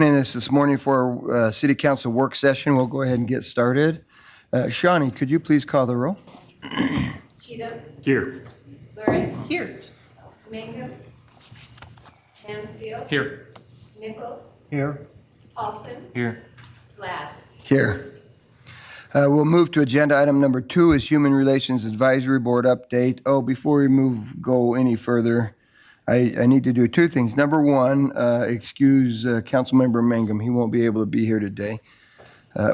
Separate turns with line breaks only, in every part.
Us this morning for our City Council work session. We'll go ahead and get started. Shawnee, could you please call the roll?
Cheatham.
Here.
Lurie.
Here.
Mangum. Mansfield.
Here.
Nichols.
Here.
Paulson.
Here.
Glad.
Here. We'll move to agenda item number 2 is Human Relations Advisory Board update. Oh, before we go any further, I need to do 2 things. Number 1, excuse Councilmember Mangum. He won't be able to be here today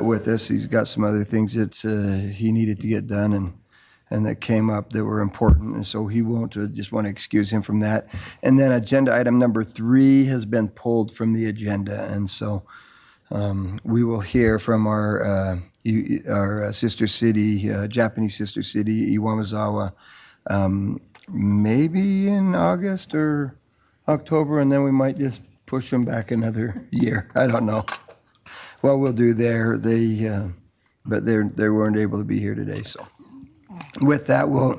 with us. He's got some other things that he needed to get done and that came up that were important, and so he won't. Just want to excuse him from that. And then agenda item number 3 has been pulled from the agenda, and so we will hear from our sister city, Japanese sister city, Iwamizawa, maybe in August or October, and then we might just push them back another year. I don't know what we'll do there. But they weren't able to be here today. So with that, we'll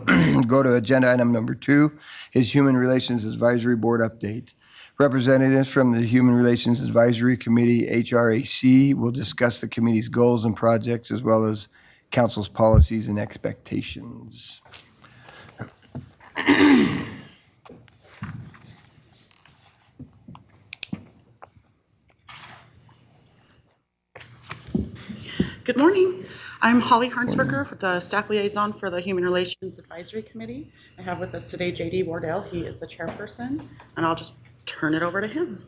go to agenda item number 2, is Human Relations Advisory Board update. Representatives from the Human Relations Advisory Committee, HRAC, will discuss the committee's goals and projects as well as council's policies and expectations.
Good morning. I'm Holly Harnsberger, the staff liaison for the Human Relations Advisory Committee. I have with us today JD Wardell. He is the chairperson, and I'll just turn it over to him.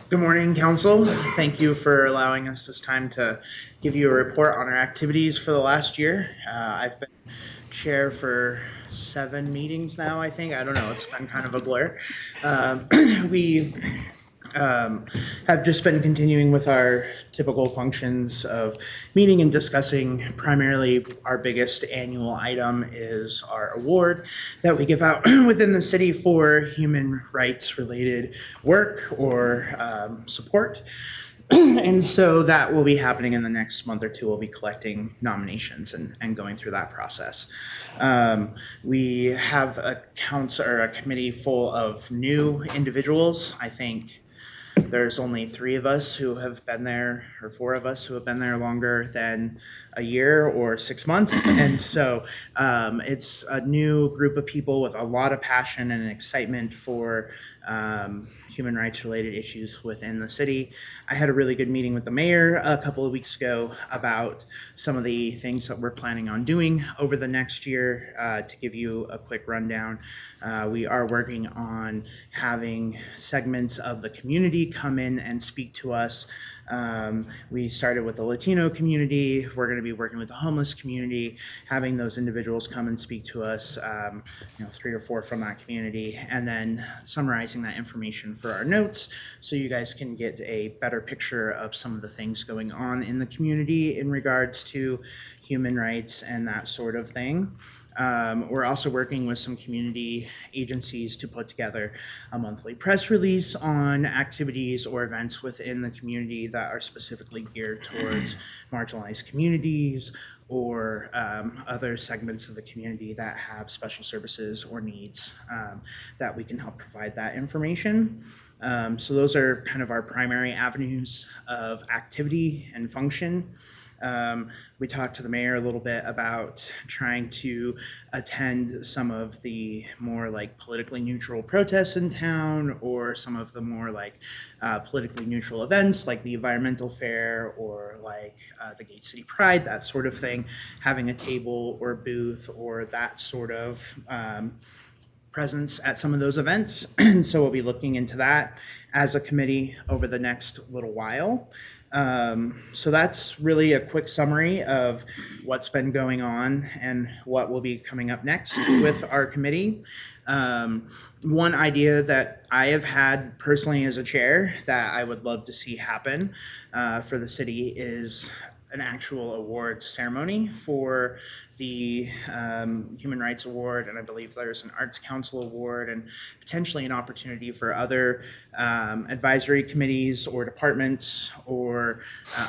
Good morning, Council. Thank you for allowing us this time to give you a report on our activities for the last year. I've been chair for 7 meetings now, I think. I don't know. It's been kind of a blur. We have just been continuing with our typical functions of meeting and discussing. Primarily, our biggest annual item is our award that we give out within the city for human rights related work or support. And so that will be happening in the next month or 2. We'll be collecting nominations and going through that process. We have a committee full of new individuals. I think there's only 3 of us who have been there, or 4 of us who have been there longer than a year or 6 months. And so it's a new group of people with a lot of passion and excitement for human rights related issues within the city. I had a really good meeting with the mayor a couple of weeks ago about some of the things that we're planning on doing over the next year. To give you a quick rundown, we are working on having segments of the community come in and speak to us. We started with the Latino community. We're going to be working with the homeless community, having those individuals come and speak to us, 3 or 4 from that community, and then summarizing that information for our notes so you guys can get a better picture of some of the things going on in the community in regards to human rights and that sort of thing. We're also working with some community agencies to put together a monthly press release on activities or events within the community that are specifically geared towards marginalized communities or other segments of the community that have special services or needs that we can help provide that information. So those are kind of our primary avenues of activity and function. We talked to the mayor a little bit about trying to attend some of the more like politically neutral protests in town, or some of the more like politically neutral events like the environmental fair or like the Gate City Pride, that sort of thing, having a table or booth or that sort of presence at some of those events. And so we'll be looking into that as a committee over the next little while. So that's really a quick summary of what's been going on and what will be coming up next with our committee. One idea that I have had personally as a chair that I would love to see happen for the city is an actual awards ceremony for the Human Rights Award, and I believe there's an Arts Council Award, and potentially an opportunity for other advisory committees or departments or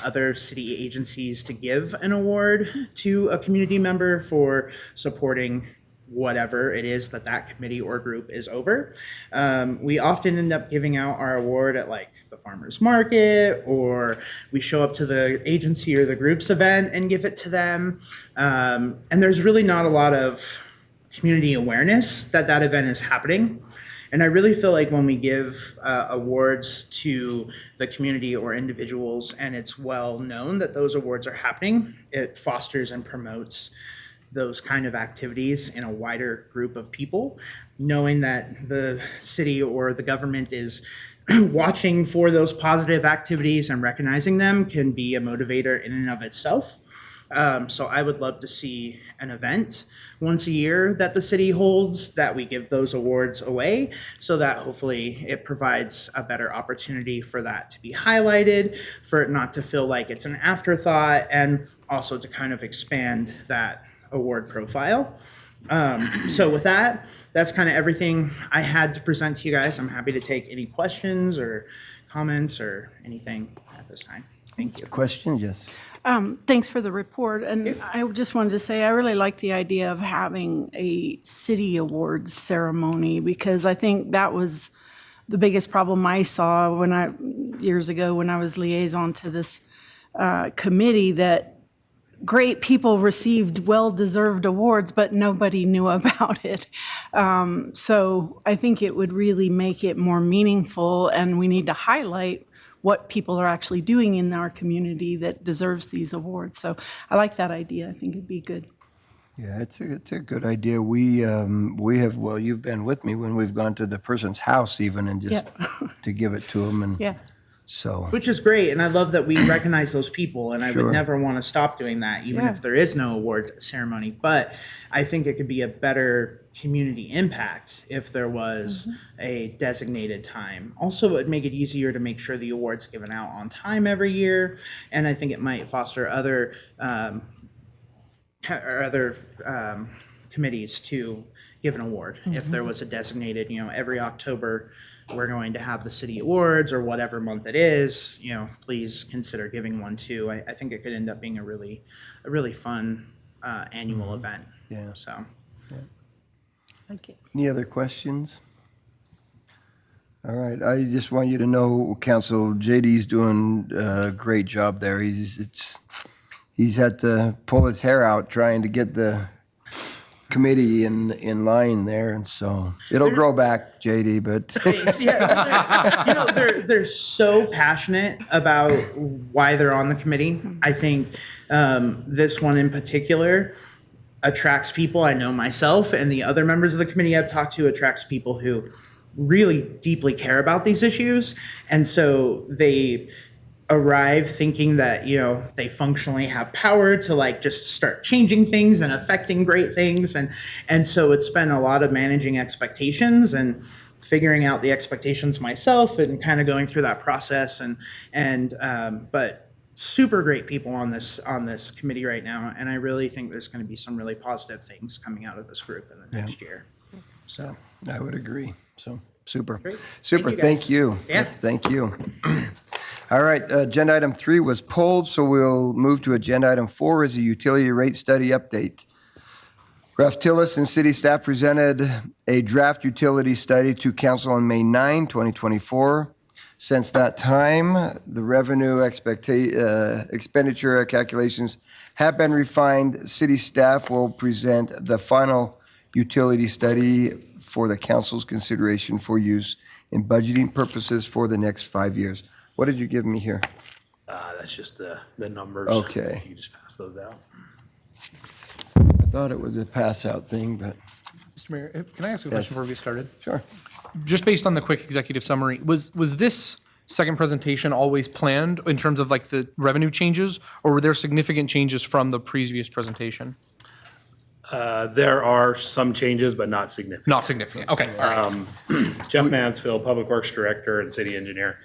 other city agencies to give an award to a community member for supporting whatever it is that that committee or group is over. We often end up giving out our award at like the farmer's market, or we show up to the agency or the group's event and give it to them. And there's really not a lot of community awareness that that event is happening. And I really feel like when we give awards to the community or individuals and it's well known that those awards are happening, it fosters and promotes those kind of activities in a wider group of people, knowing that the city or the government is watching for those positive activities and recognizing them can be a motivator in and of itself. So I would love to see an event once a year that the city holds that we give those awards away, so that hopefully it provides a better opportunity for that to be highlighted, for it not to feel like it's an afterthought, and also to kind of expand that award profile. So with that, that's kind of everything I had to present to you guys. I'm happy to take any questions or comments or anything at this time. Thank you.
Question? Yes.
Thanks for the report. And I just wanted to say I really like the idea of having a city awards ceremony, because I think that was the biggest problem I saw years ago when I was liaison to this committee, that great people received well-deserved awards, but nobody knew about it. So I think it would really make it more meaningful, and we need to highlight what people are actually doing in our community that deserves these awards. So I like that idea. I think it'd be good.
Yeah, it's a good idea. We have, well, you've been with me when we've gone to the person's house even and just to give it to them. And
Yeah.
so,
Which is great, and I love that we recognize those people, and I
Sure.
would never want to stop doing that, even
Yeah.
if there is no award ceremony. But I think it could be a better community impact if there was a designated time. Also, it would make it easier to make sure the award's given out on time every year, and I think it might foster other committees to give an award. If there was a designated, every October we're going to have the city awards, or whatever month it is, please consider giving one too. I think it could end up being a really fun annual event.
yeah.
So
Thank you.
Any other questions? All right, I just want you to know, Council, JD's doing a great job there. He's had to pull his hair out trying to get the committee in line there, and so it'll grow back, JD, but
thanks. Yeah, they're so passionate about why they're on the committee. I think this one in particular attracts people. I know myself and the other members of the committee I've talked to attracts people who really deeply care about these issues, and so they arrive thinking that they functionally have power to like just start changing things and affecting great things, and so it's been a lot of managing expectations and figuring out the expectations myself and kind of going through that process, but super great people on this committee right now, and I really think there's going to be some really positive things coming out of this group in the next year. So
I would agree. So super.
Great.
Super,
Thank you, guys.
thank you.
Yeah.
Thank you. All right, agenda item 3 was pulled, so we'll move to agenda item 4 is a utility rate study update. Ralph Tillis and city staff presented a draft utility study to council on May 9, 2024. Since that time, the revenue expenditure calculations have been refined. City staff will present the final utility study for the council's consideration for use in budgeting purposes for the next 5 years. What did you give me here?
That's just the numbers.
Okay.
You can just pass those out.
I thought it was a pass-out thing, but
Mr. Mayor, can I ask a question
Yes.
before we get started?
sure.
Just based on the quick executive summary, was this second presentation always planned in terms of like the revenue changes, or were there significant changes from the previous presentation?
There are some changes, but not significant.
Not significant. Okay. All right.
Jeff Mansfield, Public Works Director and City Engineer.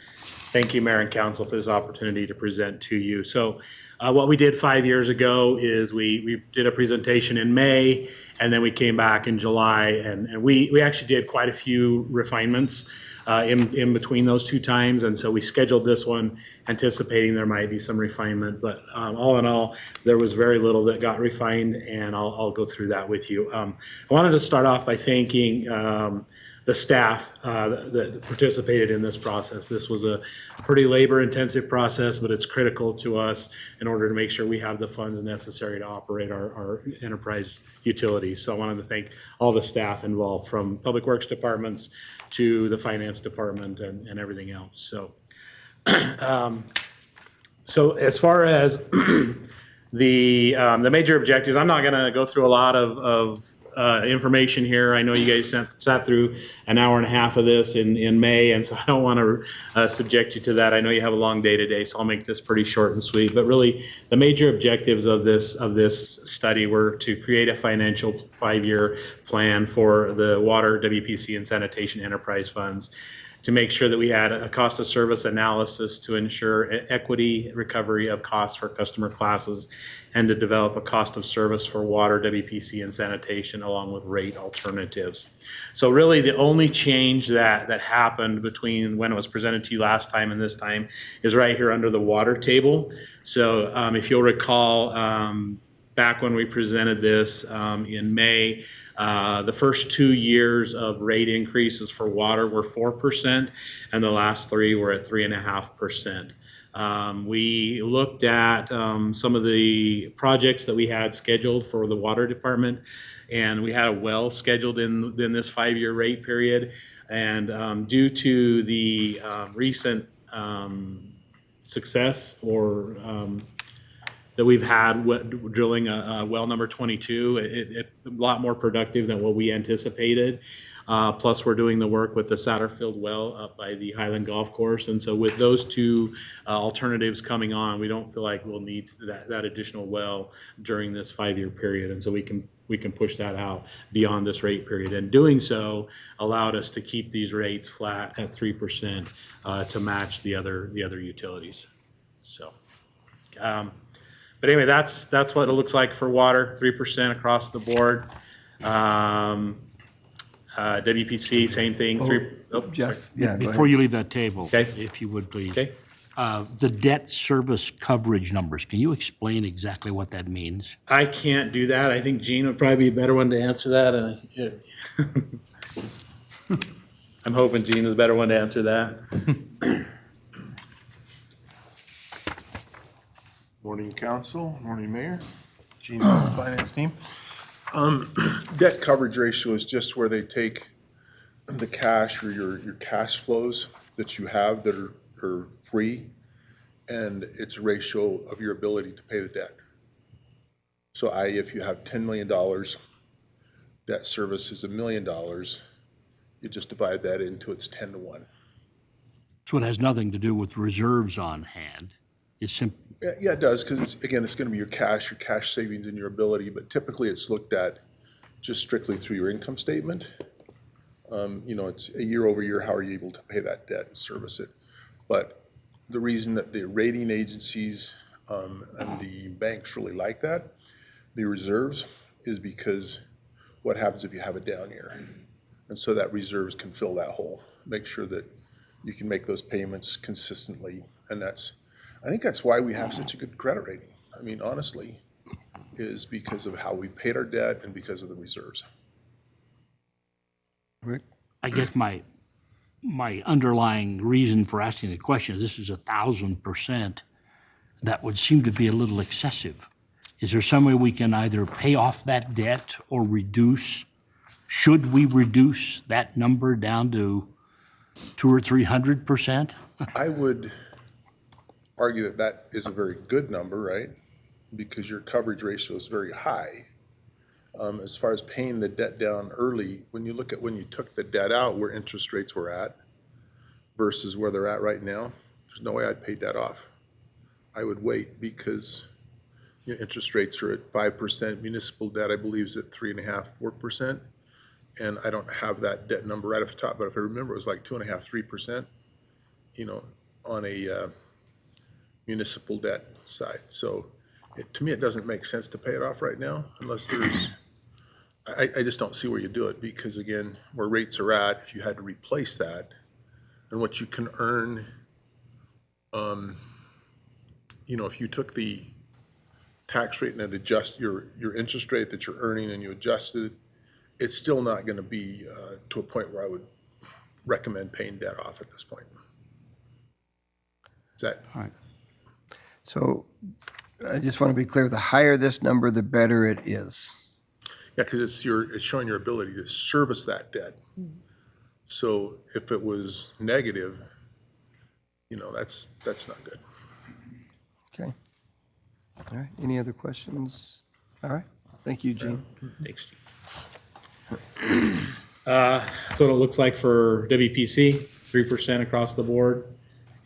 Thank you, Mayor and Council, for this opportunity to present to you. So what we did 5 years ago is we did a presentation in May, and then we came back in July, and we actually did quite a few refinements. in between those two times. And so we scheduled this one anticipating there might be some refinement. But all in all, there was very little that got refined, and I'll go through that with you. I wanted to start off by thanking the staff that participated in this process. This was a pretty labor-intensive process, but it's critical to us in order to make sure we have the funds necessary to operate our enterprise utilities. So I wanted to thank all the staff involved, from Public Works departments to the Finance Department and everything else. So as far as the major objectives, I'm not going to go through a lot of information here. I know you guys sat through an hour and a half of this in May, and so I don't want to subject you to that. I know you have a long day today, so I'll make this pretty short and sweet. But really, the major objectives of this study were to create a financial 5-year plan for the water, WPC, and sanitation enterprise funds, to make sure that we had a cost of service analysis to ensure equity recovery of costs for customer classes, and to develop a cost of service for water, WPC, and sanitation, along with rate alternatives. So really, the only change that happened between when it was presented to you last time and this time is right here under the water table. So if you'll recall, back when we presented this in May, the first 2 years of rate increases for water were 4%, and the last 3 were at 3.5%. We looked at some of the projects that we had scheduled for the water department, and we had a well scheduled in this 5-year rate period. And due to the recent success or that we've had drilling a well number 22, it a lot more productive than what we anticipated. Plus, we're doing the work with the Satterfield well up by the Highland Golf Course. And so with those two alternatives coming on, we don't feel like we'll need that additional well during this 5-year period. And so we can push that out beyond this rate period. And doing so allowed us to keep these rates flat at 3% to match the other utilities. So, but anyway, that's what it looks like for water, 3% across the board. WPC, same thing.
Jeff, yeah, go
Before
ahead.
you leave that table,
Okay.
if you would, please.
Okay.
The debt service coverage numbers, can you explain exactly what that means?
I can't do that. I think Gene would probably be a better one to answer that. I'm hoping Gene is a better one to answer that.
Morning, council. Morning, mayor. Gene, on the finance team. Debt coverage ratio is just where they take the cash or your cash flows that you have that are free, and it's a ratio of your ability to pay the debt. So if you have $10 million, debt service is $1 million, you just divide that into its 10 to 1.
So it has nothing to do with reserves on hand. It's simply,
Yeah, it does, because it's going to be your cash savings, and your ability, but typically it's looked at just strictly through your income statement. It's a year over year, how are you able to pay that debt and service it? But the reason that the rating agencies and the banks really like that, the reserves, is because what happens if you have a down year? And so that reserves can fill that hole, make sure that you can make those payments consistently, and I think that's why we have such a good credit rating. I mean, honestly, is because of how we paid our debt and because of the reserves.
Rick?
I guess my underlying reason for asking the question is this is 1,000%. That would seem to be a little excessive. Is there some way we can either pay off that debt or should we reduce that number down to 200 or 300%?
I would argue that is a very good number, right? Because your coverage ratio is very high. As far as paying the debt down early, when you look at when you took the debt out, where interest rates were at versus where they're at right now, there's no way I'd pay debt off. I would wait because interest rates are at 5%. Municipal debt, I believe, is at 3.5%, 4%. And I don't have that debt number right off the top, but if I remember, it was like 2.5%, 3%, on a municipal debt side. So to me, it doesn't make sense to pay it off right now unless there's, I just don't see where you do it, because again, where rates are at, if you had to replace that, and what you can earn, if you took the tax rate and then adjust your interest rate that you're earning and you adjusted it, it's still not going to be to a point where I would recommend paying debt off at this point. Is that?
All right.
So I just want to be clear, the higher this number, the better it is.
Yeah, because it's showing your ability to service that debt. So if it was negative, that's not good.
Okay. All right, any other questions? All right, thank you, Gene.
Thanks, Chief. That's what it looks like for WPC, 3% across the board.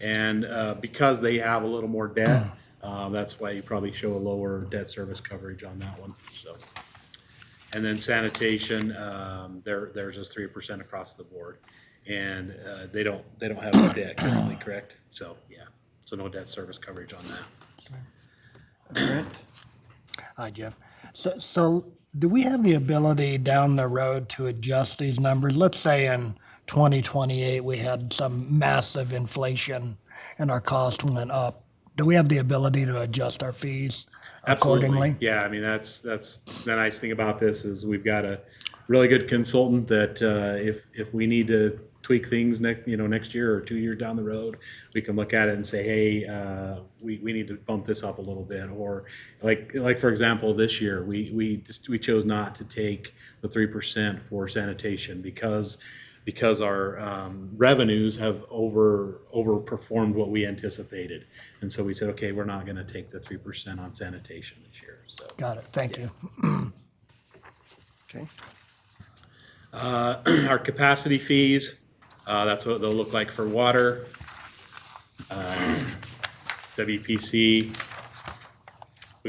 And because they have a little more debt, that's why you probably show a lower debt service coverage on that one, so. And then sanitation, theirs is 3% across the board. And they don't have a debt currently, correct? So, yeah, so no debt service coverage on that.
Brent?
Hi, Jeff. So do we have the ability down the road to adjust these numbers? Let's say in 2028, we had some massive inflation and our cost went up. Do we have the ability to adjust our fees accordingly?
Absolutely. Yeah, I mean, that's the nice thing about this is we've got a really good consultant that if we need to tweak things next year or 2 years down the road, we can look at it and say, hey, we need to bump this up a little bit. Or like for example, this year we chose not to take the 3% for sanitation because our revenues have overperformed what we anticipated, and so we said, okay, we're not going to take the 3% on sanitation this year. So
Got it. Thank you.
Okay.
our capacity fees, that's what they'll look like for water, WPC.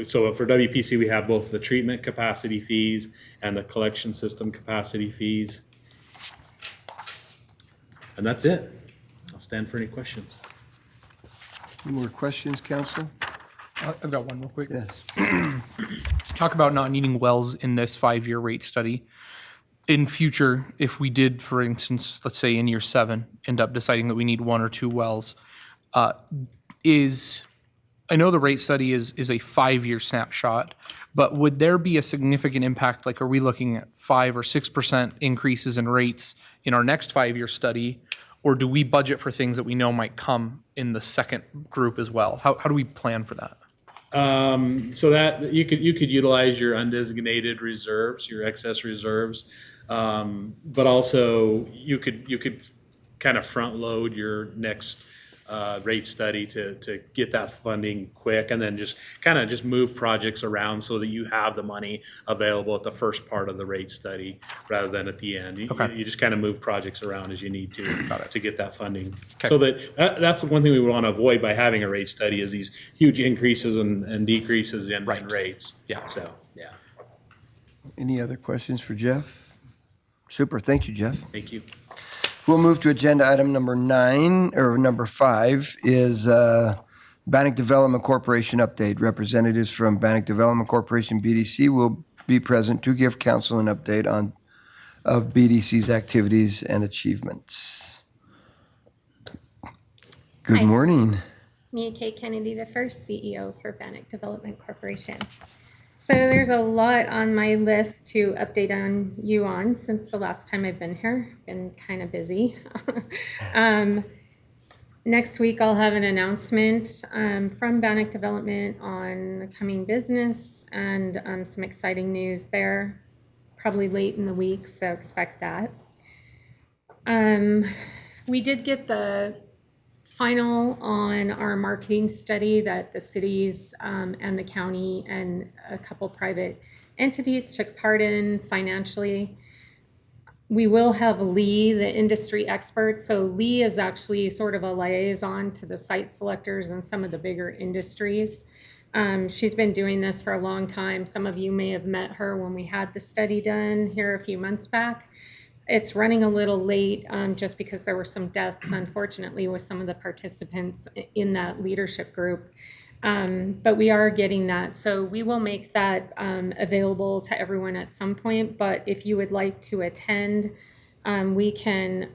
So for WPC, we have both the treatment capacity fees and the collection system capacity fees. And that's it. I'll stand for any questions.
Any more questions, council?
I've got one real quick.
Yes.
Talk about not needing wells in this 5-year rate study. In future, if we did, for instance, let's say in year 7, end up deciding that we need 1 or 2 wells, I know the rate study is a 5-year snapshot, but would there be a significant impact? Like, are we looking at 5 or 6% increases in rates in our next 5-year study? Or do we budget for things that we know might come in the second group as well? How do we plan for that?
So that you could utilize your undesignated reserves, your excess reserves, but also you could kind of front load your next rate study to get that funding quick, and then just move projects around so that you have the money available at the first part of the rate study rather than at the end. You just kind of move projects around as you need to get that funding.
Okay.
So that's the one thing we want to avoid by having a rate study is these huge increases and decreases in rates.
Yeah.
So, yeah.
Any other questions for Jeff? Super, thank you, Jeff.
Thank you.
We'll move to agenda item number 5 is Bannock Development Corporation update. Representatives from Bannock Development Corporation, BDC, will be present to give council an update of BDC's activities and achievements. Good
Hi.
morning.
Mia K. Kennedy, the first CEO for Bannock Development Corporation. So there's a lot on my list to update on since the last time I've been here. Been kind of busy. Next week I'll have an announcement from Bannock Development on the coming business and some exciting news there, probably late in the week, so expect that. We did get the final on our marketing study that the cities and the county and a couple private entities took part in financially. We will have Lee, the industry expert. So Lee is actually sort of a liaison to the site selectors and some of the bigger industries. She's been doing this for a long time. Some of you may have met her when we had the study done here a few months back. It's running a little late just because there were some deaths, unfortunately, with some of the participants in that leadership group. But we are getting that. So we will make that available to everyone at some point. But if you would like to attend, we can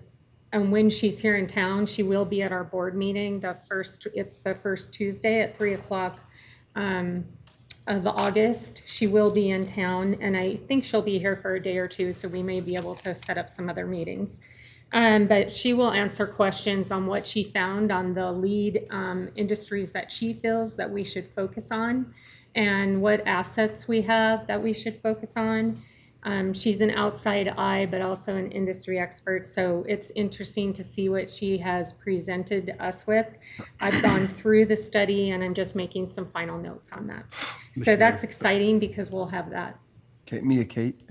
And when she's here in town, she will be at our board meeting, it's the first Tuesday at 3:00 of August. She will be in town, and I think she'll be here for a day or two, so we may be able to set up some other meetings. But she will answer questions on what she found on the lead industries that she feels that we should focus on, and what assets we have that we should focus on. She's an outside eye, but also an industry expert, so it's interesting to see what she has presented us with. I've gone through the study, and I'm just making some final notes on that. So that's exciting because we'll have that.
Okay, Mia, Kate,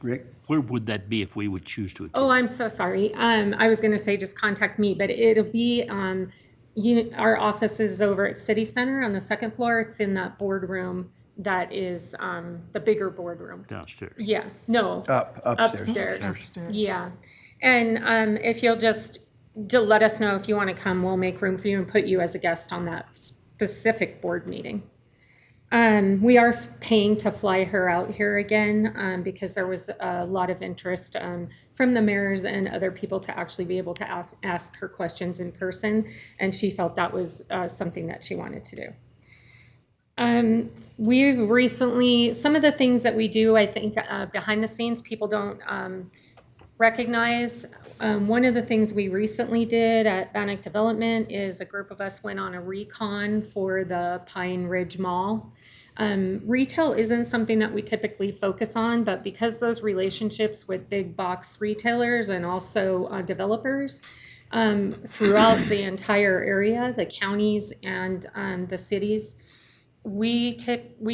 Rick?
Where would that be if we would choose to attend?
Oh, I'm so sorry. I was going to say just contact me, but it'll be, our office is over at City Center on the second floor. It's in that boardroom that is the bigger boardroom.
Downstairs.
Yeah, no.
Upstairs.
Upstairs. Yeah. And if you'll just let us know if you want to come, we'll make room for you and put you as a guest on that specific board meeting. We are paying to fly her out here again because there was a lot of interest from the mayors and other people to actually be able to ask her questions in person, and she felt that was something that she wanted to do. We've recently, some of the things that we do, I think behind the scenes, people don't recognize. One of the things we recently did at Bannock Development is a group of us went on a recon for the Pine Ridge Mall. Retail isn't something that we typically focus on, but because those relationships with big box retailers and also developers throughout the entire area, the counties and the cities, we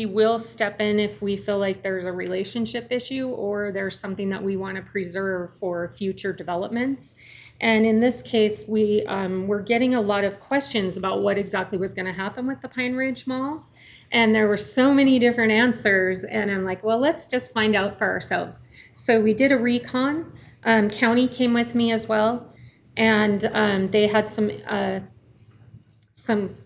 will step in if we feel like there's a relationship issue or there's something that we want to preserve for future developments. And in this case, we're getting a lot of questions about what exactly was going to happen with the Pine Ridge Mall. And there were so many different answers. And I'm like, well, let's just find out for ourselves. So we did a recon. County came with me as well. And they had some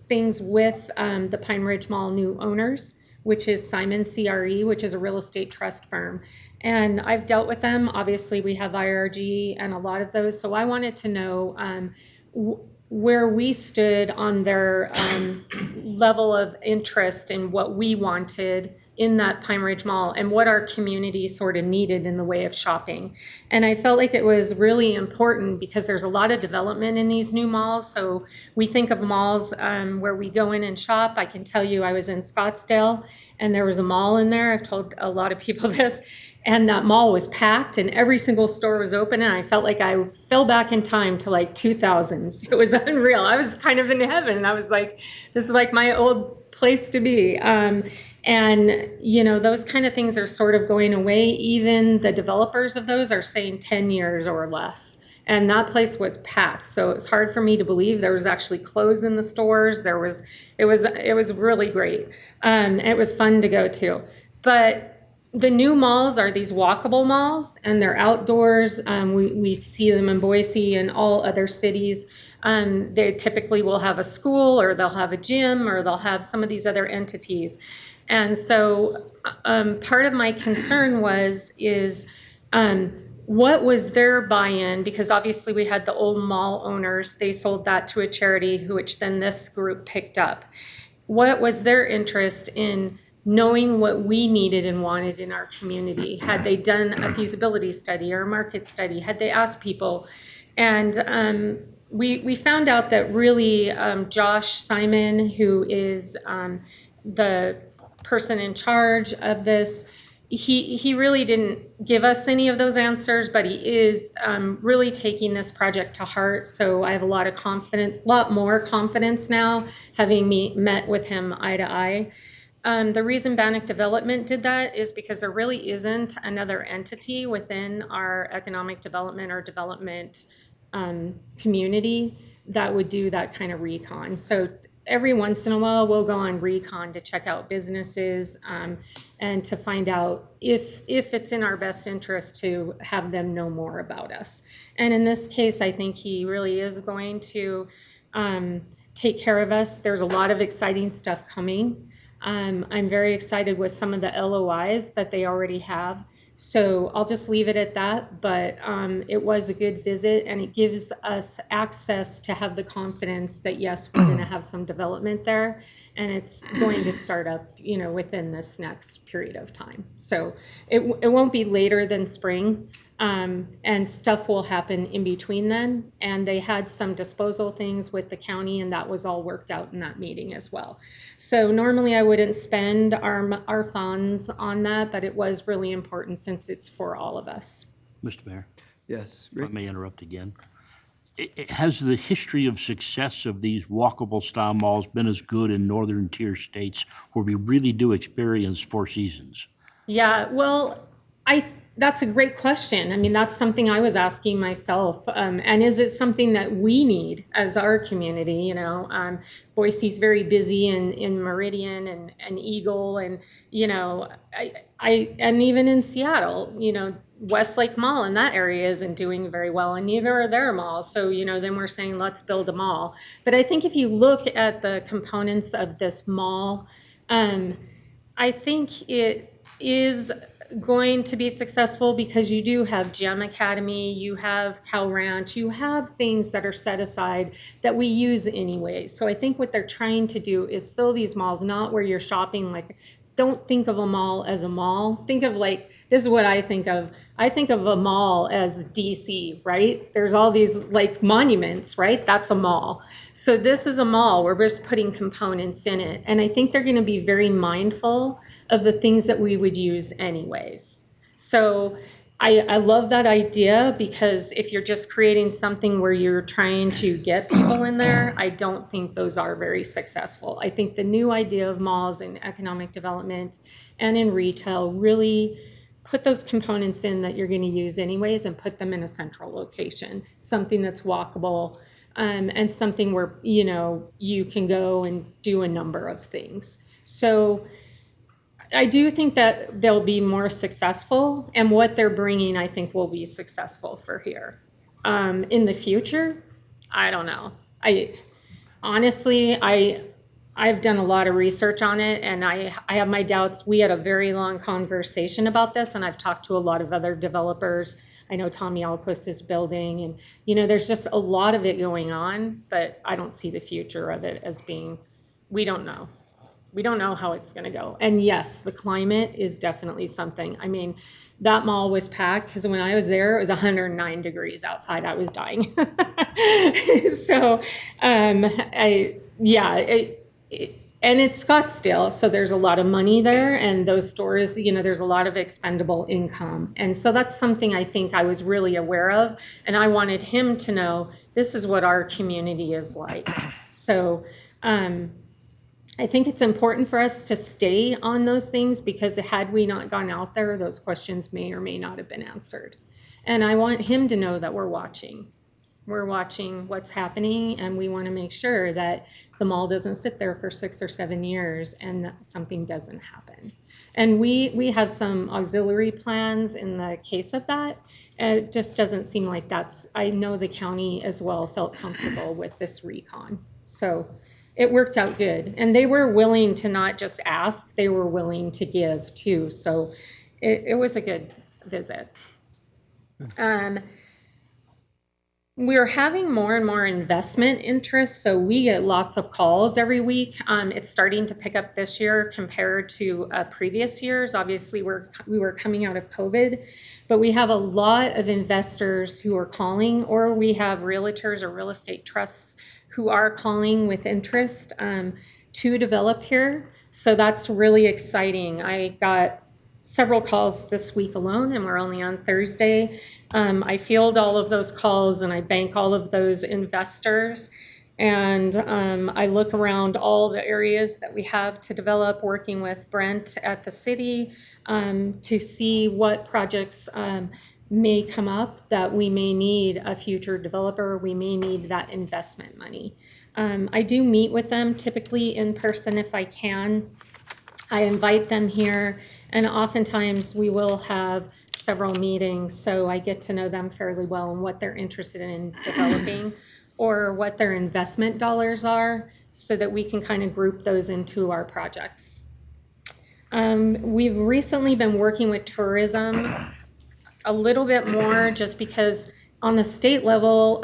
things with the Pine Ridge Mall new owners, which is Simon CRE, which is a real estate trust firm. And I've dealt with them. Obviously, we have IRG and a lot of those. So I wanted to know where we stood on their level of interest in what we wanted in that Pine Ridge Mall and what our community sort of needed in the way of shopping. And I felt like it was really important because there's a lot of development in these new malls. So we think of malls where we go in and shop. I can tell you I was in Scottsdale and there was a mall in there. I've told a lot of people this. And that mall was packed and every single store was open. And I felt like I fell back in time to like 2000s. It was unreal. I was kind of in heaven. I was like, this is like my old place to be. And, you know, those kind of things are sort of going away. Even the developers of those are saying 10 years or less. And that place was packed. So it's hard for me to believe there was actually clothes in the stores. It was really great. It was fun to go to. But the new malls are these walkable malls, and they're outdoors. We see them in Boise and all other cities. They typically will have a school, or they'll have a gym, or they'll have some of these other entities. And so part of my concern is what was their buy-in? Because obviously we had the old mall owners. They sold that to a charity, which then this group picked up. What was their interest in knowing what we needed and wanted in our community? Had they done a feasibility study or a market study? Had they asked people? And we found out that really Josh Simon, who is the person in charge of this, he really didn't give us any of those answers, but he is really taking this project to heart. So I have a lot of confidence, a lot more confidence now, having met with him eye to eye. The reason Bannock Development did that is because there really isn't another entity within our economic development or development community that would do that kind of recon. So every once in a while, we'll go on recon to check out businesses and to find out if it's in our best interest to have them know more about us. And in this case, I think he really is going to take care of us. There's a lot of exciting stuff coming. I'm very excited with some of the LOIs that they already have. So I'll just leave it at that, but it was a good visit, and it gives us access to have the confidence that, yes, we're going to have some development there, and it's going to start up, within this next period of time. So it won't be later than spring, and stuff will happen in between then. And they had some disposal things with the county, and that was all worked out in that meeting as well. So normally I wouldn't spend our funds on that, but it was really important since it's for all of us.
Mr. Mayor,
Yes,
if I
Rick?
may interrupt again. Has the history of success of these walkable style malls been as good in northern tier states where we really do experience four seasons?
Yeah, well, that's a great question. I mean, that's something I was asking myself. And is it something that we need as our community? Boise's very busy in Meridian and Eagle, and and even in Seattle, Westlake Mall in that area isn't doing very well, and neither are their malls. So then we're saying let's build a mall. But I think if you look at the components of this mall, I think it is going to be successful because you do have Gem Academy, you have Cal Ranch, you have things that are set aside that we use anyway. So I think what they're trying to do is fill these malls, not where you're shopping. Like, don't think of a mall as a mall. Think of this is what I think of. I think of a mall as DC, right? There's all these monuments, right? That's a mall. So this is a mall. We're just putting components in it. And I think they're going to be very mindful of the things that we would use anyways. So I love that idea, because if you're just creating something where you're trying to get people in there, I don't think those are very successful. I think the new idea of malls in economic development and in retail really put those components in that you're going to use anyways and put them in a central location, something that's walkable, and something where, you can go and do a number of things. So I do think that they'll be more successful, and what they're bringing, I think, will be successful for here. In the future, I don't know. I've done a lot of research on it, and I have my doubts. We had a very long conversation about this, and I've talked to a lot of other developers. I know Tommy Alquist is building, and there's just a lot of it going on, but I don't see the future of it as being, we don't know. We don't know how it's going to go. And yes, the climate is definitely something. I mean, that mall was packed because when I was there, it was 109 degrees outside. I was dying. So, and it's Scottsdale, so there's a lot of money there, and those stores, there's a lot of expendable income. And so that's something I think I was really aware of, and I wanted him to know this is what our community is like. So, I think it's important for us to stay on those things, because had we not gone out there, those questions may or may not have been answered. And I want him to know that we're watching. We're watching what's happening, and we want to make sure that the mall doesn't sit there for 6 or 7 years and that something doesn't happen. And we have some auxiliary plans in the case of that. It just doesn't seem like I know the county as well felt comfortable with this recon. So it worked out good. And they were willing to not just ask, they were willing to give too. So it was a good visit. We're having more and more investment interest, so we get lots of calls every week. It's starting to pick up this year compared to previous years. Obviously, we were coming out of COVID, but we have a lot of investors who are calling, or we have realtors or real estate trusts who are calling with interest to develop here. So that's really exciting. I got several calls this week alone, and we're only on Thursday. I field all of those calls, and I bank all of those investors. And I look around all the areas that we have to develop, working with Brent at the city to see what projects may come up that we may need a future developer, we may need that investment money. I do meet with them typically in person if I can. I invite them here, and oftentimes we will have several meetings, so I get to know them fairly well and what they're interested in developing or what their investment dollars are, so that we can kind of group those into our projects. We've recently been working with tourism a little bit more just because on the state level,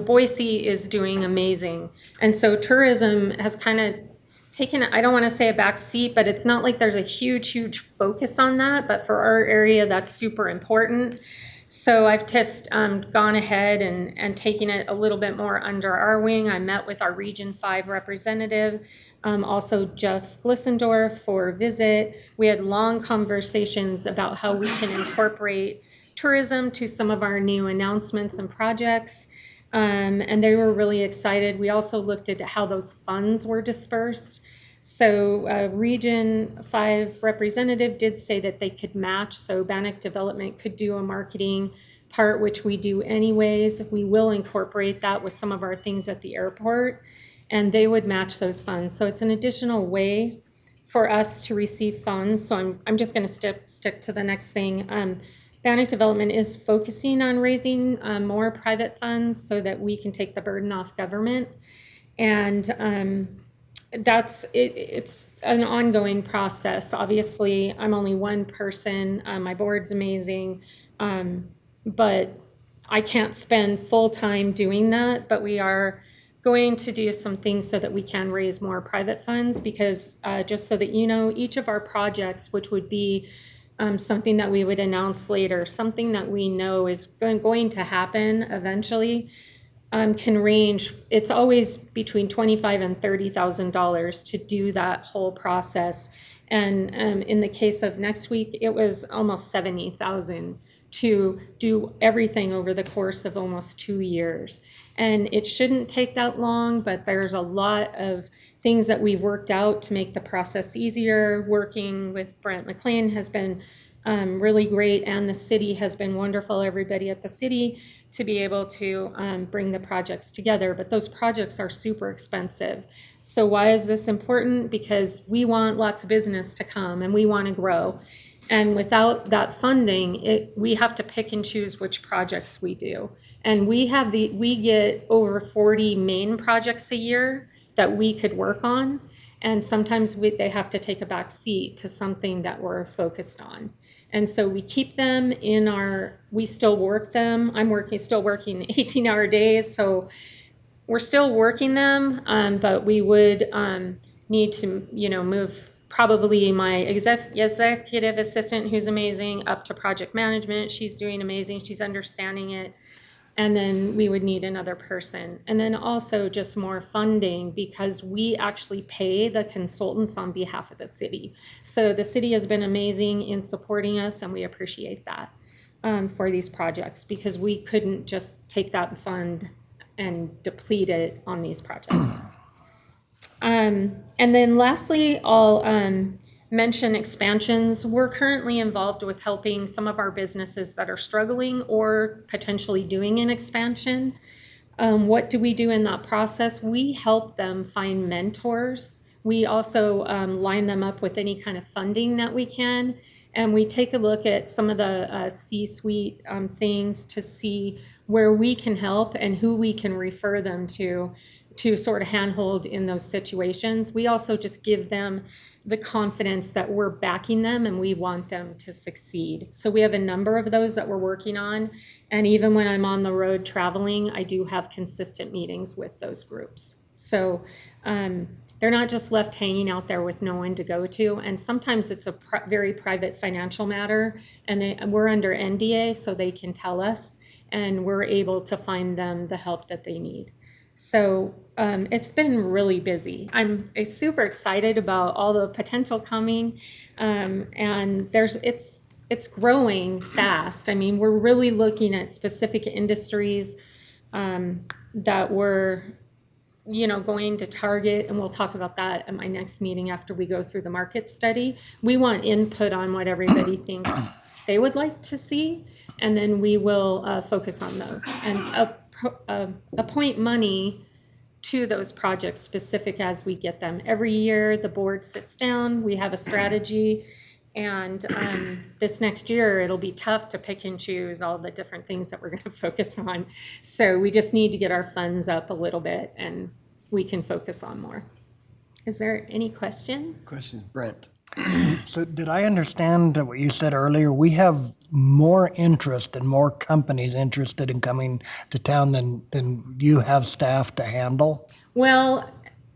Boise is doing amazing. And so tourism has kind of taken, I don't want to say a back seat, but it's not like there's a huge focus on that. But for our area, that's super important. So I've just gone ahead and taken it a little bit more under our wing. I met with our Region 5 representative, also Jeff Glissendorf for a visit. We had long conversations about how we can incorporate tourism to some of our new announcements and projects. And they were really excited. We also looked at how those funds were dispersed. So Region 5 representative did say that they could match, so Bannock Development could do a marketing part, which we do anyways. We will incorporate that with some of our things at the airport, and they would match those funds. So it's an additional way for us to receive funds. So I'm just going to stick to the next thing. Bannock Development is focusing on raising more private funds so that we can take the burden off government. And that's it. It's an ongoing process. Obviously, I'm only one person. My board's amazing, but I can't spend full time doing that. But we are going to do some things so that we can raise more private funds because just so that you know, each of our projects, which would be something that we would announce later, something that we know is going to happen eventually, can range, it's always between $25,000 and $30,000 to do that whole process. And in the case of next week, it was almost $70,000 to do everything over the course of almost 2 years. And it shouldn't take that long, but there's a lot of things that we've worked out to make the process easier. Working with Brent McLean has been really great, and the city has been wonderful, everybody at the city, to be able to bring the projects together. But those projects are super expensive. So why is this important? Because we want lots of business to come and we want to grow. And without that funding, we have to pick and choose which projects we do. And we get over 40 main projects a year that we could work on. And sometimes they have to take a back seat to something that we're focused on. And so we keep them we still work them. Still working 18-hour days. So we're still working them, but we would need to, move probably my executive assistant, who's amazing, up to project management. She's doing amazing. She's understanding it. And then we would need another person. And then also just more funding because we actually pay the consultants on behalf of the city. So the city has been amazing in supporting us, and we appreciate that for these projects because we couldn't just take that fund and deplete it on these projects. And then lastly, I'll mention expansions. We're currently involved with helping some of our businesses that are struggling or potentially doing an expansion. What do we do in that process? We help them find mentors. We also line them up with any kind of funding that we can. And we take a look at some of the C-suite things to see where we can help and who we can refer them to sort of handhold in those situations. We also just give them the confidence that we're backing them and we want them to succeed. So we have a number of those that we're working on. And even when I'm on the road traveling, I do have consistent meetings with those groups. So they're not just left hanging out there with no one to go to. And sometimes it's a very private financial matter, and we're under NDA, so they can tell us, and we're able to find them the help that they need. So it's been really busy. I'm super excited about all the potential coming, and it's growing fast. I mean, we're really looking at specific industries that we're going to target, and we'll talk about that at my next meeting after we go through the market study. We want input on what everybody thinks they would like to see, and then we will focus on those and appoint money to those projects specific as we get them. Every year, the board sits down, we have a strategy, and this next year, it'll be tough to pick and choose all the different things that we're going to focus on. So we just need to get our funds up a little bit, and we can focus on more. Is there any questions?
Questions, Brent?
So did I understand what you said earlier? We have more interest and more companies interested in coming to town than you have staff to handle?
Well,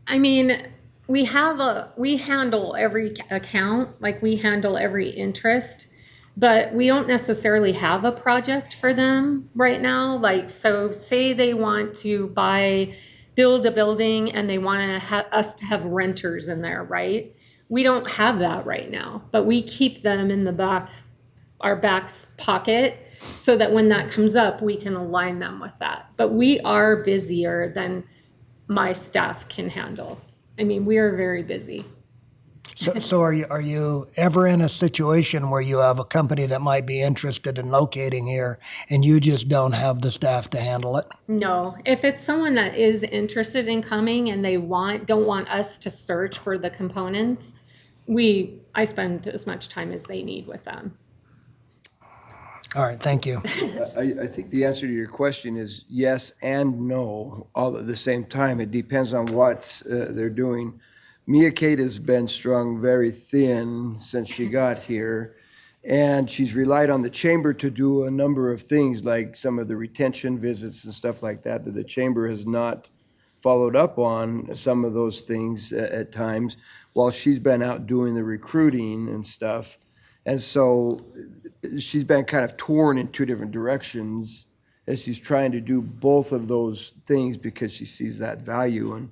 I mean, we handle every account, like we handle every interest, but we don't necessarily have a project for them right now. Like, so say they want to build a building and they want to have us to have renters in there, right? We don't have that right now, but we keep them in our back's pocket so that when that comes up, we can align them with that. But we are busier than my staff can handle. I mean, we are very busy.
So are you ever in a situation where you have a company that might be interested in locating here and you just don't have the staff to handle it?
No, if it's someone that is interested in coming and they don't want us to search for the components, I spend as much time as they need with them.
All right, thank you.
I think the answer to your question is yes and no, all at the same time. It depends on what they're doing. Mia Kate has been strung very thin since she got here, and she's relied on the chamber to do a number of things, like some of the retention visits and stuff like that, that the chamber has not followed up on some of those things at times, while she's been out doing the recruiting and stuff. And so she's been kind of torn in two different directions as she's trying to do both of those things because she sees that value.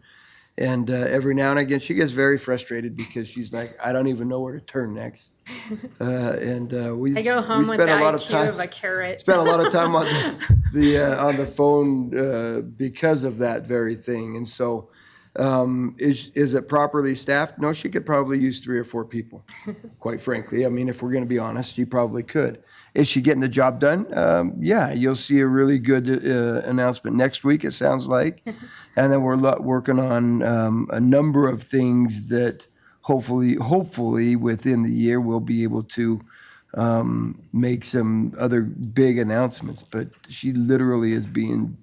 And every now and again, she gets very frustrated because she's like, I don't even know where to turn next. We
I go home
we
with
spend
the
a lot of
IQ
time,
of a carrot.
spend a lot of time on on the phone because of that very thing. And so, is it properly staffed? No, she could probably use 3 or 4 people, quite frankly. I mean, if we're going to be honest, she probably could. Is she getting the job done? Yeah, you'll see a really good announcement next week, it sounds like. And then we're working on a number of things that hopefully within the year we'll be able to make some other big announcements. But she literally is being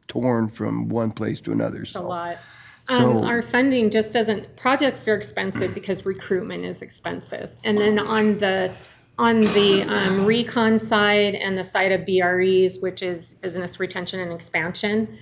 torn from one place to another.
A lot.
So-
Our funding just projects are expensive because recruitment is expensive. And then on the recon side and the side of BREs, which is business retention and expansion,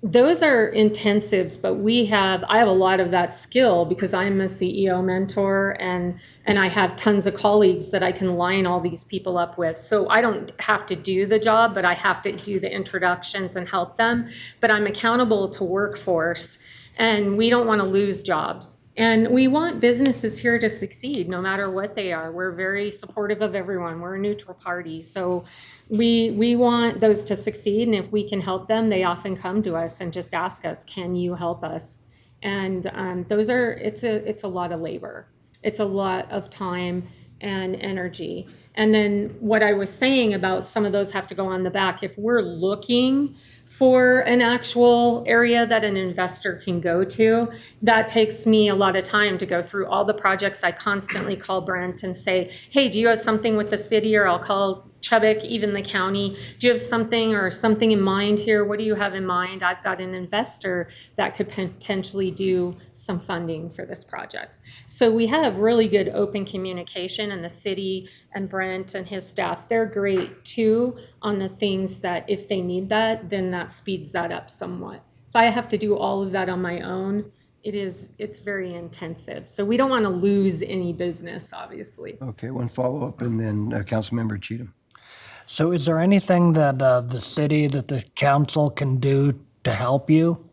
those are intensives, but I have a lot of that skill because I'm a CEO mentor and I have tons of colleagues that I can line all these people up with. So I don't have to do the job, but I have to do the introductions and help them. But I'm accountable to workforce, and we don't want to lose jobs. And we want businesses here to succeed, no matter what they are. We're very supportive of everyone. We're a neutral party. So we want those to succeed. And if we can help them, they often come to us and just ask us, can you help us? And it's a lot of labor. It's a lot of time and energy. And then what I was saying about some of those have to go on the back. If we're looking for an actual area that an investor can go to, that takes me a lot of time to go through all the projects. I constantly call Brent and say, hey, do you have something with the city? Or I'll call Chubbuck, even the county. Do you have something in mind here? What do you have in mind? I've got an investor that could potentially do some funding for this project. So we have really good open communication, and the city and Brent and his staff, they're great too on the things that if they need that, then that speeds that up somewhat. If I have to do all of that on my own, it's very intensive. So we don't want to lose any business, obviously.
Okay, one follow-up, and then Councilmember Cheatham.
So is there anything that the city, that the council can do to help you?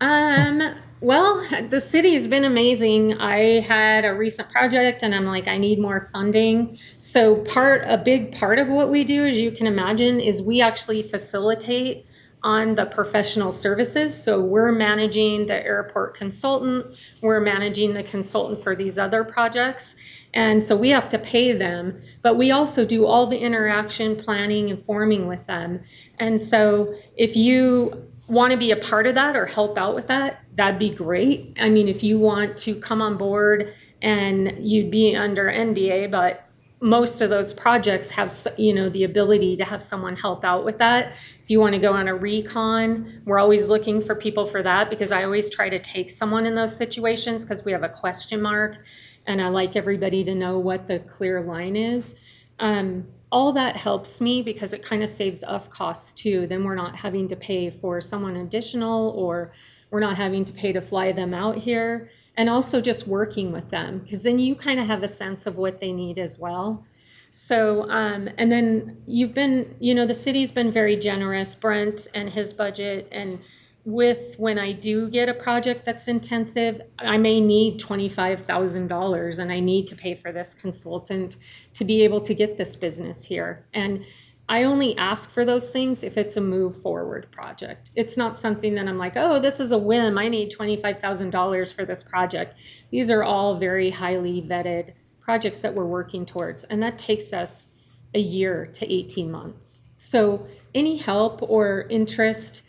Well, the city has been amazing. I had a recent project and I'm like, I need more funding. So a big part of what we do, as you can imagine, is we actually facilitate on the professional services. So we're managing the airport consultant, we're managing the consultant for these other projects. And so we have to pay them, but we also do all the interaction, planning, and forming with them. And so if you want to be a part of that or help out with that, that'd be great. I mean, if you want to come on board and you'd be under NDA, but most of those projects have, the ability to have someone help out with that. If you want to go on a recon, we're always looking for people for that, because I always try to take someone in those situations because we have a question mark, and I like everybody to know what the clear line is. All that helps me because it kind of saves us costs too. Then we're not having to pay for someone additional, or we're not having to pay to fly them out here. And also just working with them, because then you kind of have a sense of what they need as well. So, and then you've been, the city's been very generous, Brent and his budget. And with, when I do get a project that's intensive, I may need $25,000 and I need to pay for this consultant to be able to get this business here. And I only ask for those things if it's a move forward project. It's not something that I'm like, oh, this is a whim, I need $25,000 for this project. These are all very highly vetted projects that we're working towards, and that takes us a year to 18 months. So any help or interest,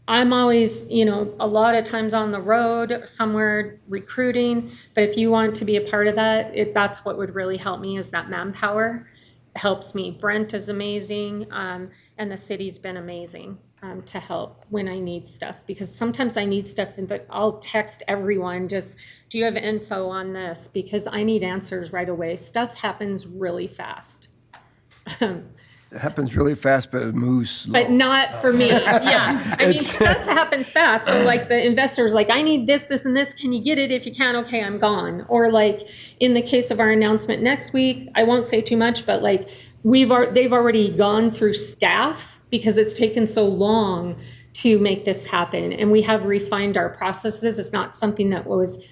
I'm always, a lot of times on the road somewhere recruiting, but if you want to be a part of that, that's what would really help me, is that manpower. Helps me. Brent is amazing, and the city's been amazing to help when I need stuff, because sometimes I need stuff and I'll text everyone, just, do you have info on this? Because I need answers right away. Stuff happens really fast.
It happens really fast, but it moves slow.
But not for me. Yeah. I mean, stuff happens fast. So like the investor's like, I need this, this, and this. Can you get it? If you can, okay, I'm gone. Or like in the case of our announcement next week, I won't say too much, but like they've already gone through staff because it's taken so long to make this happen. And we have refined our processes. It's not something that was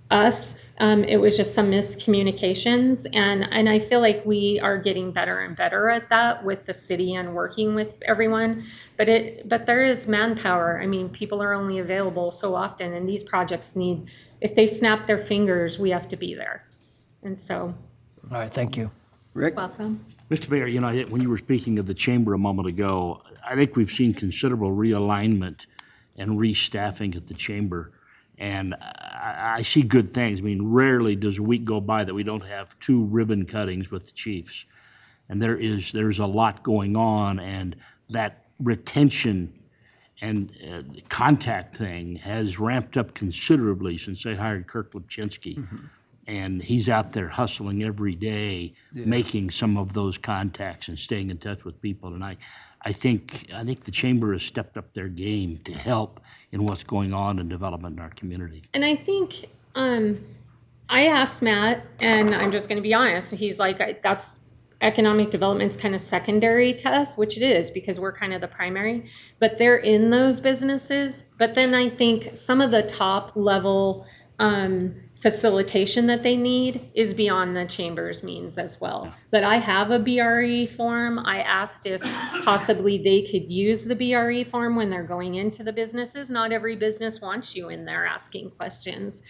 us. It was just some miscommunications. And I feel like we are getting better and better at that with the city and working with everyone. But there is manpower. I mean, people are only available so often, and these projects need, if they snap their fingers, we have to be there. And so.
All right, thank you.
Rick?
Welcome.
Mr. Mayor, when you were speaking of the chamber a moment ago, I think we've seen considerable realignment and restaffing at the chamber. And I see good things. I mean, rarely does a week go by that we don't have 2 ribbon cuttings with the chiefs. And there's a lot going on, and that retention and contact thing has ramped up considerably since they hired Kirk Lipchinski. Mm-hmm. And he's out there hustling every day, making some of those contacts and staying in touch with people. And I think the chamber has stepped up their game to help in what's going on in development in our community.
And I think I asked Matt, and I'm just going to be honest, he's like, that's economic development's kind of secondary to us, which it is because we're kind of the primary, but they're in those businesses. But then I think some of the top level facilitation that they need is beyond the chamber's means as well. But I have a BRE form. I asked if possibly they could use the BRE form when they're going into the businesses. Not every business wants you in there asking questions.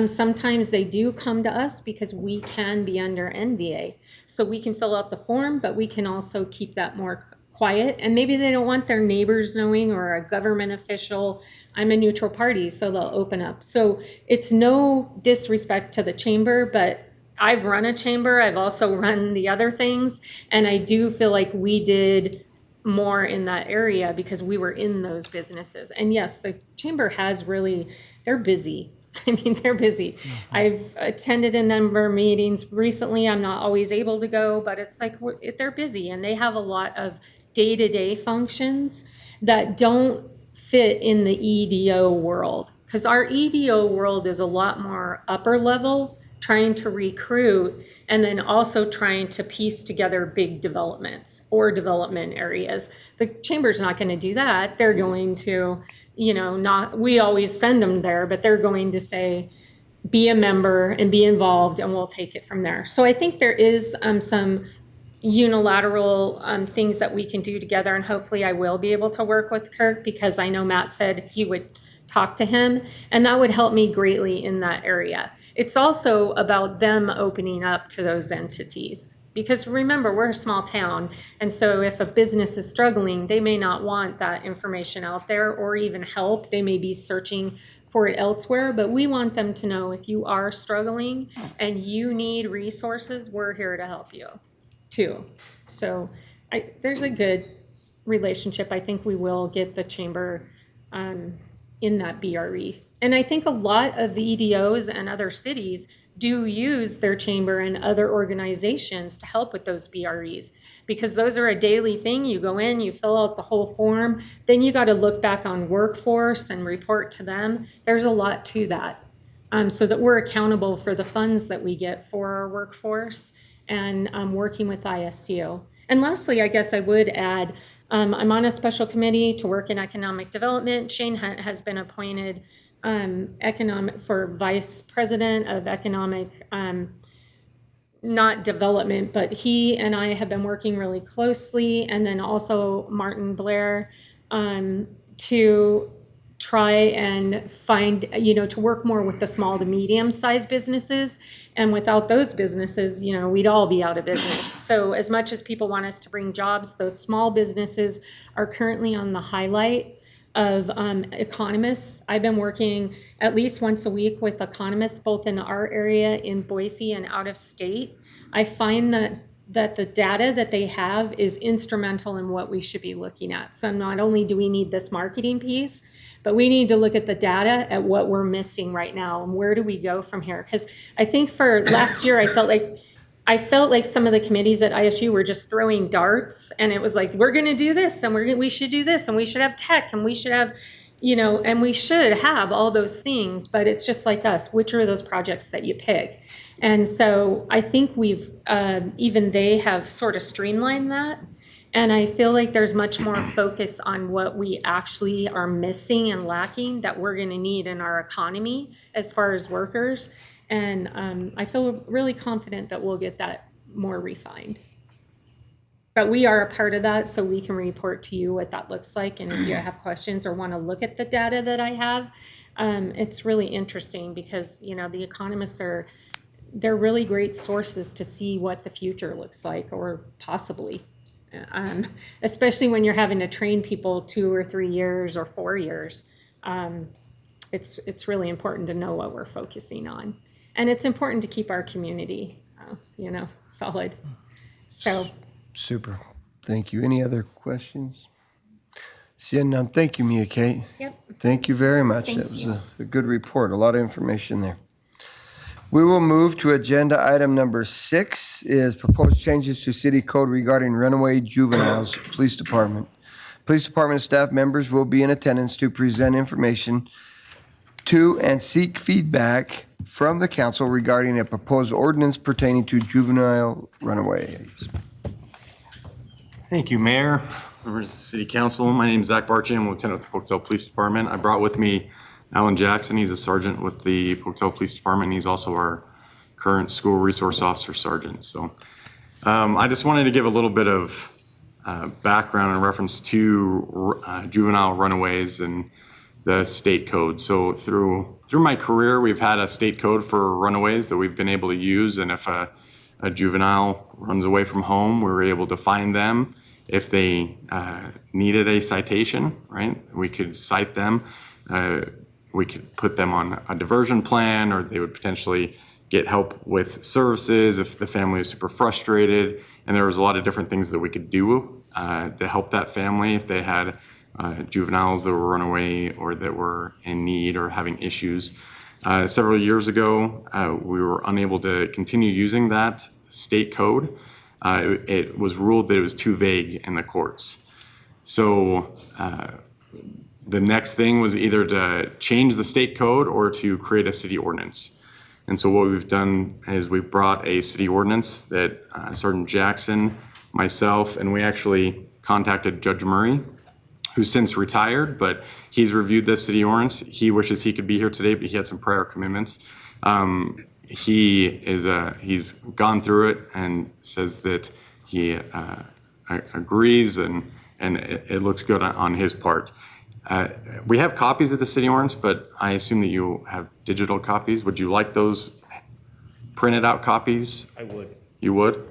Sometimes they do come to us because we can be under NDA. So we can fill out the form, but we can also keep that more quiet. And maybe they don't want their neighbors knowing, or a government official. I'm a neutral party, so they'll open up. So it's no disrespect to the chamber, but I've run a chamber. I've also run the other things. And I do feel like we did more in that area because we were in those businesses. And yes, the chamber has really, they're busy. I mean, they're busy. Mm-hmm. I've attended a number of meetings recently. I'm not always able to go, but it's like they're busy, and they have a lot of day-to-day functions that don't fit in the EDO world, because our EDO world is a lot more upper level, trying to recruit and then also trying to piece together big developments or development areas. The chamber's not going to do that. They're going to, we always send them there, but they're going to say, be a member and be involved, and we'll take it from there. So I think there is some unilateral things that we can do together, and hopefully I will be able to work with Kirk, because I know Matt said he would talk to him, and that would help me greatly in that area. It's also about them opening up to those entities, because remember, we're a small town, and so if a business is struggling, they may not want that information out there or even help. They may be searching for it elsewhere, but we want them to know, if you are struggling and you need resources, we're here to help you. too. So there's a good relationship. I think we will get the chamber in that BRE. And I think a lot of the EDOs and other cities do use their chamber and other organizations to help with those BREs, because those are a daily thing. You go in, you fill out the whole form, then you got to look back on workforce and report to them. There's a lot to that, so that we're accountable for the funds that we get for our workforce, and working with ISU. And lastly, I guess I would add, I'm on a special committee to work in economic development. Shane Hunt has been appointed vice president of economic, not development, but he and I have been working really closely, and then also Martin Blair, to try and find, to work more with the small to medium-sized businesses. And without those businesses, we'd all be out of business. So as much as people want us to bring jobs, those small businesses are currently on the highlight of economists. I've been working at least once a week with economists, both in our area in Boise and out of state. I find that the data that they have is instrumental in what we should be looking at. So not only do we need this marketing piece, but we need to look at the data at what we're missing right now and where do we go from here. Because I think for last year, I felt like some of the committees at ISU were just throwing darts, and it was like, we're going to do this, and we should do this, and we should have tech, and we should have, and we should have all those things. But it's just like us, which are those projects that you pick? And so I think even they have sort of streamlined that. And I feel like there's much more focus on what we actually are missing and lacking that we're going to need in our economy as far as workers. And I feel really confident that we'll get that more refined. But we are a part of that, so we can report to you what that looks like. And if you have questions or want to look at the data that I have, it's really interesting because, the economists they're really great sources to see what the future looks like, or possibly. Especially when you're having to train people 2 or 3 years or 4 years. It's really important to know what we're focusing on. And it's important to keep our community, solid. So.
Super. Thank you. Any other questions? Seeing none, thank you, Mia Kate.
Yep.
Thank you very much.
Thank
That was
you.
a good report, a lot of information there. We will move to agenda item number 6 is proposed changes to city code regarding runaway juveniles, police department. Police department staff members will be in attendance to present information to and seek feedback from the council regarding a proposed ordinance pertaining to juvenile runaways.
Thank you, Mayor, members of the City Council. My name is Zach Barchy. I'm a lieutenant with the Pocatello Police Department. I brought with me Alan Jackson. He's a sergeant with the Pocatello Police Department. He's also our current school resource officer sergeant. So I just wanted to give a little bit of background in reference to juvenile runaways and the state code. So through my career, we've had a state code for runaways that we've been able to use. And if a juvenile runs away from home, we were able to find them. If they needed a citation, right, we could cite them. We could put them on a diversion plan, or they would potentially get help with services if the family is super frustrated. And there was a lot of different things that we could do to help that family if they had juveniles that were run away or that were in need or having issues. Several years ago, we were unable to continue using that state code. It was ruled that it was too vague in the courts. So the next thing was either to change the state code or to create a city ordinance. And so what we've done is we've brought a city ordinance that Sergeant Jackson, myself, and we actually contacted Judge Murray, who's since retired, but he's reviewed this city ordinance. He wishes he could be here today, but he had some prior commitments. He's gone through it and says that he agrees and it looks good on his part. We have copies of the city ordinance, but I assume that you have digital copies. Would you like those printed out copies?
I would.
You would?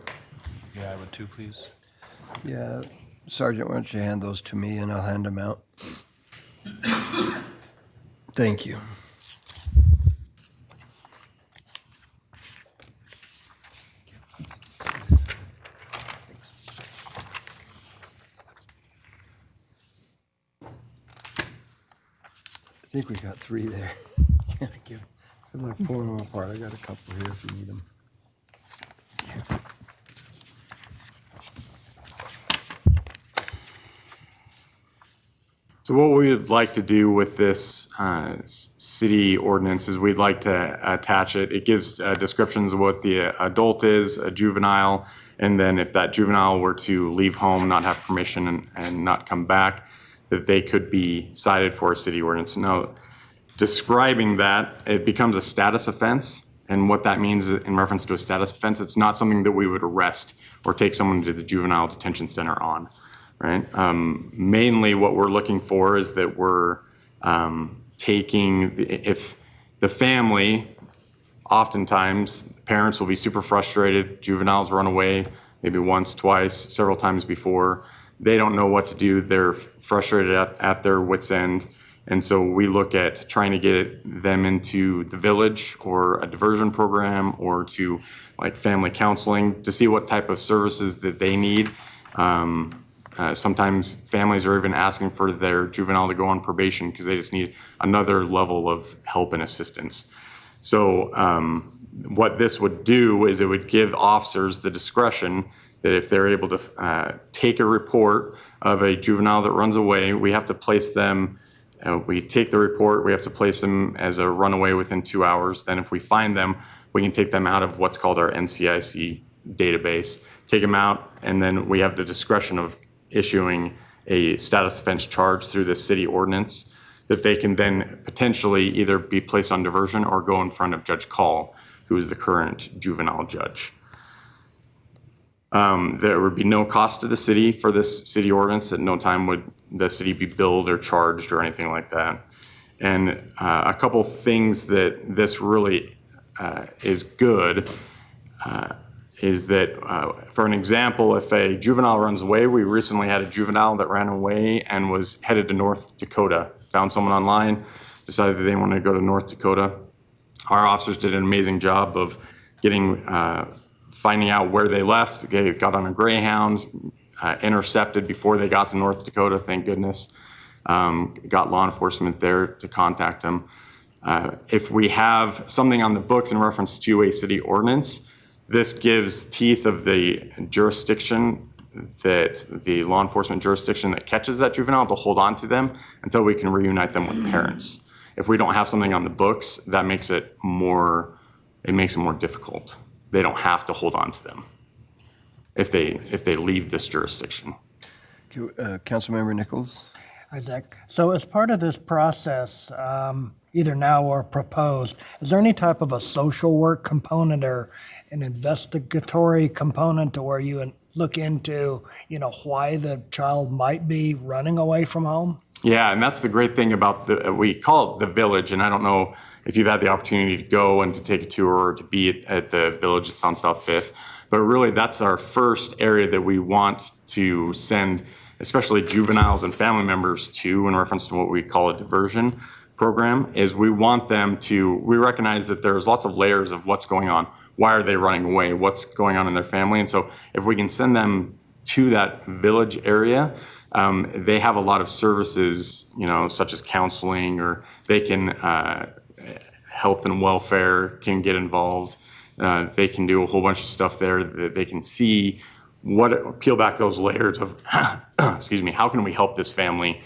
Yeah, I would too, please.
Yeah, Sergeant, why don't you hand those to me and I'll hand them out. Thank you. think we got 3 there. I'm not pulling them apart. I got a couple here if you need them.
So what we would like to do with this city ordinance is we'd like to attach it. It gives descriptions of what the adult is, a juvenile, and then if that juvenile were to leave home, not have permission and not come back, that they could be cited for a city ordinance. Now, describing that, it becomes a status offense. And what that means in reference to a status offense, it's not something that we would arrest or take someone to the juvenile detention center on, right? Mainly what we're looking for is that we're if the family, oftentimes parents will be super frustrated, juveniles run away maybe once, twice, several times before. They don't know what to do. They're frustrated at their wits' end. And so we look at trying to get them into the village or a diversion program or to like family counseling to see what type of services that they need. Sometimes families are even asking for their juvenile to go on probation because they just need another level of help and assistance. So what this would do is it would give officers the discretion that if they're able to take a report of a juvenile that runs away, we have to place them. We take the report, we have to place them as a runaway within 2 hours. Then if we find them, we can take them out of what's called our NCIC database, take them out, and then we have the discretion of issuing a status offense charge through the city ordinance that they can then potentially either be placed on diversion or go in front of Judge Call, who is the current juvenile judge. There would be no cost to the city for this city ordinance. At no time would the city be billed or charged or anything like that. And a couple things that this really is good is that, for an example, if a juvenile runs away, we recently had a juvenile that ran away and was headed to North Dakota, found someone online, decided that they wanted to go to North Dakota. Our officers did an amazing job of finding out where they left. They got on a Greyhound, intercepted before they got to North Dakota, thank goodness. Got law enforcement there to contact them. If we have something on the books in reference to a city ordinance, this gives teeth of the jurisdiction that the law enforcement jurisdiction that catches that juvenile to hold on to them until we can reunite them with parents. If we don't have something on the books, that makes it more difficult. They don't have to hold on to them if they leave this jurisdiction.
Councilmember Nichols?
Isaac, so as part of this process, either now or proposed, is there any type of a social work component or an investigatory component to where you look into, why the child might be running away from home?
Yeah, and that's the great thing about we call it the village, and I don't know if you've had the opportunity to go and to take a tour or to be at the village. It's on South 5th, but really that's our first area that we want to send, especially juveniles and family members to, in reference to what we call a diversion program, is we want them to, we recognize that there's lots of layers of what's going on. Why are they running away? What's going on in their family? And so if we can send them to that village area, they have a lot of services, such as counseling, or they can, health and welfare can get involved. They can do a whole bunch of stuff there that they can see peel back those layers of, excuse me, how can we help this family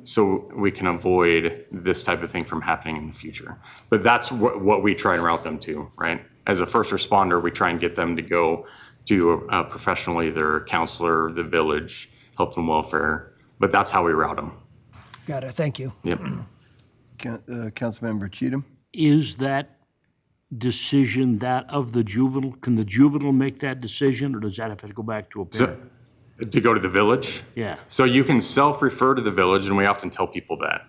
so we can avoid this type of thing from happening in the future. But that's what we try and route them to, right? As a first responder, we try and get them to go to a professional, either a counselor, the village, health and welfare, but that's how we route them.
Got it, thank you.
Yep.
Councilmember Cheatham?
Is that decision that of the juvenile? Can the juvenile make that decision, or does that have to go back to a parent?
To go to the village?
Yeah.
So you can self-refer to the village, and we often tell people that.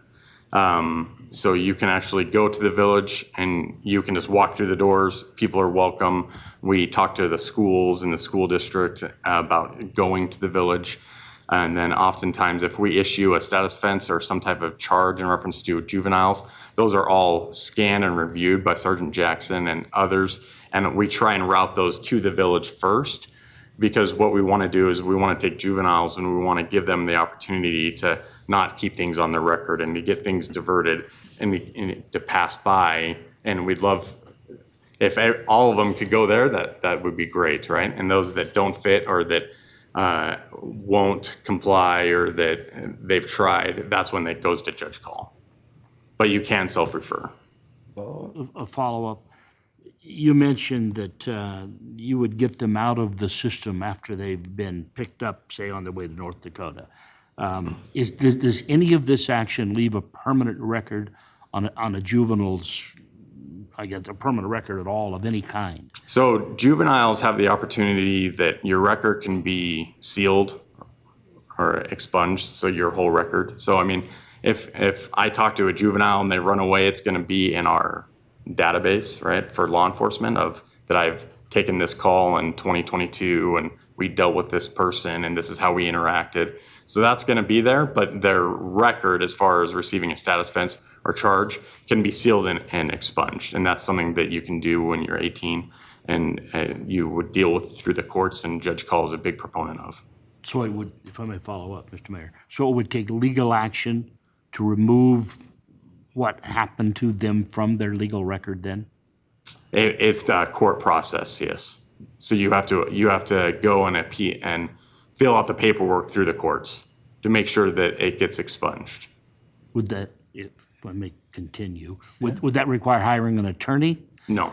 So you can actually go to the village and you can just walk through the doors. People are welcome. We talk to the schools in the school district about going to the village. And then oftentimes if we issue a status offense or some type of charge in reference to juveniles, those are all scanned and reviewed by Sergeant Jackson and others. And we try and route those to the village first, because what we want to do is we want to take juveniles and we want to give them the opportunity to not keep things on the record and to get things diverted and to pass by. And we'd love, if all of them could go there, that would be great, right? And those that don't fit or that won't comply or that they've tried, that's when it goes to judge call. But you can self-refer.
A follow-up. You mentioned that you would get them out of the system after they've been picked up, say, on their way to North Dakota. Does any of this action leave a permanent record on a juvenile's, I guess, a permanent record at all of any kind?
So juveniles have the opportunity that your record can be sealed or expunged, so your whole record. So I mean, if I talk to a juvenile and they run away, it's going to be in our database, right, for law enforcement of that I've taken this call in 2022 and we dealt with this person and this is how we interacted. So that's going to be there, but their record as far as receiving a status offense or charge can be sealed and expunged. And that's something that you can do when you're 18 and you would deal with through the courts, and Judge Call is a big proponent of.
So it would, if I may follow up, Mr. Mayor, so it would take legal action to remove what happened to them from their legal record then?
It's the court process, yes. So you have to go and fill out the paperwork through the courts to make sure that it gets expunged.
Would that, if I may continue, would that require hiring an attorney?
No.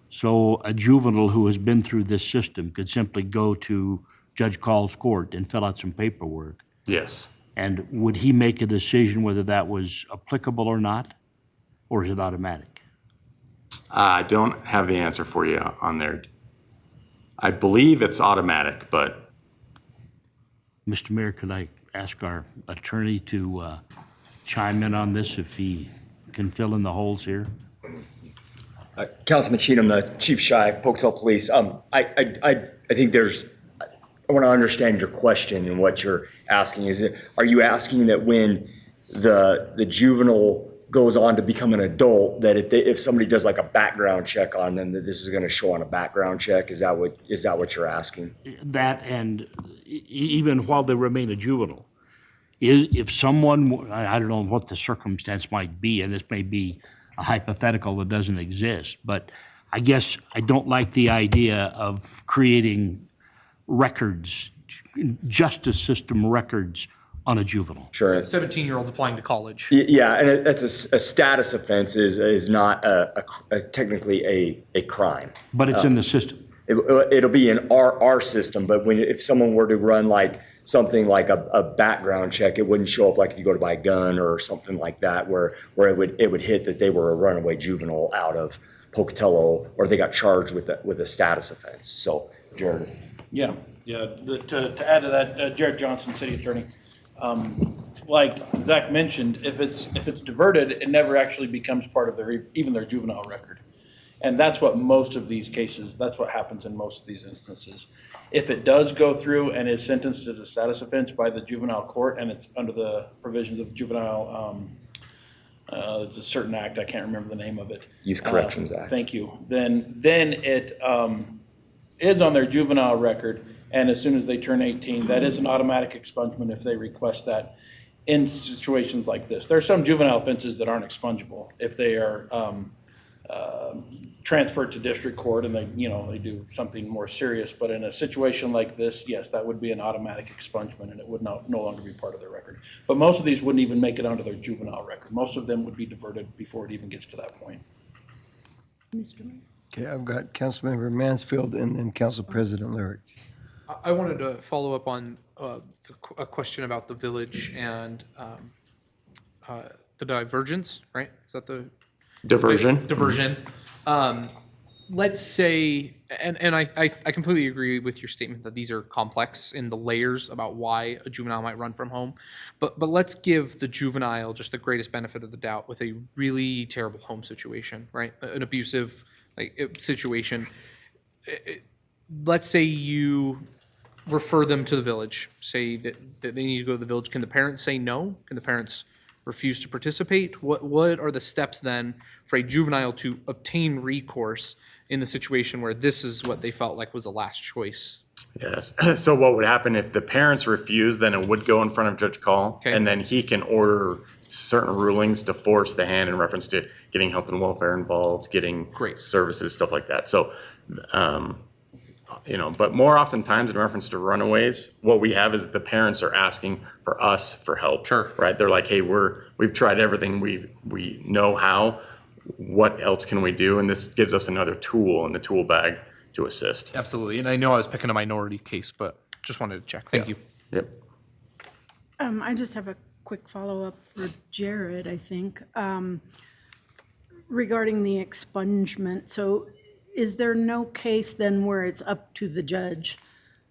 So a juvenile who has been through this system could simply go to Judge Call's court and fill out some paperwork?
Yes.
And would he make a decision whether that was applicable or not? Or is it automatic?
I don't have the answer for you on there. I believe it's automatic, but.
Mr. Mayor, could I ask our attorney to chime in on this if he can fill in the holes here?
Councilman Cheatham, the Chief Shy, Pocatello Police. I think I want to understand your question and what you're asking. Are you asking that when the juvenile goes on to become an adult, that if somebody does like a background check on them, that this is going to show on a background check? Is that what you're asking?
That, and even while they remain a juvenile, if someone, I don't know what the circumstance might be, and this may be a hypothetical that doesn't exist, but I guess I don't like the idea of creating records, justice system records on a juvenile.
Sure.
17-year-olds applying to college.
Yeah, and that's a status offense is not technically a crime.
But it's in the system.
It'll be in our system, but if someone were to run like something like a background check, it wouldn't show up like if you go to buy a gun or something like that, where it would hit that they were a runaway juvenile out of Pocatello or they got charged with a status offense. So, Jared.
Yeah. To add to that, Jared Johnson, City Attorney. Like Zach mentioned, if it's diverted, it never actually becomes part of even their juvenile record. And that's what most of these cases, that's what happens in most of these instances. If it does go through and is sentenced as a status offense by the juvenile court and it's under the provisions of the juvenile, it's a certain act, I can't remember the name of it.
Youth Corrections Act.
Thank you. Then it is on their juvenile record, and as soon as they turn 18, that is an automatic expungement if they request that in situations like this. There are some juvenile offenses that aren't expungible if they are transferred to district court and they do something more serious. But in a situation like this, yes, that would be an automatic expungement and it would no longer be part of their record. But most of these wouldn't even make it onto their juvenile record. Most of them would be diverted before it even gets to that point.
Mr. Mayor?
Okay, I've got Councilmember Mansfield and then Council President Lyric.
I wanted to follow up on a question about the village and the divergence, right? Is that the
Diversion.
Diversion. Let's say, and I completely agree with your statement that these are complex in the layers about why a juvenile might run from home. But let's give the juvenile just the greatest benefit of the doubt with a really terrible home situation, right? An abusive situation. Let's say you refer them to the village, say that they need to go to the village. Can the parents say no? Can the parents refuse to participate? What are the steps then for a juvenile to obtain recourse in the situation where this is what they felt like was a last choice
Yes. So what would happen if the parents refuse, then it would go in front of Judge Call,
Okay.
and then he can order certain rulings to force the hand in reference to getting health and welfare involved, getting
Great.
services, stuff like that. So, but more oftentimes in reference to runaways, what we have is the parents are asking for us for help.
Sure.
Right? They're like, hey, we've tried everything. We know how. What else can we do? And this gives us another tool in the tool bag to assist.
Absolutely. And I know I was picking a minority case, but just wanted to check. Thank you.
Yep.
I just have a quick follow-up for Jared, I think, regarding the expungement. So is there no case then where it's up to the judge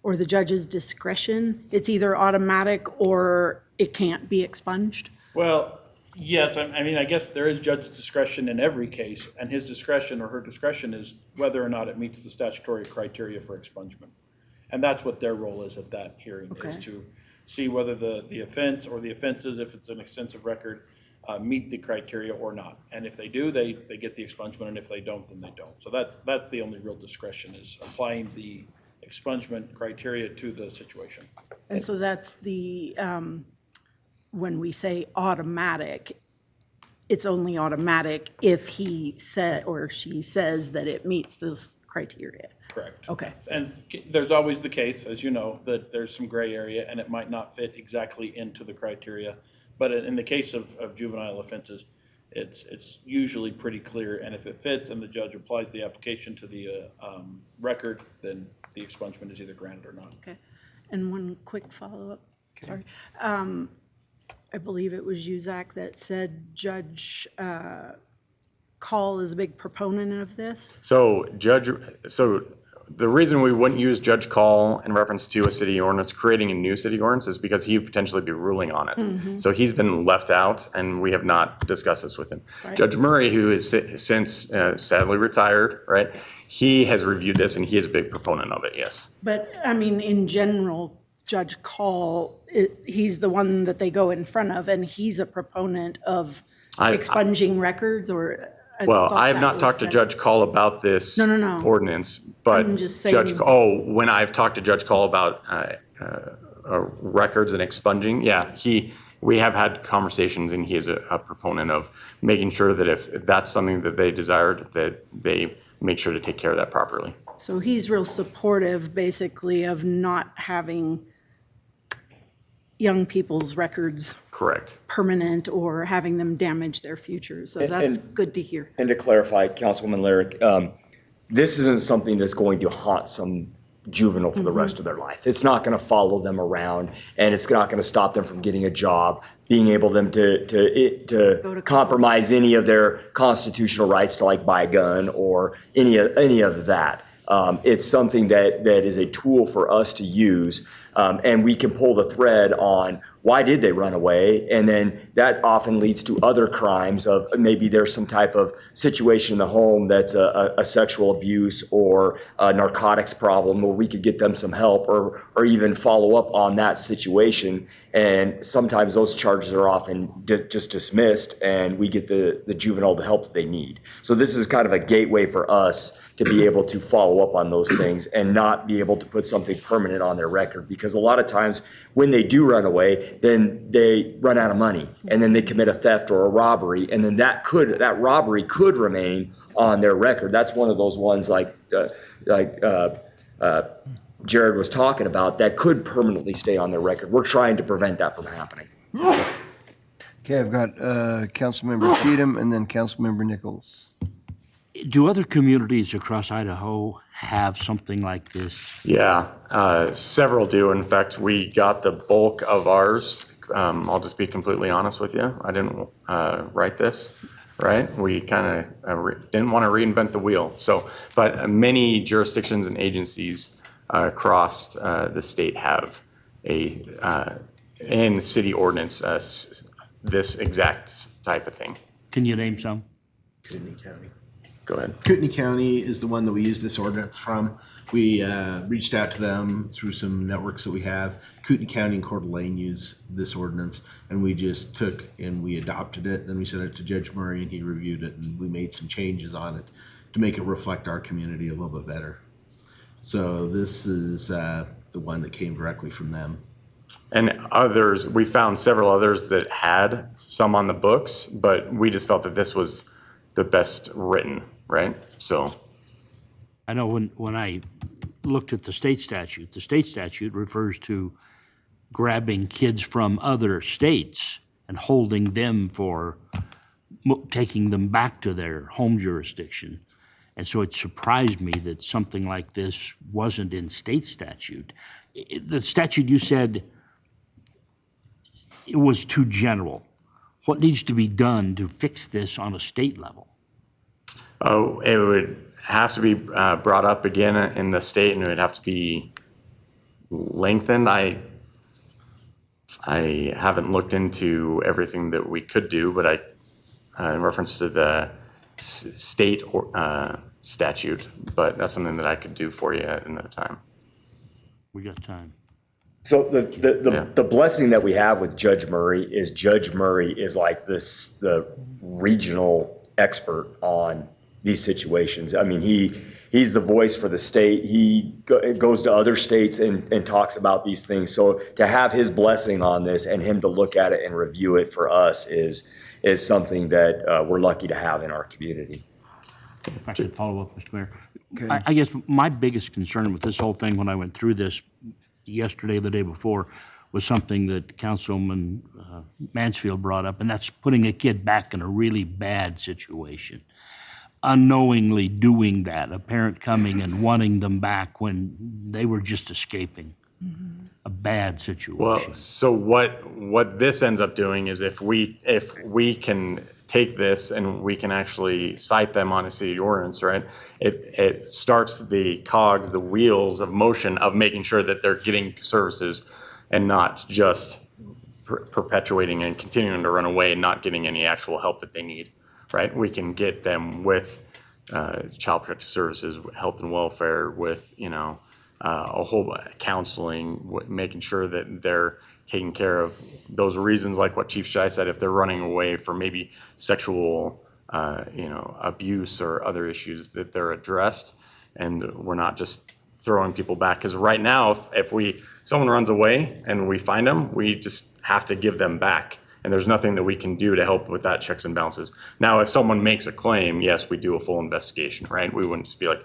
or the judge's discretion? It's either automatic or it can't be expunged?
Well, yes, I mean, I guess there is judge discretion in every case, and his discretion or her discretion is whether or not it meets the statutory criteria for expungement. And that's what their role is at that hearing, is
Okay.
to see whether the offense or the offenses, if it's an extensive record, meet the criteria or not. And if they do, they get the expungement, and if they don't, then they don't. So that's the only real discretion, is applying the expungement criteria to the situation.
And so that's the, when we say automatic, it's only automatic if he said or she says that it meets those criteria.
Correct.
Okay.
And there's always the case, as you know, that there's some gray area and it might not fit exactly into the criteria. But in the case of juvenile offenses, it's usually pretty clear. And if it fits and the judge applies the application to the record, then the expungement is either granted or not.
Okay. And one quick follow-up, sorry. I believe it was you, Zach, that said Judge Call is a big proponent of this?
So the reason we wouldn't use Judge Call in reference to a city ordinance, creating a new city ordinance, is because he would potentially be ruling on it. So he's been left out, and we have not discussed this with him.
Right.
Judge Murray, who is since sadly retired, right? He has reviewed this, and he is a big proponent of it, yes.
But, I mean, in general, Judge Call, he's the one that they go in front of, and he's a proponent of expunging records, or?
Well, I have not talked to Judge Call about this
No.
ordinance, but
I'm just saying-
when I've talked to Judge Call about records and expunging, we have had conversations, and he is a proponent of making sure that if that's something that they desired, that they make sure to take care of that properly.
So he's real supportive, basically, of not having young people's records
Correct.
permanent or having them damage their future. So that's good to hear.
And to clarify, Councilwoman Lyric, this isn't something that's going to haunt some juvenile for the rest of their life. It's not going to follow them around, and it's not going to stop them from getting a job, being able them to compromise any of their constitutional rights to like buy a gun or any of that. It's something that is a tool for us to use, and we can pull the thread on why did they run away, and then that often leads to other crimes of maybe there's some type of situation in the home that's a sexual abuse or a narcotics problem where we could get them some help or even follow up on that situation. And sometimes those charges are often just dismissed, and we get the juvenile the help that they need. So this is kind of a gateway for us to be able to follow up on those things and not be able to put something permanent on their record. Because a lot of times when they do run away, then they run out of money, and then they commit a theft or a robbery, and then that robbery could remain on their record. That's one of those ones like Jared was talking about that could permanently stay on their record. We're trying to prevent that from happening.
Okay, I've got Councilmember Cheatham and then Councilmember Nichols.
Do other communities across Idaho have something like this?
Yeah, several do. In fact, we got the bulk of ours. I'll just be completely honest with you. I didn't write this, right? We kind of didn't want to reinvent the wheel. So, but many jurisdictions and agencies across the state have in city ordinance this exact type of thing.
Can you name some?
Kootenai County.
Go ahead.
Kootenai County is the one that we use this ordinance from. We reached out to them through some networks that we have. Kootenai County and Coeur d'Alene use this ordinance, and we just took and we adopted it. Then we sent it to Judge Murray, and he reviewed it, and we made some changes on it to make it reflect our community a little bit better. So this is the one that came directly from them.
And others, we found several others that had some on the books, but we just felt that this was the best written, right? So,
I know when I looked at the state statute refers to grabbing kids from other states and holding them for taking them back to their home jurisdiction. And so it surprised me that something like this wasn't in state statute. The statute, you said, it was too general. What needs to be done to fix this on a state level?
oh, it would have to be brought up again in the state, and it would have to be lengthened. I haven't looked into everything that we could do, but in reference to the state statute, but that's something that I could do for you at another time.
We got time.
So the blessing that we have with Judge Murray is like the regional expert on these situations. I mean, he's the voice for the state. He goes to other states and talks about these things. So to have his blessing on this and him to look at it and review it for us is something that we're lucky to have in our community.
If I could follow up, Mr. Mayor. Okay. I guess my biggest concern with this whole thing when I went through this yesterday, the day before, was something that Councilman Mansfield brought up, and that's putting a kid back in a really bad situation. Unknowingly doing that, a parent coming and wanting them back when they were just escaping a bad situation.
Well, so what this ends up doing is if we can take this and we can actually cite them on a city ordinance, right? It starts the cogs, the wheels of motion of making sure that they're getting services and not just perpetuating and continuing to run away and not getting any actual help that they need, right? We can get them with child protective services, health and welfare, with a whole counseling, making sure that they're taking care of those reasons, like what Chief Shai said, if they're running away from maybe sexual abuse or other issues, that they're addressed, and we're not just throwing people back. Because right now, if someone runs away and we find them, we just have to give them back. And there's nothing that we can do to help with that checks and balances. Now, if someone makes a claim, yes, we do a full investigation, right? We wouldn't just be like,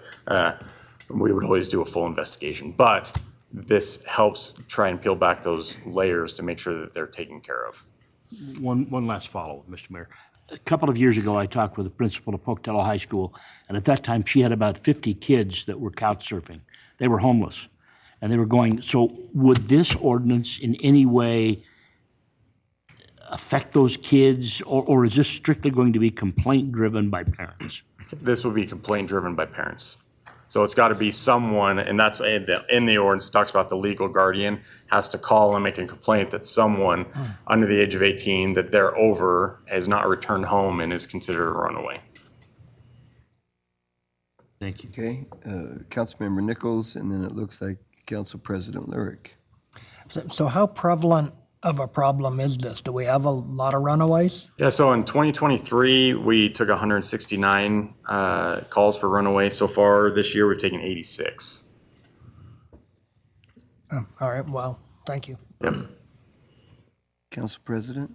we would always do a full investigation. But this helps try and peel back those layers to make sure that they're taken care of.
One last follow-up, Mr. Mayor. A couple of years ago, I talked with the principal of Pocatello High School, and at that time, she had about 50 kids that were couch surfing. They were homeless, and they were going. So would this ordinance in any way affect those kids, or is this strictly going to be complaint-driven by parents?
This will be complaint-driven by parents. So it's got to be someone, and that's in the ordinance, it talks about the legal guardian has to call and make a complaint that someone under the age of 18 that they're over has not returned home and is considered a runaway.
Thank you.
Okay, Councilmember Nichols, and then it looks like Council President Lyric.
So how prevalent of a problem is this? Do we have a lot of runaways?
Yeah, so in 2023, we took 169 calls for runaway. So far this year, we've taken 86.
Oh, all right, well, thank you.
Yep.
Council President?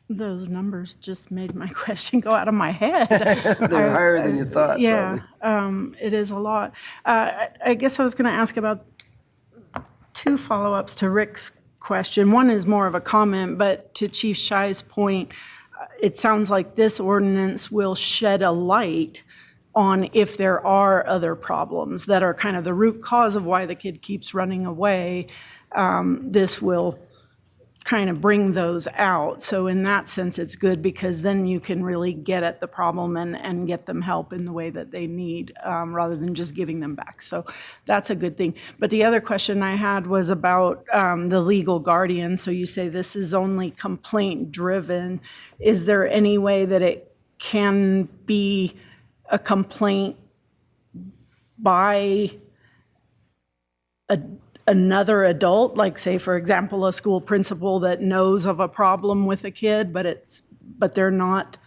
Those numbers just made my question go out of my head.
They're higher than you thought,
Yeah, it is a lot. I guess I was going to ask about two follow-ups to Rick's question. One is more of a comment, but to Chief Shai's point, it sounds like this ordinance will shed a light on if there are other problems that are kind of the root cause of why the kid keeps running away. This will kind of bring those out. So in that sense, it's good because then you can really get at the problem and get them help in the way that they need, rather than just giving them back. So that's a good thing. But the other question I had was about the legal guardian. So you say this is only complaint driven. Is there any way that it can be a complaint by another adult, like say, for example, a school principal that knows of a problem with a kid, but they're not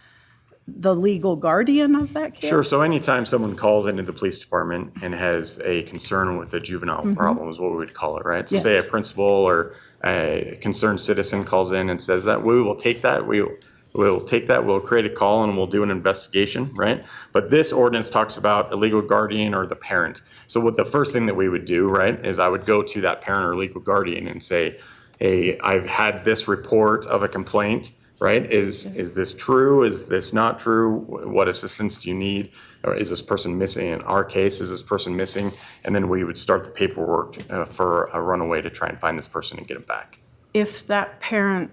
the legal guardian of that kid?
Sure. So anytime someone calls into the police department and has a concern with a juvenile problem is what we would call it, right? So say a
Yes.
principal or a concerned citizen calls in and says that, we will take that. We'll take that. We'll create a call and we'll do an investigation, right? But this ordinance talks about a legal guardian or the parent. So what the first thing that we would do, right, is I would go to that parent or legal guardian and say, hey, I've had this report of a complaint. Right? Is this true? Is this not true? What assistance do you need? Or is this person missing? In our case, is this person missing? And then we would start the paperwork for a runaway to try and find this person and get him back.
If that parent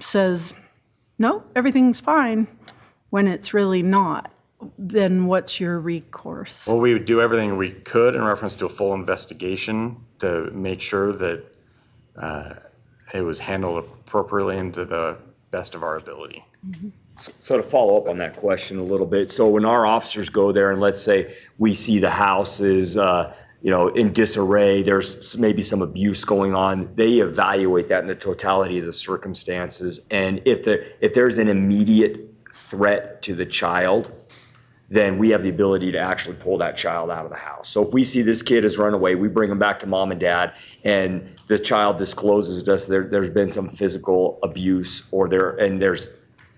says, no, everything's fine, when it's really not, then what's your recourse?
Well, we would do everything we could in reference to a full investigation to make sure that it was handled appropriately and to the best of our ability.
So to follow up on that question a little bit, so when our officers go there and let's say we see the house is, in disarray, there's maybe some abuse going on, they evaluate that in the totality of the circumstances. And if there's an immediate threat to the child, then we have the ability to actually pull that child out of the house. So if we see this kid has run away, we bring him back to mom and dad, and the child discloses to us there's been some physical abuse and there's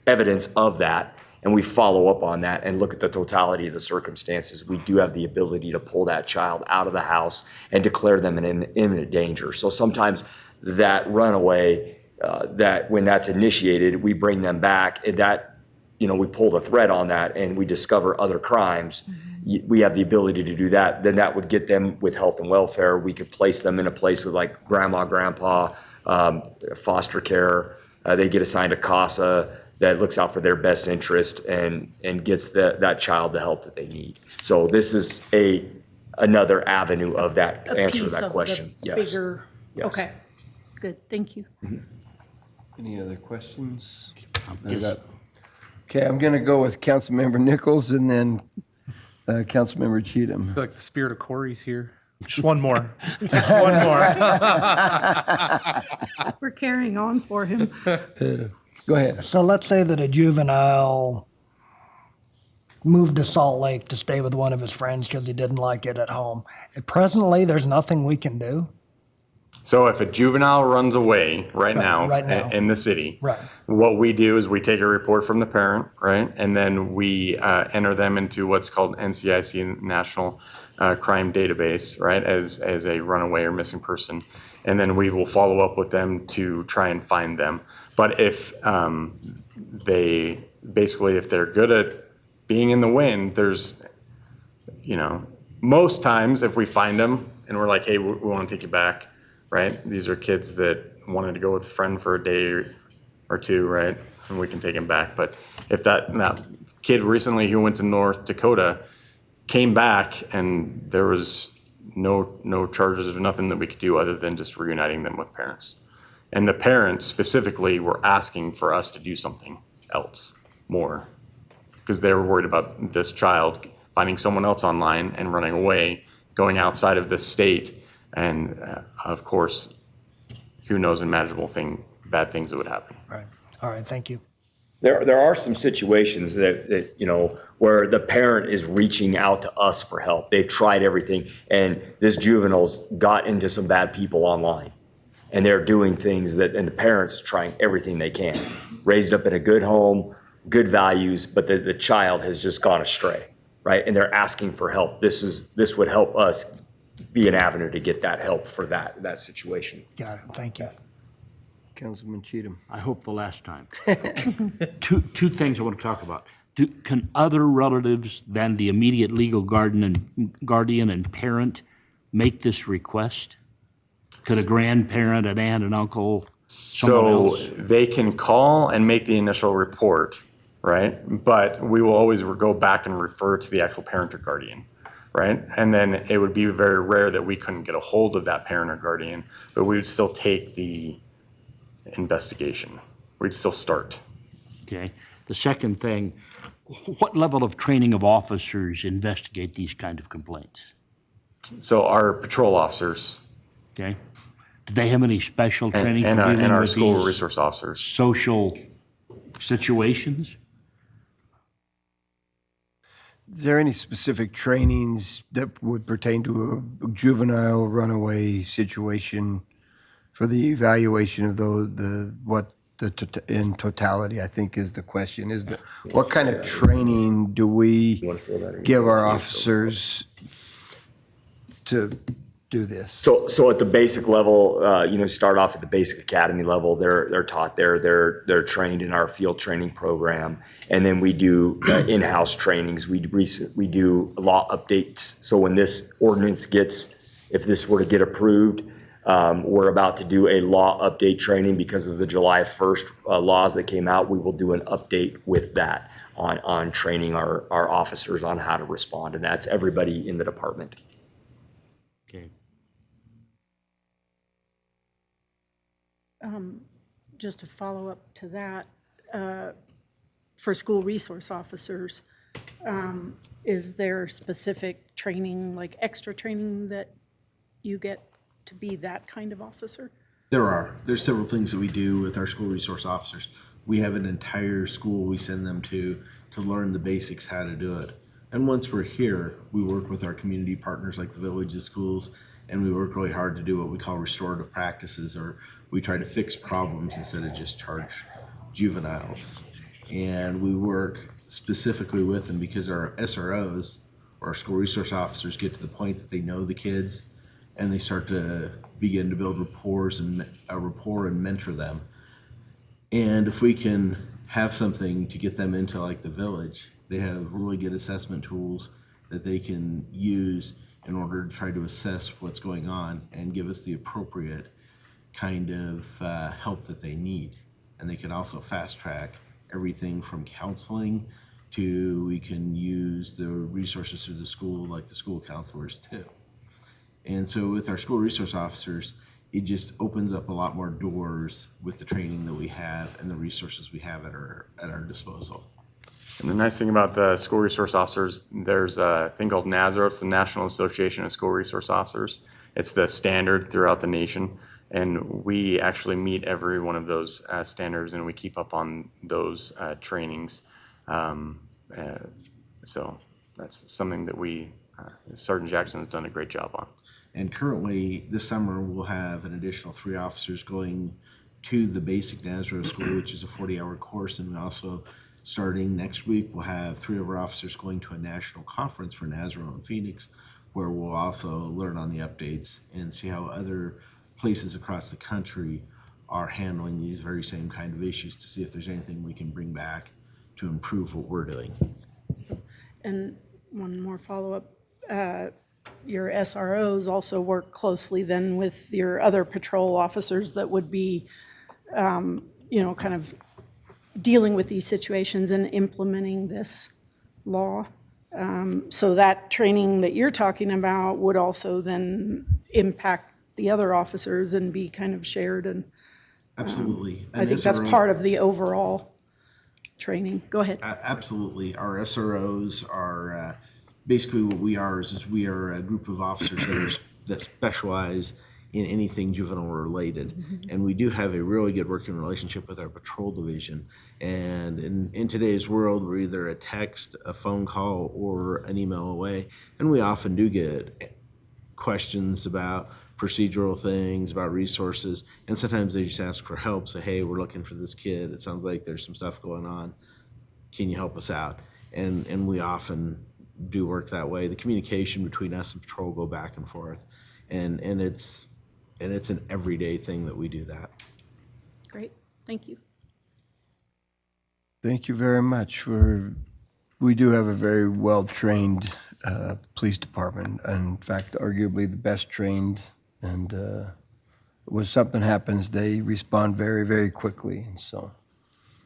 evidence of that, and we follow up on that and look at the totality of the circumstances, we do have the ability to pull that child out of the house and declare them in imminent danger. So sometimes that runaway, that when that's initiated, we bring them back, and that we pull the thread on that and we discover other crimes, we have the ability to do that. Then that would get them with health and welfare. We could place them in a place with like grandma, grandpa, foster care. They get assigned a CASA that looks out for their best interest and gets that child the help that they need. So this is another avenue of that answer to that question. Yes.
Bigger,
Yes.
okay, good, thank you.
Any other questions?
Just-
Okay, I'm going to go with Councilmember Nichols and then Councilmember Cheatham.
I feel like the spirit of Corey's here. Just one more. Just one more.
We're carrying on for him.
Go ahead.
So let's say that a juvenile moved to Salt Lake to stay with one of his friends because he didn't like it at home. And presently, there's nothing we can do.
So if a juvenile runs away right now in the city,
Right.
what we do is we take a report from the parent, right? And then we enter them into what's called NCIC, National Crime Database, right? As a runaway or missing person. And then we will follow up with them to try and find them. But if if they're good at being in the wind, there's, most times if we find them and we're like, hey, we want to take you back, right? These are kids that wanted to go with a friend for a day or two, right? And we can take them back. But if that kid recently who went to North Dakota came back and there was no charges or nothing that we could do other than just reuniting them with parents. And the parents specifically were asking for us to do something else more because they were worried about this child finding someone else online and running away, going outside of this state. And of course, who knows bad things that would happen.
Right. All right, thank you.
There are some situations that where the parent is reaching out to us for help. They've tried everything, and this juvenile's got into some bad people online, and they're doing things and the parents are trying everything they can, raised up in a good home, good values, but the child has just gone astray, right? And they're asking for help. This would help us be an avenue to get that help for that situation.
Got it, thank you.
Councilman Cheatham.
I hope the last time. Two things I want to talk about. Can other relatives than the immediate legal guardian and parent make this request? Could a grandparent, an aunt, an uncle, someone else?
They can call and make the initial report, right? But we will always go back and refer to the actual parent or guardian, right? And then it would be very rare that we couldn't get a hold of that parent or guardian, but we would still take the investigation. We'd still start.
Okay. The second thing, what level of training of officers investigate these kind of complaints?
So our patrol officers.
Okay. Do they have any special training
and
for dealing
our
with
school
these
resource officers.
social situations?
Is there any specific trainings that would pertain to a juvenile runaway situation for the evaluation of in totality, I think is the question, what kind of training do we give our officers to do this?
So at the basic level, start off at the basic academy level. They're taught there. They're trained in our field training program, and then we do in-house trainings. We do law updates. So when this ordinance if this were to get approved, we're about to do a law update training because of the July 1st laws that came out. We will do an update with that on training our officers on how to respond, and that's everybody in the department.
Okay.
Just to follow up to that, for school resource officers, is there specific training, like extra training that you get to be that kind of officer?
There's several things that we do with our school resource officers. We have an entire school we send them to learn the basics, how to do it. And once we're here, we work with our community partners like the villages, schools, and we work really hard to do what we call restorative practices, or we try to fix problems instead of just charge juveniles. And we work specifically with them because our SROs, or our school resource officers, get to the point that they know the kids and they start to begin to build rapport and mentor them. And if we can have something to get them into like the village, they have really good assessment tools that they can use in order to try to assess what's going on and give us the appropriate kind of help that they need. And they can also fast track everything from counseling to we can use the resources through the school, like the school counselors too. And so with our school resource officers, it just opens up a lot more doors with the training that we have and the resources we have at our disposal.
And the nice thing about the school resource officers, there's a thing called NASRO, it's the National Association of School Resource Officers. It's the standard throughout the nation, and we actually meet every one of those standards, and we keep up on those trainings. So that's something that Sergeant Jackson has done a great job on.
And currently, this summer, we'll have an additional 3 officers going to the basic NASRO school, which is a 40-hour course, and we also, starting next week, we'll have 3 of our officers going to a national conference for NASRO in Phoenix, where we'll also learn on the updates and see how other places across the country are handling these very same kind of issues to see if there's anything we can bring back to improve what we're doing.
And one more follow-up. Your SROs also work closely then with your other patrol officers that would be, kind of dealing with these situations and implementing this law. So that training that you're talking about would also then impact the other officers and be kind of shared, and
Absolutely.
I think that's part of the overall training. Go ahead.
Absolutely. Our SROs are basically what we are is we are a group of officers that specialize in anything juvenile related. Mm-hmm. And we do have a really good working relationship with our patrol division. And in today's world, we're either a text, a phone call, or an email away. And we often do get questions about procedural things, about resources. And sometimes they just ask for help. Say, hey, we're looking for this kid. It sounds like there's some stuff going on. Can you help us out? And we often do work that way. The communication between us and patrol go back and forth. And it's an everyday thing that we do that.
Great. Thank you.
Thank you very much. We do have a very well-trained police department. In fact, arguably the best trained. And when something happens, they respond very, very quickly. And so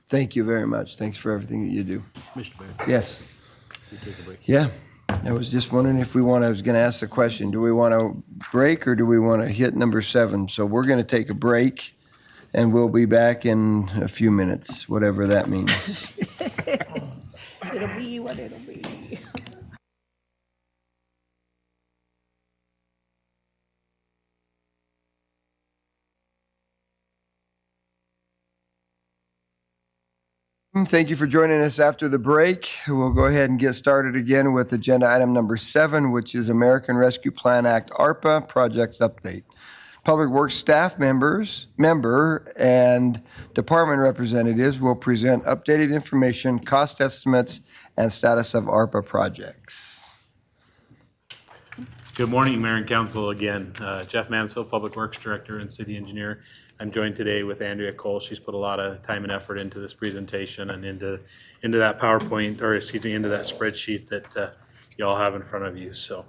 thank you very much. Thanks for everything that you do.
Mr. Mayor.
Yes.
we take a break?
Yeah. I was just wondering if I was going to ask the question, do we want to break or do we want to hit number 7? So we're going to take a break and we'll be back in a few minutes, whatever that means.
It'll be what it'll be.
Thank you for joining us after the break. We'll go ahead and get started again with agenda item number 7, which is American Rescue Plan Act ARPA projects update. Public Works staff member and department representatives will present updated information, cost estimates, and status of ARPA projects.
Good morning, Mayor and Council again. Jeff Mansfield, Public Works Director and City Engineer. I'm joined today with Andrea Cole. She's put a lot of time and effort into this presentation and into that PowerPoint, or excuse me, into that spreadsheet that you all have in front of you. So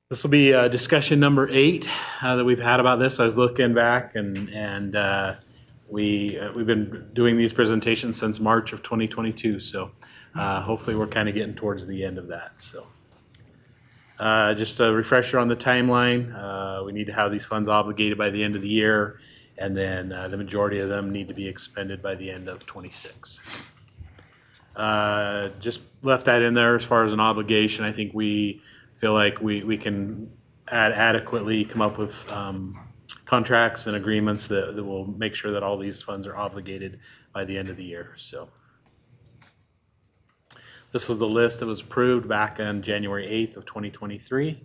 this will be discussion number 8 that we've had about this. I was looking back and we've been doing these presentations since March of 2022. So hopefully we're kind of getting towards the end of that. So just a refresher on the timeline. We need to have these funds obligated by the end of the year, and then the majority of them need to be expended by the end of 26. Just left that in there as far as an obligation. I think we feel like we can adequately come up with contracts and agreements that will make sure that all these funds are obligated by the end of the year. So this was the list that was approved back on January 8th of 2023.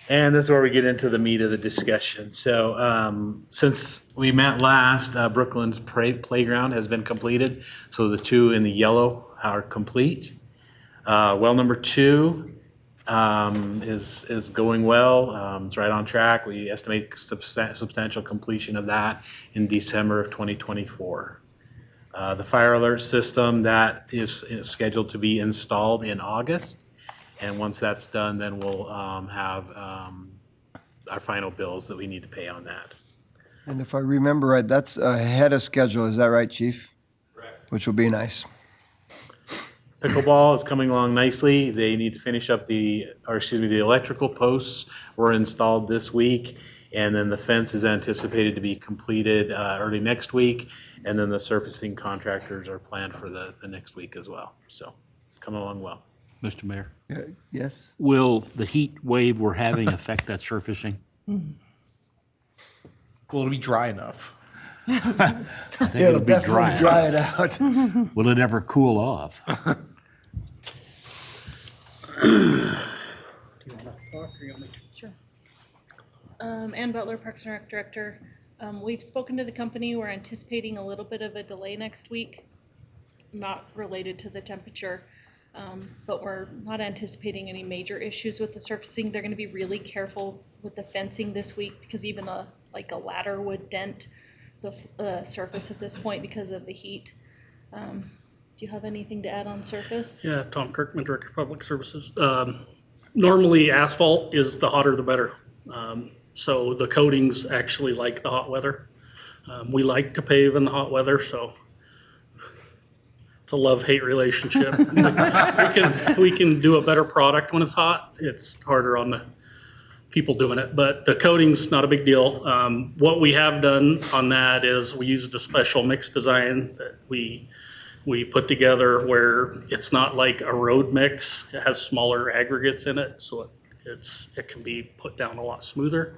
And this is where we get into the meat of the discussion. So since we met last, Brooklands Playground has been completed. So the 2 in the yellow are complete. Well number 2 is going well. It's right on track. We estimate substantial completion of that in December of 2024. The fire alert system, that is scheduled to be installed in August. And once that's done, then we'll have our final bills that we need to pay on that.
And if I remember right, that's ahead of schedule. Is that right, Chief? Correct. Which will be nice.
Pickleball is coming along nicely. They need to finish up the electrical posts were installed this week. And then the fence is anticipated to be completed early next week. And then the surfacing contractors are planned for the next week as well. So coming along well.
Mr. Mayor,
Yes?
will the heat wave we're having affect that surfacing?
Well, it'll be dry enough.
I think
It'll
be
definitely dry it out.
Will it ever cool off?
Sure. Ann Butler, Parks and Rec Director. We've spoken to the company. We're anticipating a little bit of a delay next week, not related to the temperature, but we're not anticipating any major issues with the surfacing. They're going to be really careful with the fencing this week because even a ladder would dent the surface at this point because of the heat. Do you have anything to add on surface?
Yeah, Tom Kirkman, Director of Public Services. Normally asphalt is the hotter the better. So the coatings actually like the hot weather. We like to pave in the hot weather, so it's a love-hate relationship. we can do a better product when it's hot. It's harder on the people doing it, but the coating's not a big deal. What we have done on that is we used a special mix design that we put together where it's not like a road mix. It has smaller aggregates in it, so it can be put down a lot smoother.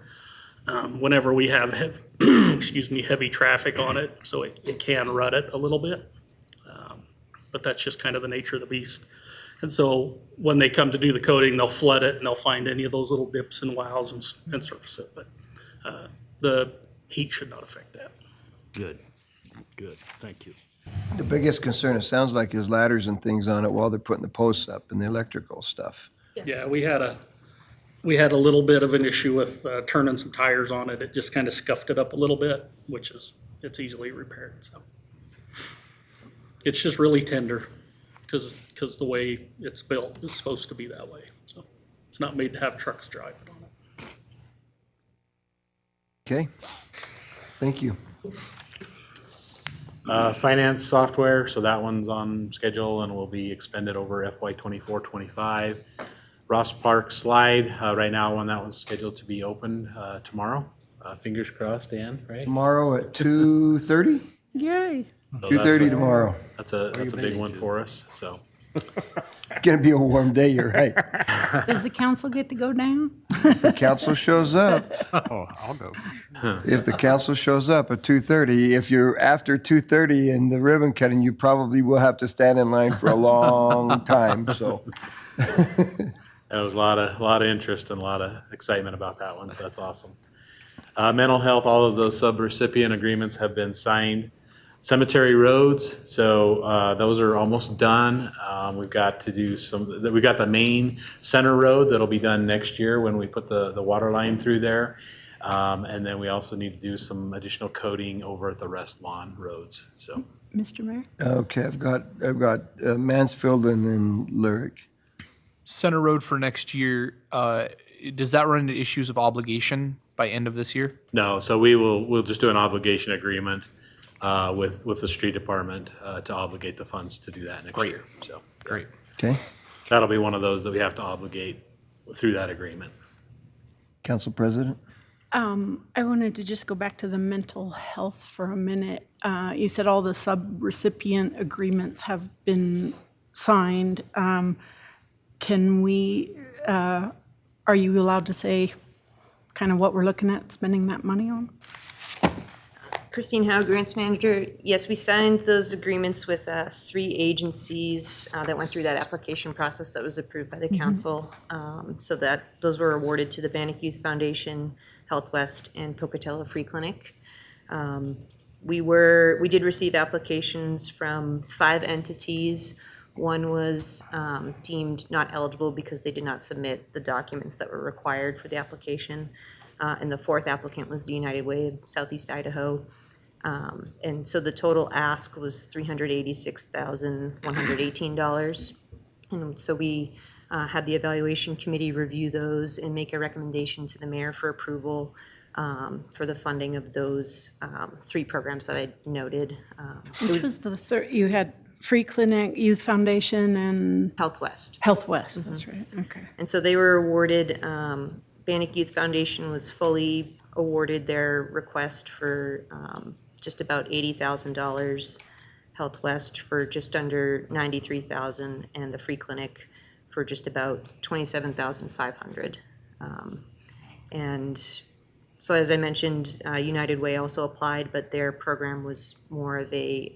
Whenever we have heavy traffic on it, so it can rut it a little bit. But that's just kind of the nature of the beast. And so when they come to do the coating, they'll flood it and they'll find any of those little dips and wows and surface it. But the heat should not affect that.
Good, thank you.
The biggest concern, it sounds like, is ladders and things on it while they're putting the posts up and the electrical stuff.
Yeah, we had a little bit of an issue with turning some tires on it. It just kind of scuffed it up a little bit, it's easily repaired. So it's just really tender because the way it's built, it's supposed to be that way. So it's not made to have trucks drive it on it.
Okay, thank you.
Finance software, so that one's on schedule and will be expended over FY 24-25. Ross Park slide, right now on that one's scheduled to be opened tomorrow. Fingers crossed, Dan, right?
Tomorrow at 2:30?
Yay.
So
2:30 tomorrow.
That's a big one for us. So
It's going to be a warm day, you're right.
Does the council get to go down?
If the council shows up,
Oh, I'll go for sure.
if the council shows up at 2:30, if you're after 2:30 and the ribbon cutting, you probably will have to stand in line for a long time, so.
There was a lot of interest and a lot of excitement about that one, so that's awesome. Mental health, all of those subrecipient agreements have been signed. Cemetery roads, so those are almost done. We've got to do we got the main center road that'll be done next year when we put the water line through there. And then we also need to do some additional coating over at the rest lawn roads, so.
Mr. Mayor?
Okay, I've got Mansfield and then Lyric.
Center Road for next year, does that run into issues of obligation by end of this year?
No, so we'll just do an obligation agreement with the street department to obligate the funds to do that next year. So
Great.
Okay,
that'll be one of those that we have to obligate through that agreement.
Council President?
I wanted to just go back to the mental health for a minute. You said all the subrecipient agreements have been signed. Can we, are you allowed to say kind of what we're looking at spending that money on?
Christine Howe, Grants Manager. Yes, we signed those agreements with 3 agencies that went through that application process that was approved by the council. So that those were awarded to the Bannock Youth Foundation, Health West, and Pocatello Free Clinic. We did receive applications from 5 entities. One was deemed not eligible because they did not submit the documents that were required for the application. And the 4th applicant was the United Way of Southeast Idaho. And so the total ask was $386,118. And so we had the evaluation committee review those and make a recommendation to the mayor for approval for the funding of those 3 programs that I noted.
Which was the third, you had Free Clinic, Youth Foundation, and?
Health West.
Health West, that's right, okay.
And so they were awarded, Bannock Youth Foundation was fully awarded their request for just about $80,000, Health West for just under $93,000, and the Free Clinic for just about $27,500. And so as I mentioned, United Way also applied, but their program was more of a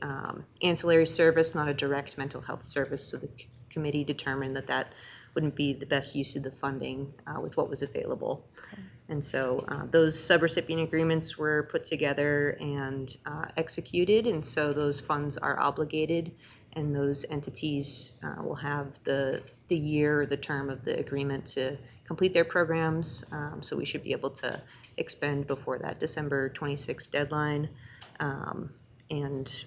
ancillary service, not a direct mental health service. So the committee determined that that wouldn't be the best use of the funding with what was available. Okay. And so those subrecipient agreements were put together and executed, and so those funds are obligated, and those entities will have the year or the term of the agreement to complete their programs. So we should be able to expend before that December 26th deadline. And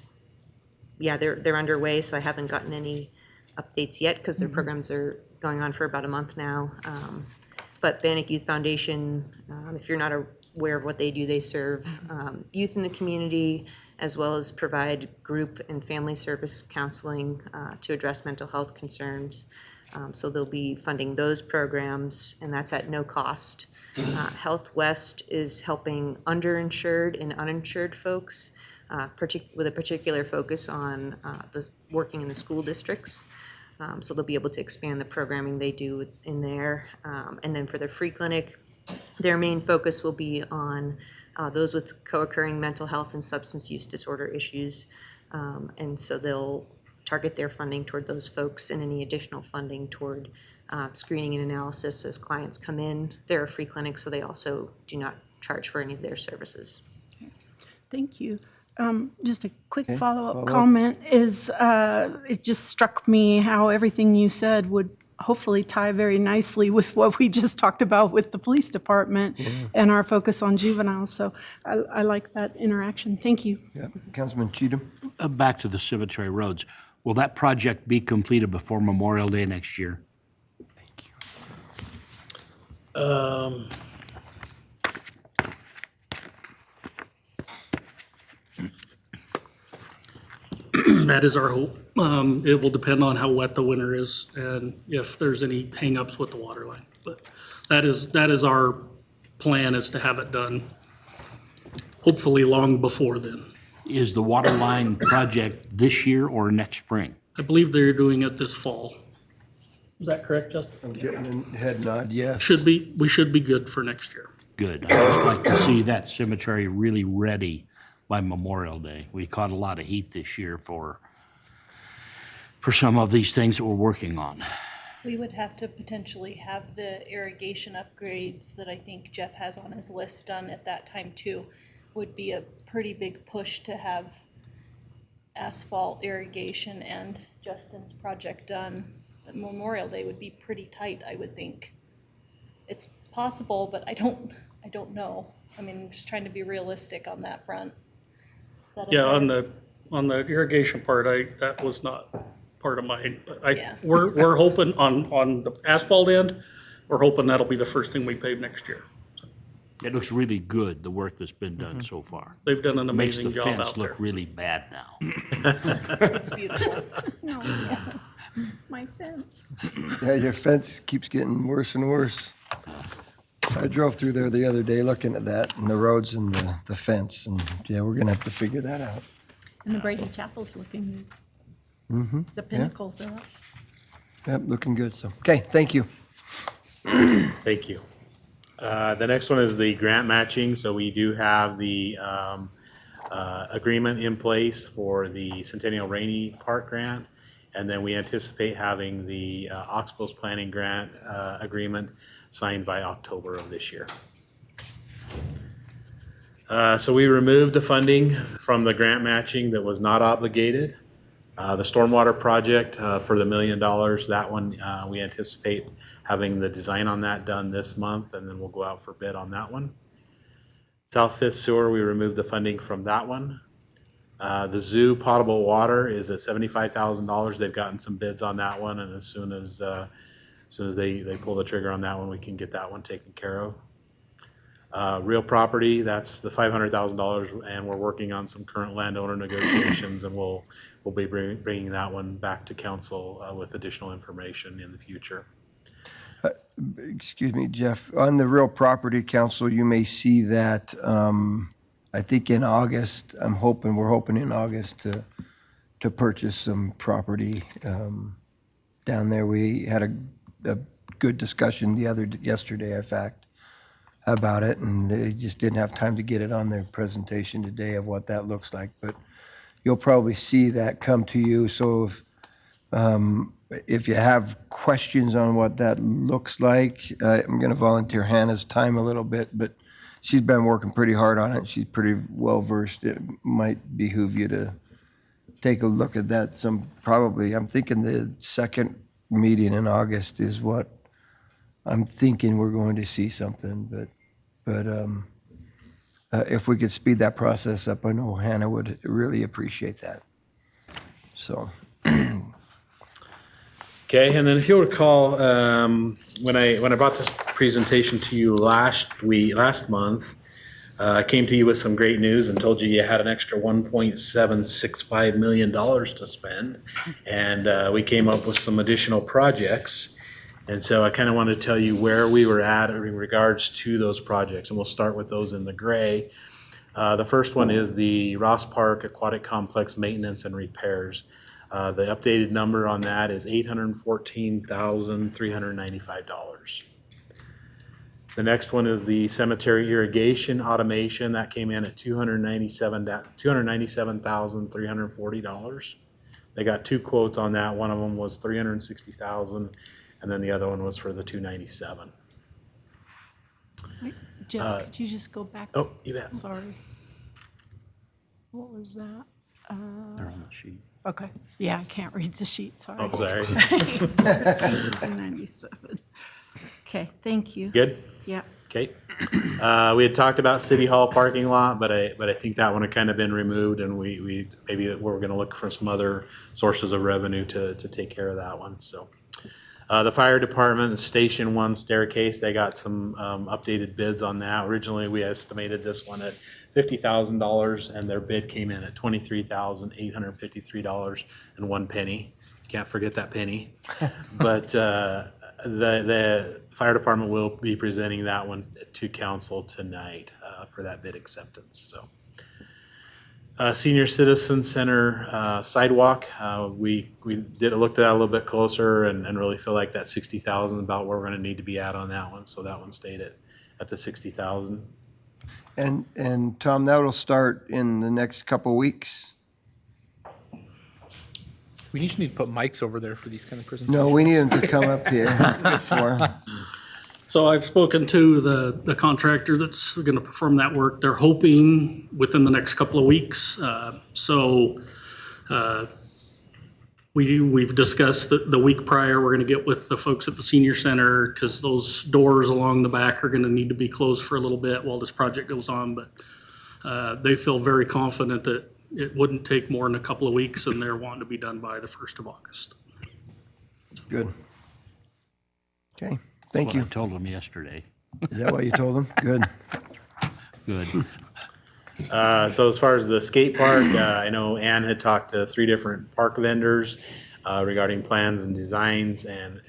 yeah, they're underway, so I haven't gotten any updates yet because their programs are going on for about a month now. But Bannock Youth Foundation, if you're not aware of what they do, they serve youth in the community as well as provide group and family service counseling to address mental health concerns. So they'll be funding those programs, and that's at no cost. Health West is helping underinsured and uninsured folks, with a particular focus on working in the school districts. So they'll be able to expand the programming they do in there. And then for the Free Clinic, their main focus will be on those with co-occurring mental health and substance use disorder issues. And so they'll target their funding toward those folks and any additional funding toward screening and analysis as clients come in. They're a free clinic, so they also do not charge for any of their services.
Thank you. Just a quick follow-up comment is, it just struck me how everything you said would hopefully tie very nicely with what we just talked about with the police department and our focus on juveniles. So I like that interaction. Thank you.
Yeah, Councilman Cheatham.
Back to the cemetery roads. Will that project be completed before Memorial Day next year?
That is our hope. It will depend on how wet the winter is and if there's any hangups with the water line. But that is our plan, is to have it done hopefully long before then.
Is the water line project this year or next spring?
I believe they're doing it this fall. Is that correct, Justin?
I'm getting a head nod, yes.
We should be good for next year.
Good. I'd just like to see that cemetery really ready by Memorial Day. We caught a lot of heat this year for some of these things that we're working on.
We would have to potentially have the irrigation upgrades that I think Jeff has on his list done at that time too. Would be a pretty big push to have asphalt, irrigation, and Justin's project done. But Memorial Day would be pretty tight, I would think. It's possible, but I don't know. I mean, I'm just trying to be realistic on that front. Is that
Yeah,
okay?
on the irrigation part, that was not part of mine. But
Yeah.
we're hoping on the asphalt end, we're hoping that'll be the first thing we pave next year.
It looks really good, the work that's been done so far.
They've done an
Makes
amazing
the
job
fence
out there.
look really bad now.
It's beautiful.
No, my fence.
Yeah, your fence keeps getting worse and worse. I drove through there the other day looking at that and the roads and the fence, and yeah, we're gonna have to figure that out.
And the Brady Chapel's looking good. The pinnacles are up.
Yep, looking good, so, okay, thank you.
Thank you. The next one is the grant matching. So we do have the agreement in place for the Centennial Rainy Park grant. And then we anticipate having the Oxbow's Planning Grant agreement signed by October of this year. So we removed the funding from the grant matching that was not obligated. The stormwater project for the $1 million, that one, we anticipate having the design on that done this month, and then we'll go out for bid on that one. South Fifth Sewer, we removed the funding from that one. The zoo potable water is at $75,000. They've gotten some bids on that one, and as soon as they pull the trigger on that one, we can get that one taken care of. Real property, that's the $500,000, and we're working on some current landowner negotiations, and we'll be bringing that one back to council with additional information in the future.
Excuse me, Jeff, on the real property council, you may see that, I think in August, we're hoping in August to purchase some property down there. We had a good discussion yesterday, in fact, about it, and they just didn't have time to get it on their presentation today of what that looks like, but you'll probably see that come to you. So if you have questions on what that looks like, I'm going to volunteer Hannah's time a little bit, but she's been working pretty hard on it. She's pretty well versed. It might behoove you to take a look at that. I'm thinking the second meeting in August is what I'm thinking we're going to see something, but if we could speed that process up, I know Hannah would really appreciate that. So.
Okay, and then if you'll recall, when I brought this presentation to you last month, I came to you with some great news and told you had an extra $1.765 million to spend, and we came up with some additional projects. And so I kind of wanted to tell you where we were at in regards to those projects, and we'll start with those in the gray. The first one is the Ross Park Aquatic Complex Maintenance and Repairs. The updated number on that is $814,395. The next one is the cemetery irrigation automation. That came in at $297,340. They got two quotes on that. One of them was $360,000, and then the other one was for the $297,000.
Wait, Jeff, could you just go back?
Oh, you bet.
Sorry. What was that?
They're on the sheet.
Okay. Yeah, I can't read the sheet, sorry.
Oh, sorry.
97. Okay, thank you.
Good?
Yeah.
Okay. We had talked about City Hall parking lot, but I think that one had kind of been removed, and we maybe we're going to look for some other sources of revenue to take care of that one. So the fire department, the Station 1 staircase, they got some updated bids on that. Originally, we estimated this one at $50,000, and their bid came in at $23,853.01. Can't forget that penny. But the fire department will be presenting that one to council tonight for that bid acceptance. So Senior Citizen Center sidewalk, we looked at that a little bit closer and really feel like that 60,000 is about where we're going to need to be at on that one. So that one stayed at the 60,000.
And Tom, that'll start in the next couple weeks?
We just need to put mics over there for these kind of presentations.
No, we need them to come up here. It's good for 'em.
So I've spoken to the contractor that's going to perform that work. They're hoping within the next couple of weeks. We've discussed that the week prior, we're going to get with the folks at the senior center because those doors along the back are going to need to be closed for a little bit while this project goes on. But they feel very confident that it wouldn't take more than a couple of weeks, and they're wanting to be done by the 1st of August.
Good. Okay, thank
What
you.
I told them yesterday.
Is that what you told them? Good.
Good.
So as far as the skate park, I know Ann had talked to 3 different park vendors regarding plans and designs, and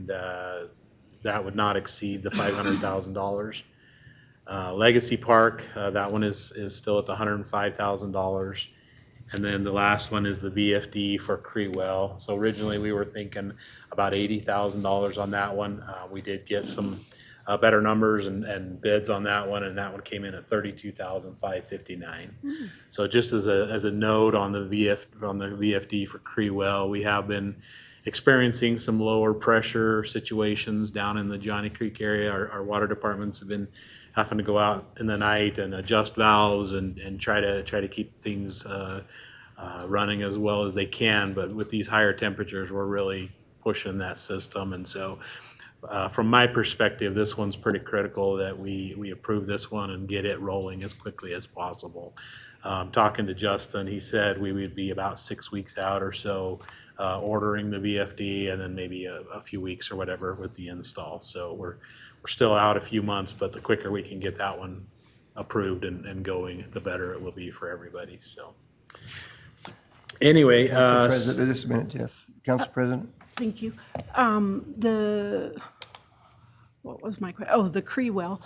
that would not exceed the $500,000. Legacy Park, that one is still at the $105,000. And then the last one is the VFD for Creewell. So originally we were thinking about $80,000 on that one. We did get some better numbers and bids on that one, and that one came in at $32,559. So just as a note on the VFD for Creewell, we have been experiencing some lower pressure situations down in the Johnny Creek area. Our water departments have been having to go out in the night and adjust valves and try to keep things running as well as they can. But with these higher temperatures, we're really pushing that system. And so from my perspective, this one's pretty critical that we approve this one and get it rolling as quickly as possible. Talking to Justin, he said we would be about 6 weeks out or so ordering the VFD, and then maybe a few weeks or whatever with the install. So we're still out a few months, but the quicker we can get that one approved and going, the better it will be for everybody. So anyway,
Council President, just a minute, Jeff. Council President?
Thank you. What was my question? Oh, the Creewell.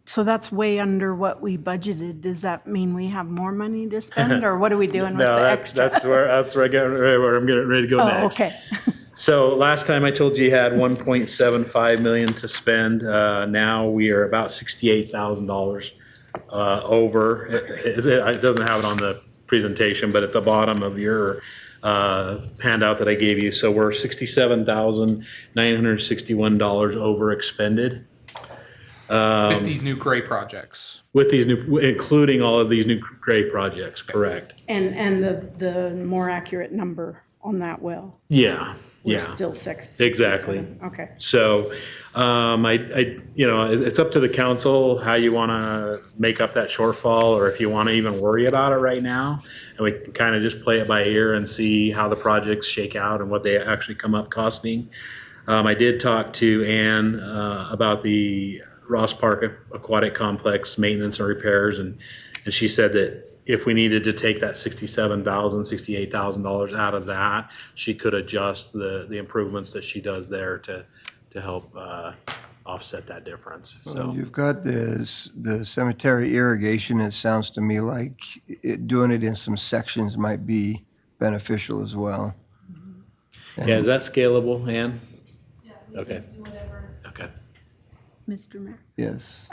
So that's way under what we budgeted. Does that mean we have more money to spend, or what are we doing with the extra?
that's where I'm getting ready to go next.
Oh, okay.
So last time I told you had 1.75 million to spend. Now we are about $68,000 over. It doesn't have it on the presentation, but at the bottom of your handout that I gave you. So we're $67,961 over expended.
With these new gray projects.
With these new, including all of these new gray projects, correct?
And the more accurate number on that well?
Yeah.
We're
Yeah.
still 6.
Exactly.
67. Okay.
So, it's up to the council how you want to make up that shortfall, or if you want to even worry about it right now. And we can kind of just play it by ear and see how the projects shake out and what they actually come up costing. I did talk to Ann about the Ross Park Aquatic Complex maintenance and repairs, and she said that if we needed to take that $67,000, $68,000 out of that, she could adjust the improvements that she does there to help offset that difference. So
You've got the cemetery irrigation. It sounds to me like doing it in some sections might be beneficial as well.
yeah, is that scalable, Ann? Yeah. Okay. Okay.
Mr. Mayor?
Yes.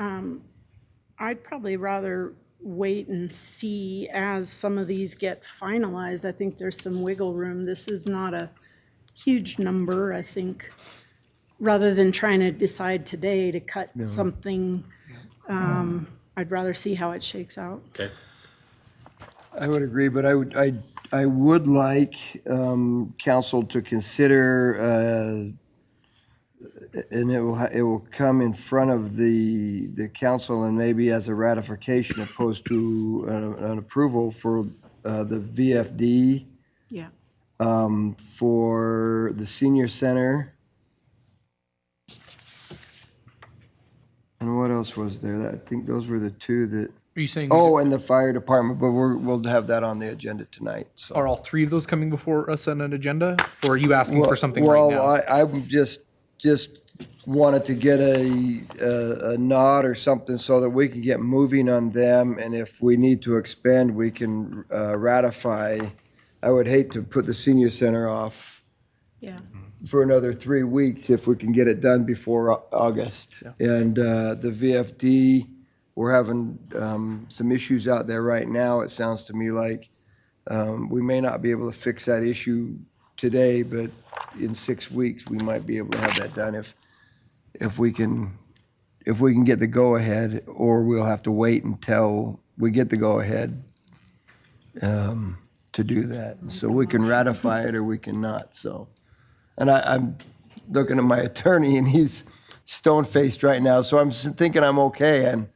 I'd probably rather wait and see as some of these get finalized. I think there's some wiggle room. This is not a huge number, I think. Rather than trying to decide today to cut something, I'd rather see how it shakes out.
Okay.
I would agree, but I would like council to consider, and it will come in front of the council and maybe as a ratification opposed to an approval for the VFD.
Yeah.
For the senior center. And what else was there? I think those were the two that.
Are you saying?
Oh, and the fire department, but we'll have that on the agenda tonight. So.
Are all 3 of those coming before us on an agenda, or are you asking for something right now?
Well, I'm just wanted to get a nod or something so that we can get moving on them, and if we need to expand, we can ratify. I would hate to put the senior center off
Yeah.
for another 3 weeks if we can get it done before August. And the VFD, we're having some issues out there right now. It sounds to me like we may not be able to fix that issue today, but in 6 weeks, we might be able to have that done if we can get the go-ahead, or we'll have to wait until we get the go-ahead to do that. So we can ratify it or we can not, so. And I'm looking at my attorney, and he's stone-faced right now, so I'm thinking I'm okay, and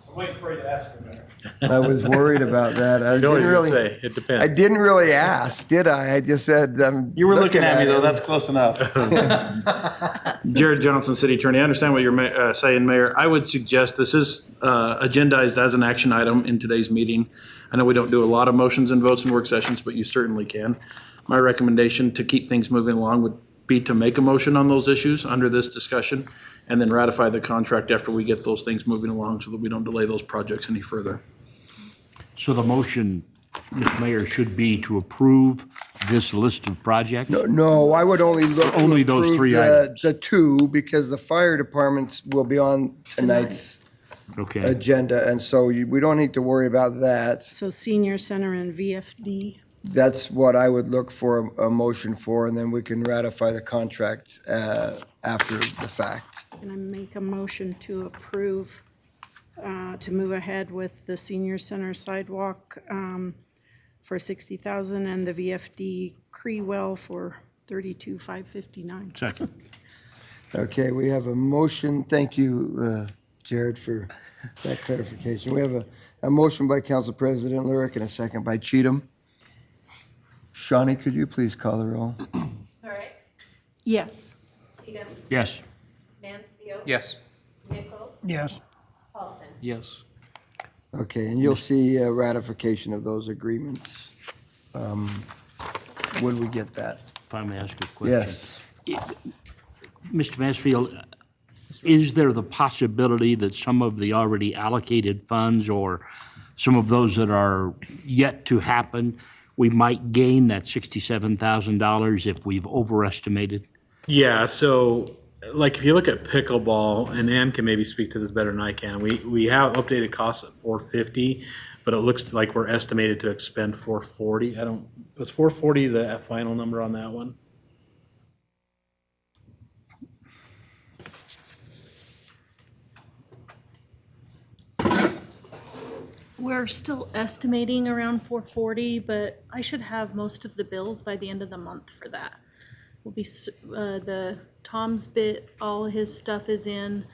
I'm waiting for you to ask me, Mayor.
I was worried about that. I
know what
didn't
you're gonna
really,
say. It depends.
I didn't really ask, did I? I just said, I'm
You were looking at me though,
him.
that's close enough. Jared Johnson, City Attorney. I understand what you're saying, Mayor. I would suggest this is agendized as an action item in today's meeting. I know we don't do a lot of motions and votes and work sessions, but you certainly can. My recommendation to keep things moving along would be to make a motion on those issues under this discussion and then ratify the contract after we get those things moving along so that we don't delay those projects any further.
So the motion, Mr. Mayor, should be to approve this list of projects?
No, I would only look to
Only those
approve
three
the-
items.
The two, because the fire departments will be on tonight's
Okay.
agenda, and so we don't need to worry about that.
So senior center and VFD.
That's what I would look for a motion for, and then we can ratify the contract after the fact.
Can I make a motion to approve, to move ahead with the senior center sidewalk for $60,000 and the VFD Cree well for $32,559?
Second.
Okay, we have a motion. Thank you, Jared, for that clarification. We have a motion by Council President Lurick and a second by Cheatham. Shawnee, could you please call the roll?
All right.
Yes.
Cheatham.
Yes.
Mansfield.
Yes.
Nichols.
Yes.
Paulson.
Yes.
Okay, and you'll see ratification of those agreements when we get that.
If I may ask a question.
Yes.
Mr. Mansfield, is there the possibility that some of the already allocated funds or some of those that are yet to happen, we might gain that $67,000 if we've overestimated?
Yeah, so like if you look at pickleball, and Ann can maybe speak to this better than I can, we have updated costs at 450, but it looks like we're estimated to expend 440. Was 440 the final number on that one?
We're still estimating around 440, but I should have most of the bills by the end of the month for that. Will be, the Tom's bit, all his stuff is in.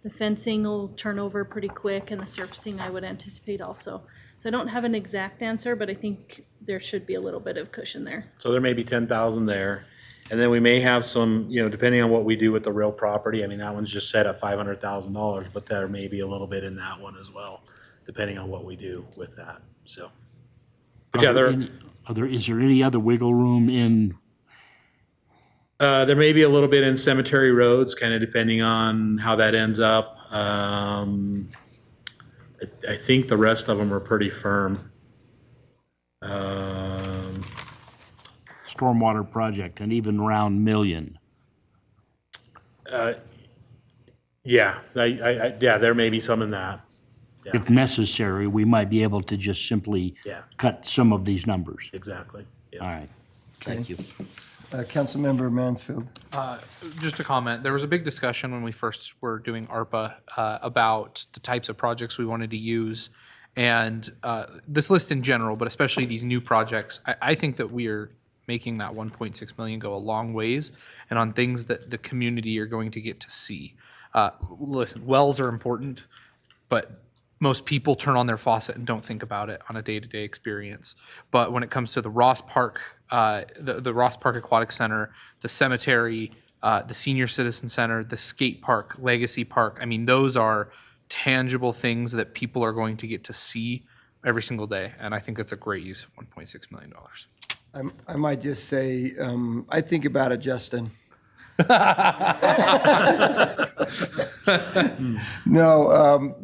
The fencing will turn over pretty quick, and the surfacing I would anticipate also. So I don't have an exact answer, but I think there should be a little bit of cushion there.
So there may be 10,000 there. And then we may have some, depending on what we do with the real property, I mean, that one's just set at $500,000, but there may be a little bit in that one as well, depending on what we do with that, so. But yeah,
Is there any other wiggle room in?
There may be a little bit in cemetery roads, kind of depending on how that ends up. I think the rest of them are pretty firm.
Stormwater project, and even round million.
Yeah, there may be some in that. Yeah.
If necessary, we might be able to just simply
Yeah.
cut some of these numbers.
Exactly. Yeah.
All right, thank you.
Councilmember Mansfield.
Just a comment. There was a big discussion when we first were doing ARPA about the types of projects we wanted to use. And this list in general, but especially these new projects, I think that we are making that 1.6 million go a long ways and on things that the community are going to get to see. Listen, wells are important, but most people turn on their faucet and don't think about it on a day-to-day experience. But when it comes to the Ross Park, the Ross Park Aquatic Center, the cemetery, the Senior Citizen Center, the skate park, Legacy Park, I mean, those are tangible things that people are going to get to see every single day. And I think that's a great use of $1.6 million.
I might just say, I think about it, Justin. No,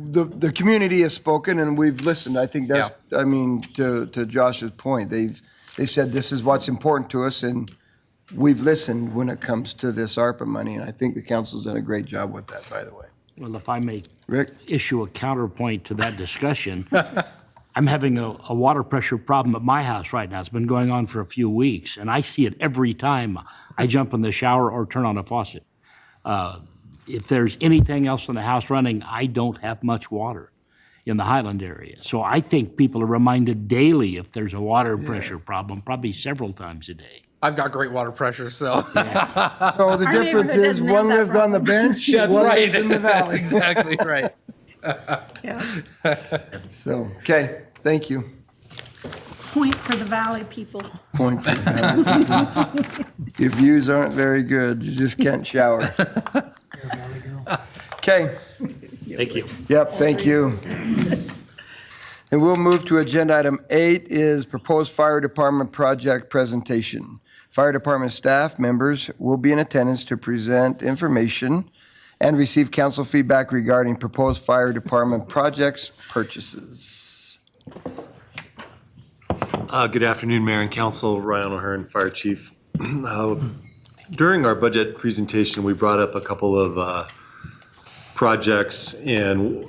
the community has spoken and we've listened. I think that's, I mean, to Josh's point, they've said this is what's important to us and we've listened when it comes to this ARPA money. And I think the council's done a great job with that, by the way.
Well, if I may
Rick?
issue a counterpoint to that discussion, I'm having a water pressure problem at my house right now. It's been going on for a few weeks, and I see it every time I jump in the shower or turn on a faucet. If there's anything else in the house running, I don't have much water in the Highland area. So I think people are reminded daily if there's a water pressure problem, probably several times a day.
I've got great water pressure, so.
So the difference is one lives on the bench,
That's
one
right.
lives in the valley.
That's exactly right.
So, okay, thank you.
Point for the valley people.
Point for the valley. Your views aren't very good, you just can't shower. Okay.
Thank you.
Yep, thank you. And we'll move to agenda item 8 is proposed fire department project presentation. Fire department staff members will be in attendance to present information and receive council feedback regarding proposed fire department projects purchases.
Good afternoon, Mayor and Council. Ryan O'Hearn, Fire Chief. During our budget presentation, we brought up a couple of projects and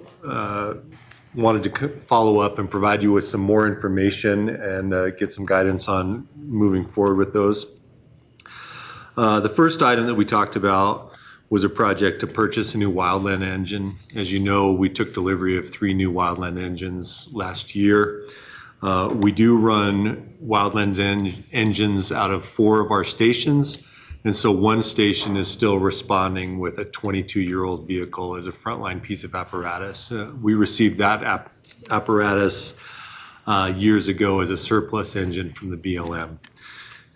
wanted to follow up and provide you with some more information and get some guidance on moving forward with those. The first item that we talked about was a project to purchase a new wildland engine. As you know, we took delivery of 3 new wildland engines last year. We do run wildland engines out of 4 of our stations. And so one station is still responding with a 22-year-old vehicle as a frontline piece of apparatus. We received that apparatus years ago as a surplus engine from the BLM.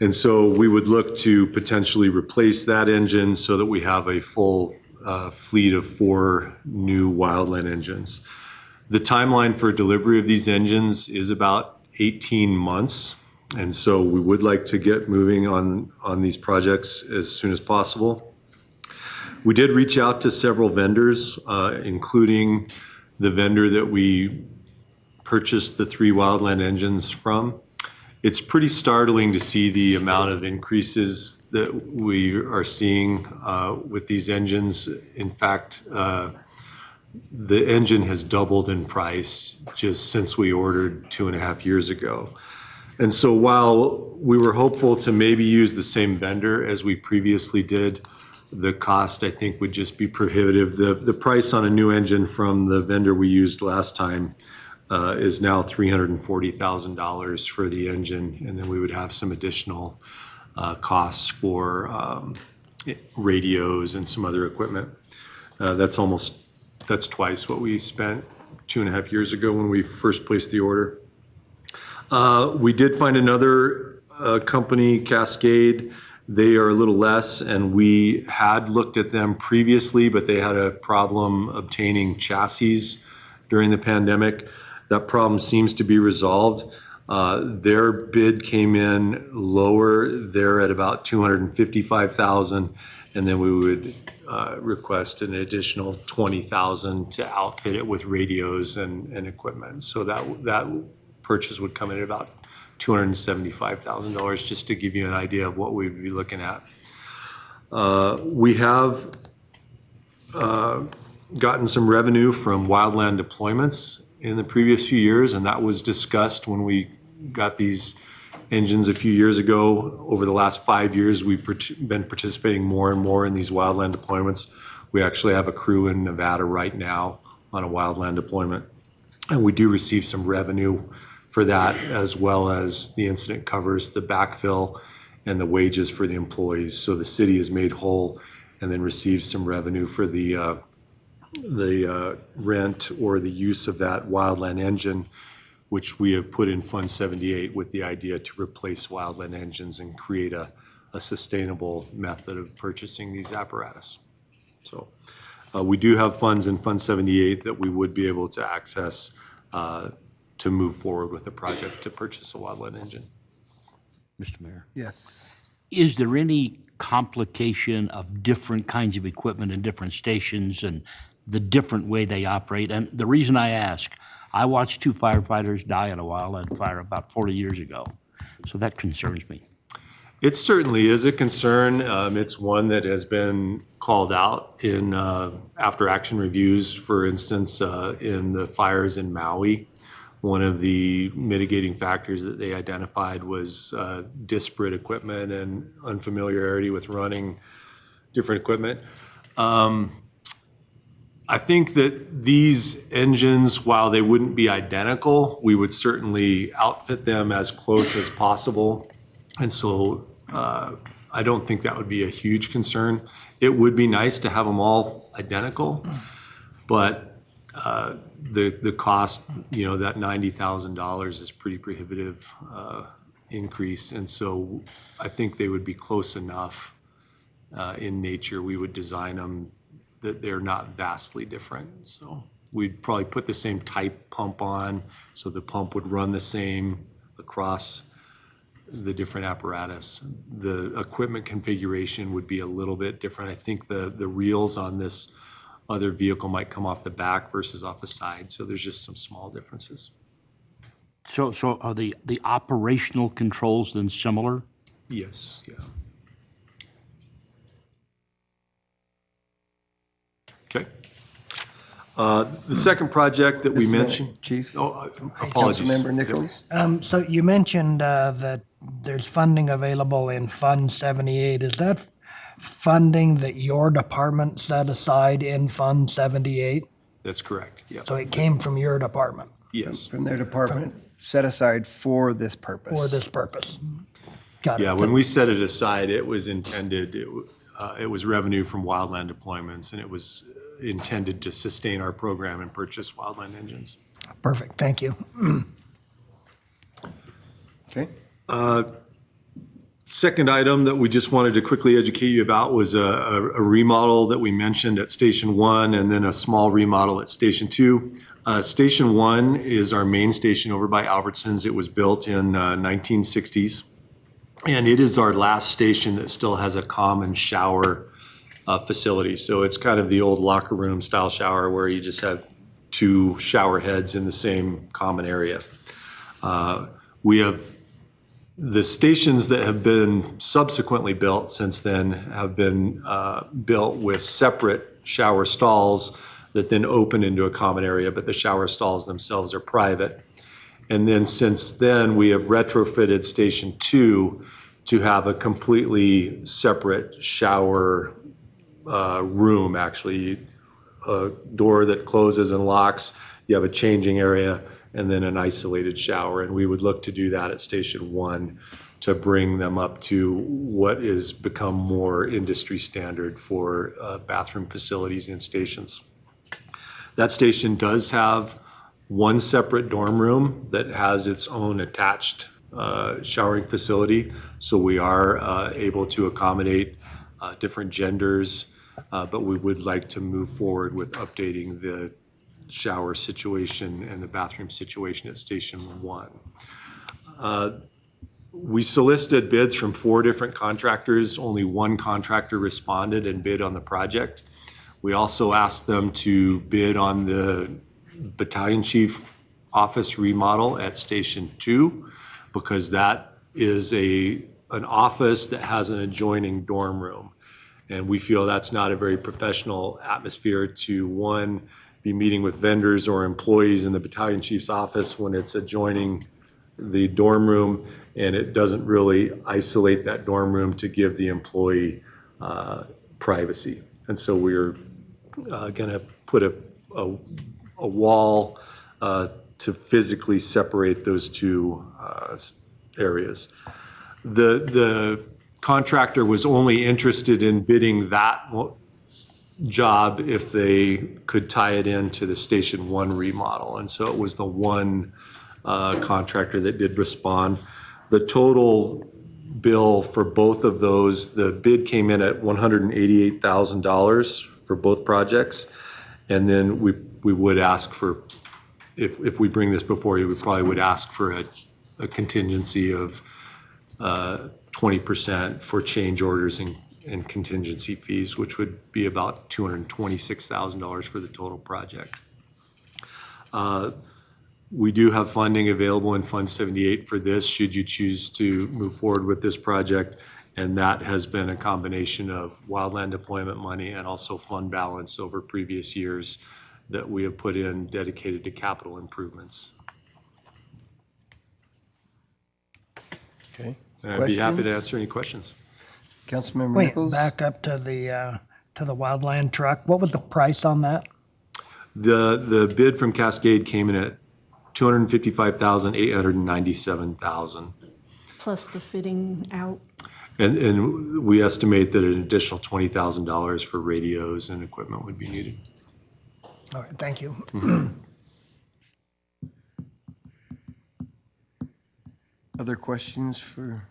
And so we would look to potentially replace that engine so that we have a full fleet of 4 new wildland engines. The timeline for delivery of these engines is about 18 months. And so we would like to get moving on these projects as soon as possible. We did reach out to several vendors, including the vendor that we purchased the 3 wildland engines from. It's pretty startling to see the amount of increases that we are seeing with these engines. In fact, the engine has doubled in price just since we ordered 2.5 years ago. And so while we were hopeful to maybe use the same vendor as we previously did, the cost, I think, would just be prohibitive. The price on a new engine from the vendor we used last time is now $340,000 for the engine, and then we would have some additional costs for radios and some other equipment. That's twice what we spent 2.5 years ago when we first placed the order. We did find another company, Cascade. They are a little less, and we had looked at them previously, but they had a problem obtaining chassis during the pandemic. That problem seems to be resolved. Their bid came in lower. They're at about $255,000, and then we would request an additional $20,000 to outfit it with radios and equipment. So that purchase would come in at about $275,000, just to give you an idea of what we'd be looking at. We have gotten some revenue from wildland deployments in the previous few years, and that was discussed when we got these engines a few years ago. Over the last 5 years, we've been participating more and more in these wildland deployments. We actually have a crew in Nevada right now on a wildland deployment, and we do receive some revenue for that, as well as the incident covers the backfill and the wages for the employees. So the city is made whole and then receives some revenue for the rent or the use of that wildland engine, which we have put in Fund 78 with the idea to replace wildland engines and create a sustainable method of purchasing these apparatus. So we do have funds in Fund 78 that we would be able to access to move forward with the project to purchase a wildland engine.
Mr. Mayor.
Yes.
is there any complication of different kinds of equipment in different stations and the different way they operate? And the reason I ask, I watched 2 firefighters die in a wildland fire about 40 years ago, so that concerns me.
It certainly is a concern. It's one that has been called out in after action reviews, for instance, in the fires in Maui. One of the mitigating factors that they identified was disparate equipment and unfamiliarity with running different equipment. I think that these engines, while they wouldn't be identical, we would certainly outfit them as close as possible. And so I don't think that would be a huge concern. It would be nice to have them all identical, but the cost, that $90,000 is pretty prohibitive increase. And so I think they would be close enough in nature. We would design them that they're not vastly different. So we'd probably put the same type pump on, so the pump would run the same across the different apparatus. The equipment configuration would be a little bit different. I think the reels on this other vehicle might come off the back versus off the side. So there's just some small differences.
So are the operational controls then similar?
Yes, yeah. Okay. The second project that we mentioned.
Chief.
Oh, apologies.
Councilmember Nichols.
So you mentioned that there's funding available in Fund 78. Is that funding that your department set aside in Fund 78?
That's correct, yeah.
So it came from your department?
Yes.
From their department, set aside for this purpose.
For this purpose. Got it.
Yeah, when we set it aside, it was intended, it was revenue from wildland deployments, and it was intended to sustain our program and purchase wildland engines.
Perfect, thank you.
Okay.
Second item that we just wanted to quickly educate you about was a remodel that we mentioned at Station 1 and then a small remodel at Station 2. Station 1 is our main station over by Albertsons. It was built in 1960s, and it is our last station that still has a common shower facility. So it's kind of the old locker room style shower where you just have 2 shower heads in the same common area. We have the stations that have been subsequently built since then have been built with separate shower stalls that then open into a common area, but the shower stalls themselves are private. And then since then, we have retrofitted Station 2 to have a completely separate shower room, actually. A door that closes and locks, you have a changing area, and then an isolated shower. And we would look to do that at Station 1 to bring them up to what has become more industry standard for bathroom facilities in stations. That station does have one separate dorm room that has its own attached showering facility. So we are able to accommodate different genders, but we would like to move forward with updating the shower situation and the bathroom situation at Station 1. We solicited bids from 4 different contractors. Only one contractor responded and bid on the project. We also asked them to bid on the battalion chief office remodel at Station 2 because that is an office that has an adjoining dorm room. And we feel that's not a very professional atmosphere to, one, be meeting with vendors or employees in the battalion chief's office when it's adjoining the dorm room, and it doesn't really isolate that dorm room to give the employee privacy. And so we're gonna put a wall to physically separate those 2 areas. The contractor was only interested in bidding that job if they could tie it into the Station 1 remodel. And so it was the one contractor that did respond. The total bill for both of those, the bid came in at $188,000 for both projects. And then we would ask for, if we bring this before you, we probably would ask for a contingency of
20% for change orders and contingency fees, which would be about $226,000 for the total project. We do have funding available in Fund 78 for this, should you choose to move forward with this project. And that has been a combination of wildland deployment money and also fund balance over previous years that we have put in dedicated to capital improvements.
Okay.
And I'd be happy to answer any questions.
Councilmember
Wait,
Nichols?
back up to the wildland truck. What was the price on that?
The bid from Cascade came in at $255,897,000.
Plus the fitting out.
And we estimate that an additional $20,000 for radios and equipment would be needed.
All right, thank you.
Other questions for?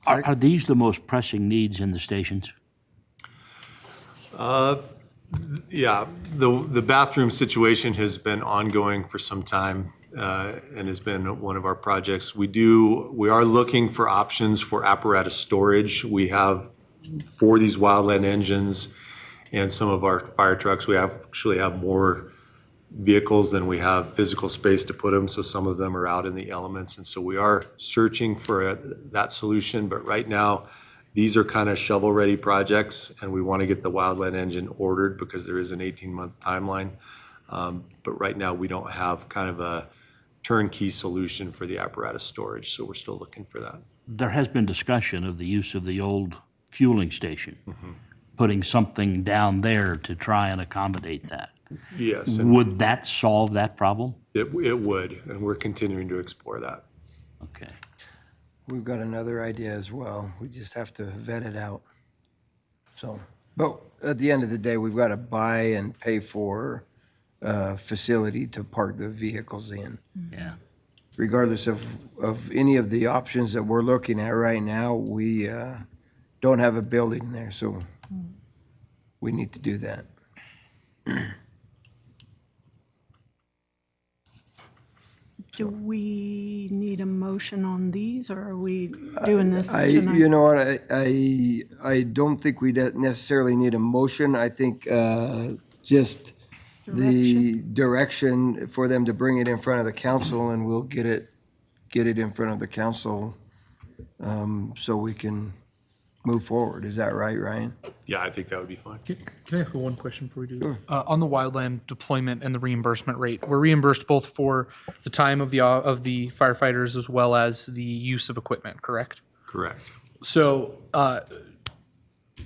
Are these the most pressing needs in the stations?
Yeah, the bathroom situation has been ongoing for some time and has been one of our projects. We are looking for options for apparatus storage. We have, for these wildland engines and some of our fire trucks, we actually have more vehicles than we have physical space to put them, so some of them are out in the elements. And so we are searching for that solution, but right now, these are kind of shovel-ready projects, and we want to get the wildland engine ordered because there is an 18-month timeline. But right now, we don't have kind of a turnkey solution for the apparatus storage, so we're still looking for that.
There has been discussion of the use of the old fueling station, putting something down there to try and accommodate that.
Yes.
Would that solve that problem?
It would, and we're continuing to explore that.
Okay.
We've got another idea as well. We just have to vet it out. So, but at the end of the day, we've got to buy and pay for a facility to park the vehicles in.
Yeah.
Regardless of any of the options that we're looking at right now, we don't have a building there, so we need to do that.
Do we need a motion on these, or are we doing this
You
tonight?
know what, I don't think we necessarily need a motion. I think just the direction for them to bring it in front of the council, and we'll get it in front of the council so we can move forward. Is that right, Ryan?
Yeah, I think that would be fine.
Can I ask one question before we do? Sure. On the wildland deployment and the reimbursement rate, we're reimbursed both for the time of the firefighters as well as the use of equipment, correct?
Correct.
So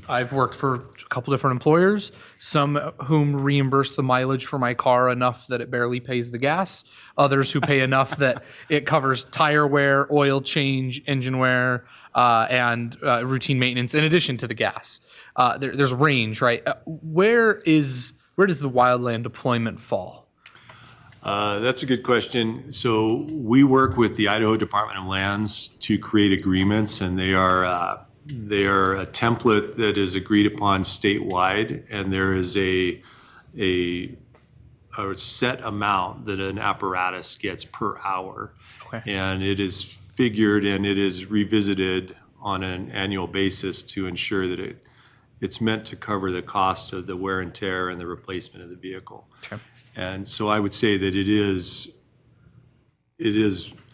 I've worked for a couple different employers, some whom reimburse the mileage for my car enough that it barely pays the gas, others who pay enough that it covers tire wear, oil change, engine wear, and routine maintenance in addition to the gas. There's a range, right? Where does the wildland deployment fall?
That's a good question. So we work with the Idaho Department of Lands to create agreements, and they are a template that is agreed upon statewide, and there is a set amount that an apparatus gets per hour.
Okay.
And it is figured and it is revisited on an annual basis to ensure that it's meant to cover the cost of the wear and tear and the replacement of the vehicle.
Okay.
And so I would say that it is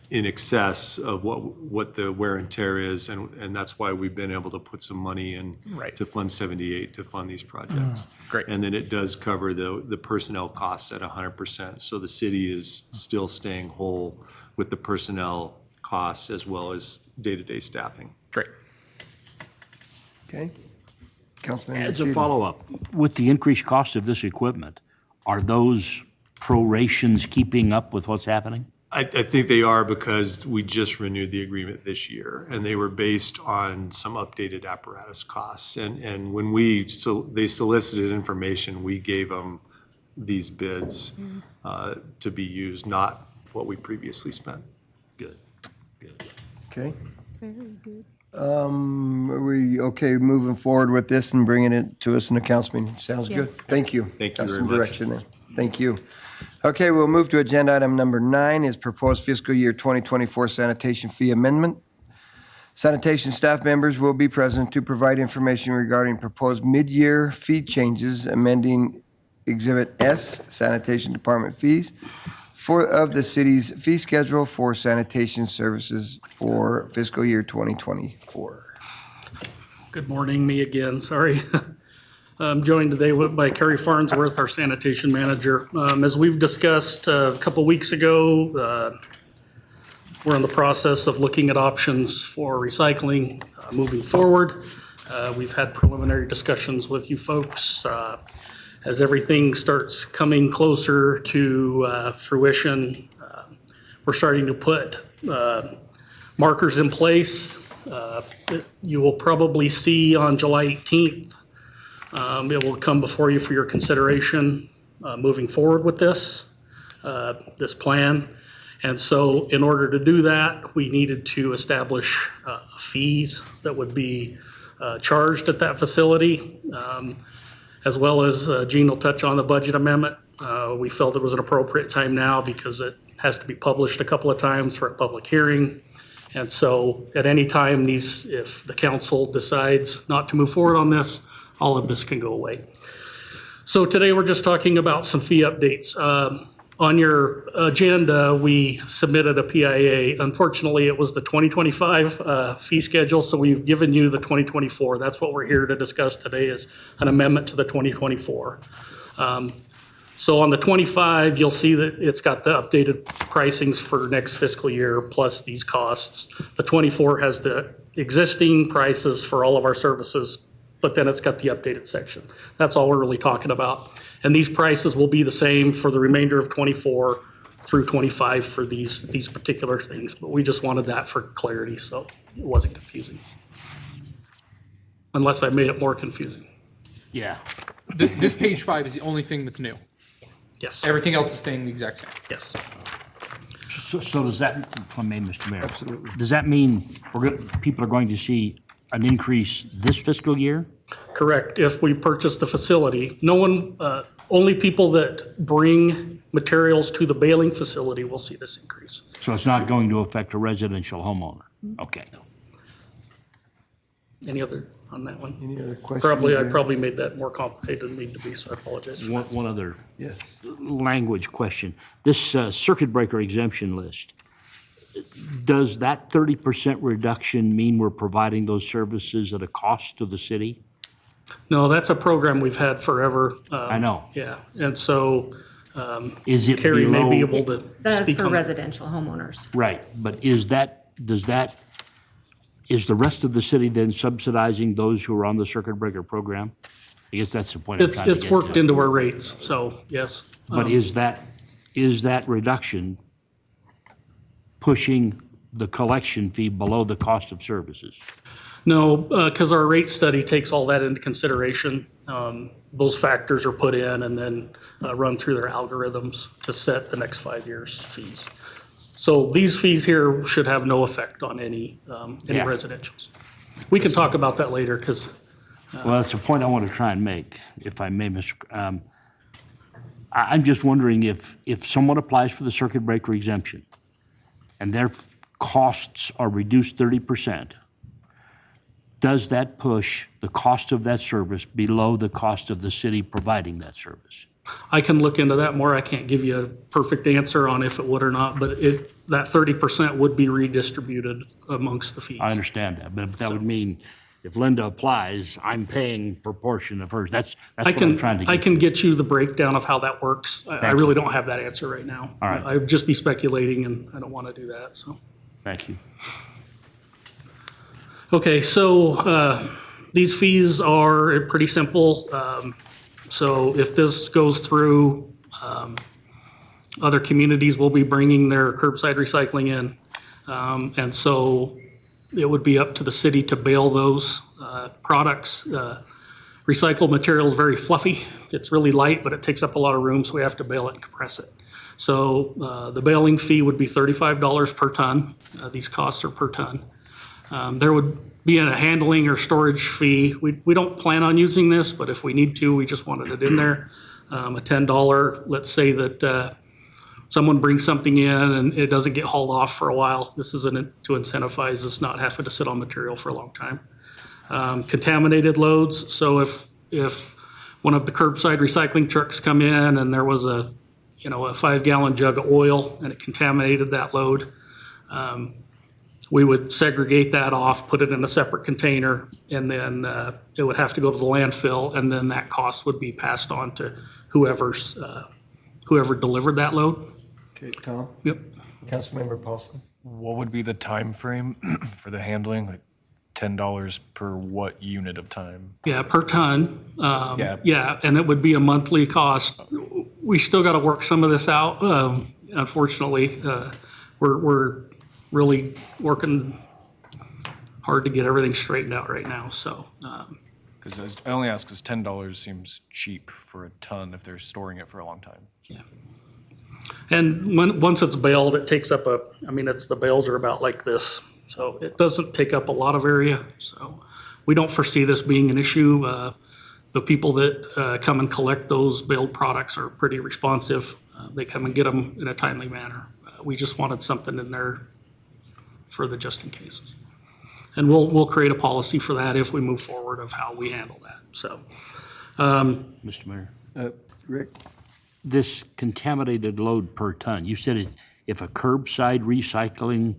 in excess of what the wear and tear is, and that's why we've been able to put some money in to Fund 78 to fund these projects.
Great.
And then it does cover the personnel costs at 100%. So the city is still staying whole with the personnel costs as well as day-to-day staffing.
Great.
Okay. Councilman.
As a follow-up, with the increased cost of this equipment, are those prorations keeping up with what's happening?
I think they are because we just renewed the agreement this year, and they were based on some updated apparatus costs. And when they solicited information, we gave them these bids to be used, not what we previously spent.
Good, good.
Okay.
Very good.
Are we okay moving forward with this and bringing it to us in the council meeting? Sounds good.
Yes.
Thank you.
Thank you
Got
very
some
much.
direction there. Thank you. Okay, we'll move to agenda item number 9 is proposed fiscal year 2024 sanitation fee amendment. Sanitation staff members will be present to provide information regarding proposed mid-year fee changes, amending Exhibit S, sanitation department fees, of the city's fee schedule for sanitation services for fiscal year 2024.
Good morning, me again, sorry. I'm joined today by Carrie Farnsworth, our sanitation manager. As we've discussed a couple weeks ago, we're in the process of looking at options for recycling moving forward. We've had preliminary discussions with you folks. As everything starts coming closer to fruition, we're starting to put markers in place. You will probably see on July 18th, it will come before you for your consideration moving forward with this plan. And so in order to do that, we needed to establish fees that would be charged at that facility, as well as Gene will touch on the budget amendment. We felt it was an appropriate time now because it has to be published a couple of times for a public hearing. And so at any time, if the council decides not to move forward on this, all of this can go away. So today we're just talking about some fee updates. On your agenda, we submitted a PIA. Unfortunately, it was the 2025 fee schedule, so we've given you the 2024. That's what we're here to discuss today, is an amendment to the 2024. So on the 25, you'll see that it's got the updated pricings for next fiscal year plus these costs. The 24 has the existing prices for all of our services, but then it's got the updated section. That's all we're really talking about. And these prices will be the same for the remainder of 24 through 25 for these particular things. But we just wanted that for clarity, so it wasn't confusing. Unless I made it more confusing.
Yeah.
This page 5 is the only thing that's new.
Yes.
Everything else is staying the exact same.
Yes.
So does that, if I may, Mr. Mayor? Absolutely. Does that mean people are going to see an increase this fiscal year?
Correct. If we purchase the facility, only people that bring materials to the baling facility will see this increase.
So it's not going to affect a residential homeowner? Okay.
Any other on that one?
Any other questions?
I probably made that more complicated than it needed to be, so I apologize.
One other
Yes.
language question. This circuit breaker exemption list, does that 30% reduction mean we're providing those services at a cost to the city?
No, that's a program we've had forever.
I know.
Yeah, and so
Is it
Carrie may be
below-
able to
That is
speak
for
on.
residential homeowners.
Right, but is the rest of the city then subsidizing those who are on the circuit breaker program? I guess that's the point I'm trying to get to.
It's worked into our rates, so yes.
But is that reduction pushing the collection fee below the cost of services?
No, because our rate study takes all that into consideration. Those factors are put in and then run through their algorithms to set the next 5 years' fees. So these fees here should have no effect on any
Yeah.
residentials. We can talk about that later because
Well, that's a point I want to try and make, if I may, Mr. I'm just wondering if someone applies for the circuit breaker exemption and their costs are reduced 30%, does that push the cost of that service below the cost of the city providing that service?
I can look into that more. I can't give you a perfect answer on if it would or not, but that 30% would be redistributed amongst the fees.
I understand that, but that would mean if Linda applies, I'm paying proportion of hers. That's what I'm trying to get.
I can get you the breakdown of how that works. I
Thank you.
really don't have that answer right now.
All right.
I would just be speculating and I don't want to do that, so.
Thank you.
Okay, so these fees are pretty simple. So if this goes through, other communities will be bringing their curbside recycling in. And so it would be up to the city to bail those products. Recycled material is very fluffy. It's really light, but it takes up a lot of room, so we have to bail it and compress it. So the baling fee would be $35 per ton. These costs are per ton. There would be a handling or storage fee. We don't plan on using this, but if we need to, we just wanted it in there. A $10, let's say someone brings something in and it doesn't get hauled off for a while. This is to incentivize us not having to sit on material for a long time. Contaminated loads, so if one of the curbside recycling trucks come in and there was a 5-gallon jug of oil and it contaminated that load, we would segregate that off, put it in a separate container, and then it would have to go to the landfill, and then that cost would be passed on to whoever delivered that load.
Okay, Tom?
Yep.
Councilmember Paulson?
What would be the time frame for the handling? Like $10 per what unit of time?
Yeah, per ton.
Yeah.
Yeah, and it would be a monthly cost. We still got to work some of this out. Unfortunately, we're really working hard to get everything straightened out right now, so.
Because I only ask because $10 seems cheap for a ton if they're storing it for a long time.
Yeah. And once it's baled, it takes up the bales are about like this, so it doesn't take up a lot of area. So we don't foresee this being an issue. The people that come and collect those baled products are pretty responsive. They come and get them in a timely manner. We just wanted something in there for the just in cases. And we'll create a policy for that if we move forward of how we handle that, so.
Mr. Mayor,
Rick?
this contaminated load per ton, you said if a curbside recycling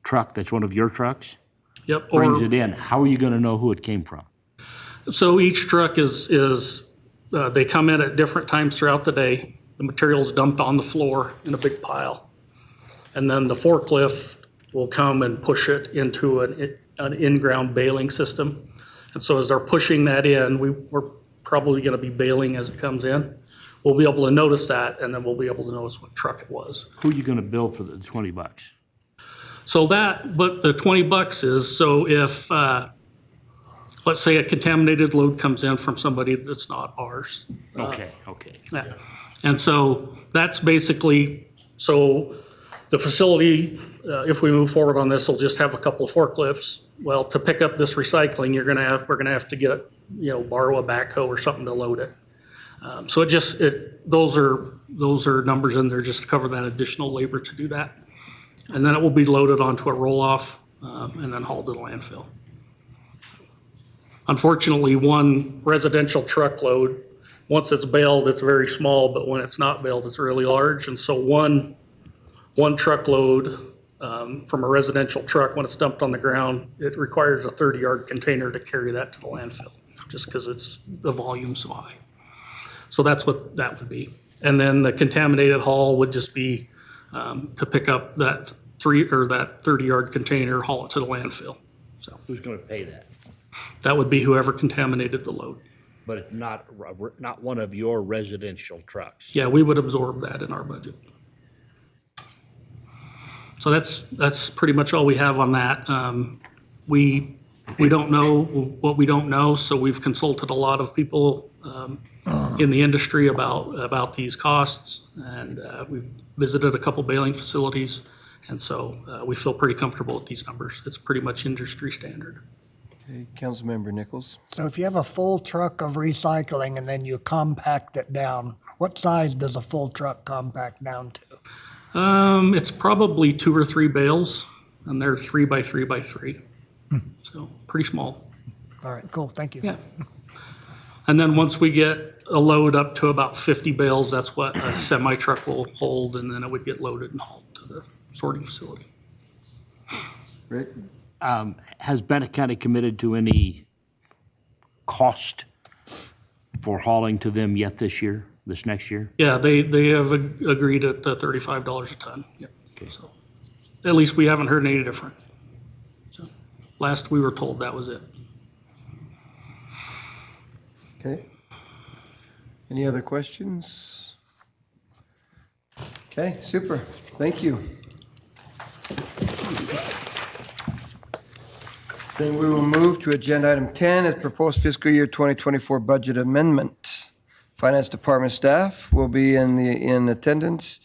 truck, that's one of your trucks,
Yep.
brings it in, how are you going to know who it came from?
So each truck is they come in at different times throughout the day. The material's dumped on the floor in a big pile. And then the forklift will come and push it into an in-ground baling system. And so as they're pushing that in, we're probably going to be baling as it comes in. We'll be able to notice that, and then we'll be able to notice what truck it was.
Who are you going to bill for the $20?
So what the $20 is, so if, let's say a contaminated load comes in from somebody that's not ours.
Okay.
Yeah. And so that's basically, so the facility, if we move forward on this, will just have a couple of forklifts. Well, to pick up this recycling, we're gonna have to get, borrow a backhoe or something to load it. So those are numbers in there just to cover that additional labor to do that. And then it will be loaded onto a roll-off and then hauled to the landfill. Unfortunately, one residential truckload, once it's baled, it's very small, but when it's not baled, it's really large. And so one truckload from a residential truck, when it's dumped on the ground, it requires a 30-yard container to carry that to the landfill, just because the volume's so high. So that's what that would be. And then the contaminated haul would just be to pick up that 30-yard container, haul it to the landfill. So
Who's going to pay that?
that would be whoever contaminated the load.
But it's not one of your residential trucks.
Yeah, we would absorb that in our budget. So that's pretty much all we have on that. We don't know what we don't know, so we've consulted a lot of people in the industry about these costs, and we've visited a couple baling facilities, and so we feel pretty comfortable with these numbers. It's pretty much industry standard.
Okay, Councilmember Nichols?
So if you have a full truck of recycling and then you compact it down, what size does a full truck compact down to?
It's probably 2 or 3 bales, and they're 3 by 3 by 3. So pretty small.
All right, cool, thank you.
Yeah. And then once we get a load up to about 50 bales, that's what a semi truck will hold, and then it would get loaded and hauled to the sorting facility.
Rick?
Has Bennett County committed to any cost for hauling to them yet this next year?
Yeah, they have agreed at the $35 a ton. Yep. Okay. So at least we haven't heard any different. So last we were told that was it.
Okay. Any other questions? Okay, super. Thank you. Then we will move to agenda item 10 as proposed fiscal year 2024 budget amendment. Finance Department staff will be in attendance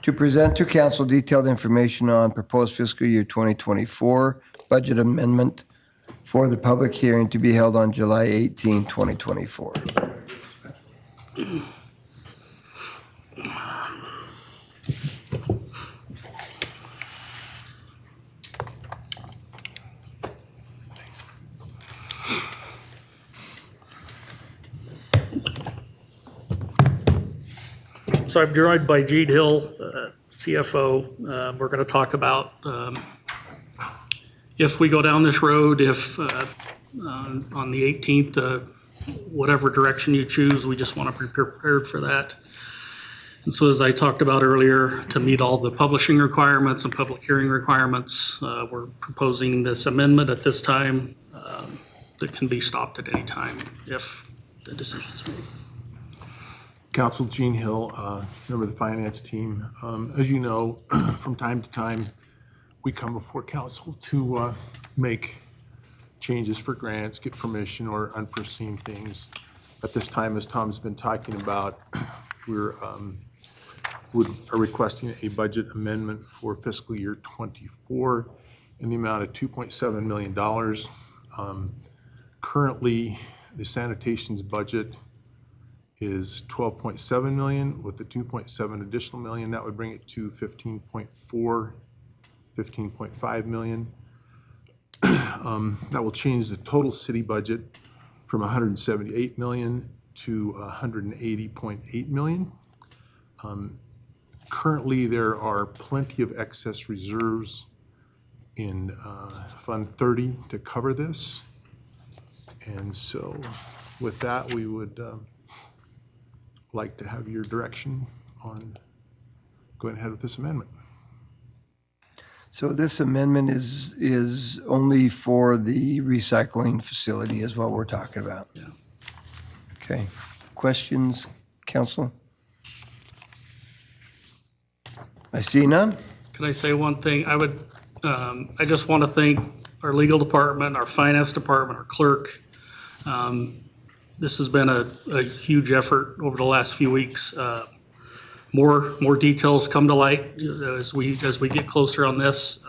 to present to council detailed information on proposed fiscal year 2024 budget amendment for the public hearing to be held on July 18, 2024.
So I'm joined by Gene Hill, CFO. We're going to talk about if we go down this road, if on the 18th, whatever direction you choose, we just want to be prepared for that. And so as I talked about earlier, to meet all the publishing requirements and public hearing requirements, we're proposing this amendment at this time that can be stopped at any time if the decision is made.
Council, Gene Hill, member of the finance team. As you know, from time to time, we come before council to make changes for grants, get permission, or unforeseen things. At this time, as Tom's been talking about, we're are requesting a budget amendment for fiscal year 24 in the amount of $2.7 million. Currently, the sanitation's budget is 12.7 million. With the 2.7 additional million, that would bring it to 15.5 million. That will change the total city budget from 178 million to 180.8 million. Currently, there are plenty of excess reserves in Fund 30 to cover this. And so with that, we would like to have your direction on going ahead with this amendment.
So this amendment is only for the recycling facility is what we're talking about?
Yeah.
Okay. Questions, council? I see none.
Can I say one thing? I just want to thank our legal department, our finance department, our clerk. This has been a huge effort over the last few weeks. More details come to light as we get closer on this.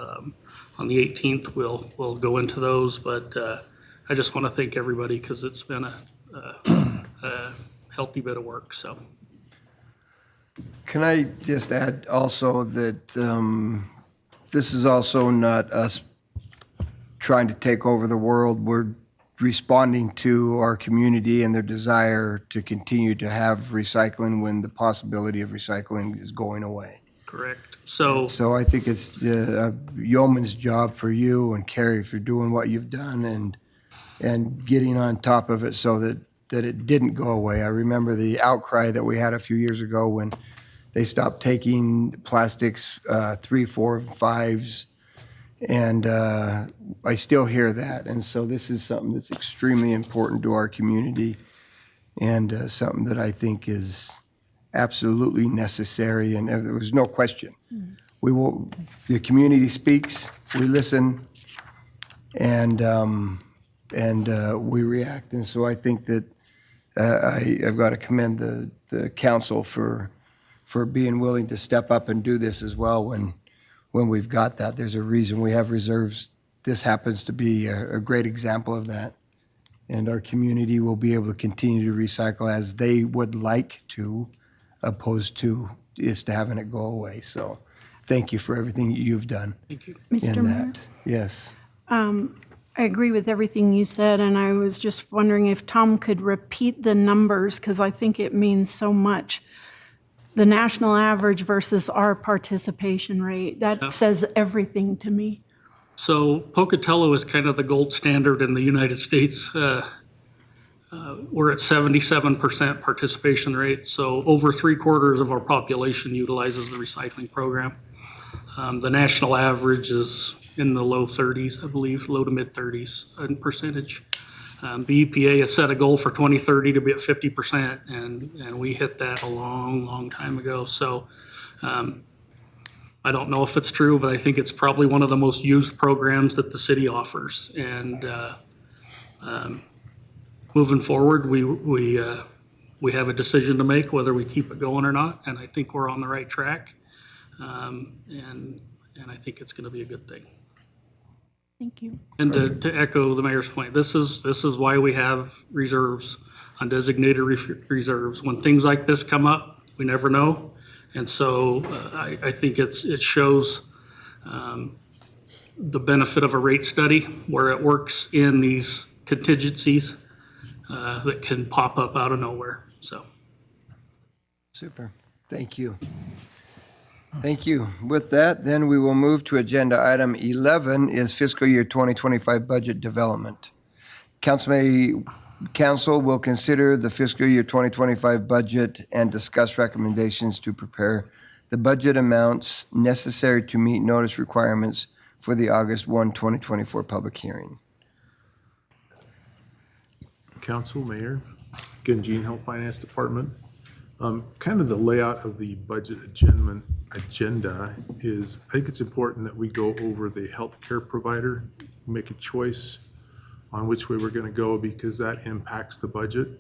On the 18th, we'll go into those, but I just want to thank everybody because it's been a healthy bit of work, so.
Can I just add also that this is also not us trying to take over the world. We're responding to our community and their desire to continue to have recycling when the possibility of recycling is going away.
Correct. So
I think it's a yeoman's job for you and Carrie for doing what you've done and getting on top of it so that it didn't go away. I remember the outcry that we had a few years ago when they stopped taking plastics, 3, 4, 5s, and I still hear that. And so this is something that's extremely important to our community and something that I think is absolutely necessary, and there was no question. We will. The community speaks, we listen, and we react. And so I think that I've got to commend the council for being willing to step up and do this as well when we've got that. There's a reason we have reserves. This happens to be a great example of that. And our community will be able to continue to recycle as they would like to, opposed to just having it go away. So thank you for everything you've done.
Thank you.
Mr.
In
Mayor?
that. Yes.
I agree with everything you said, and I was just wondering if Tom could repeat the numbers, because I think it means so much. The national average versus our participation rate, that says everything to me.
So Pocatello is kind of the gold standard in the United States. We're at 77% participation rate, so over 3/4 of our population utilizes the recycling program. The national average is in the low 30s, I believe, low to mid 30s in percentage. The EPA has set a goal for 2030 to be at 50%, and we hit that a long time ago. So I don't know if it's true, but I think it's probably one of the most used programs that the city offers. And moving forward, we have a decision to make whether we keep it going or not, and I think we're on the right track. And I think it's going to be a good thing.
Thank you.
And to echo the mayor's point, this is why we have reserves, undesignated reserves. When things like this come up, we never know. And so I think it shows the benefit of a rate study where it works in these contingencies that can pop up out of nowhere. So.
Super. Thank you. Thank you. With that, then we will move to agenda item 11 is fiscal year 2025 budget development. Council will consider the fiscal year 2025 budget and discuss recommendations to prepare the budget amounts necessary to meet notice requirements for the August 1, 2024 public hearing.
Council, Mayor, again, Gene Health Finance Department. Kind of the layout of the budget agenda is, I think it's important that we go over the healthcare provider, make a choice on which way we're going to go because that impacts the budget.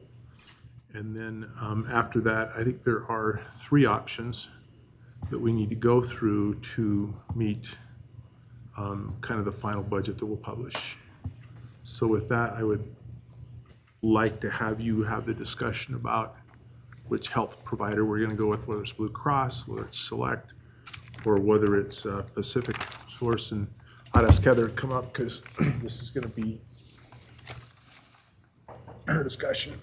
And then after that, I think there are 3 options that we need to go through to meet kind of the final budget that we'll publish. So with that, I would like to have you have the discussion about which health provider we're going to go with, whether it's Blue Cross, whether it's Select, or whether it's Pacific Source. And I'd ask Heather to come up because this is going to be her discussion.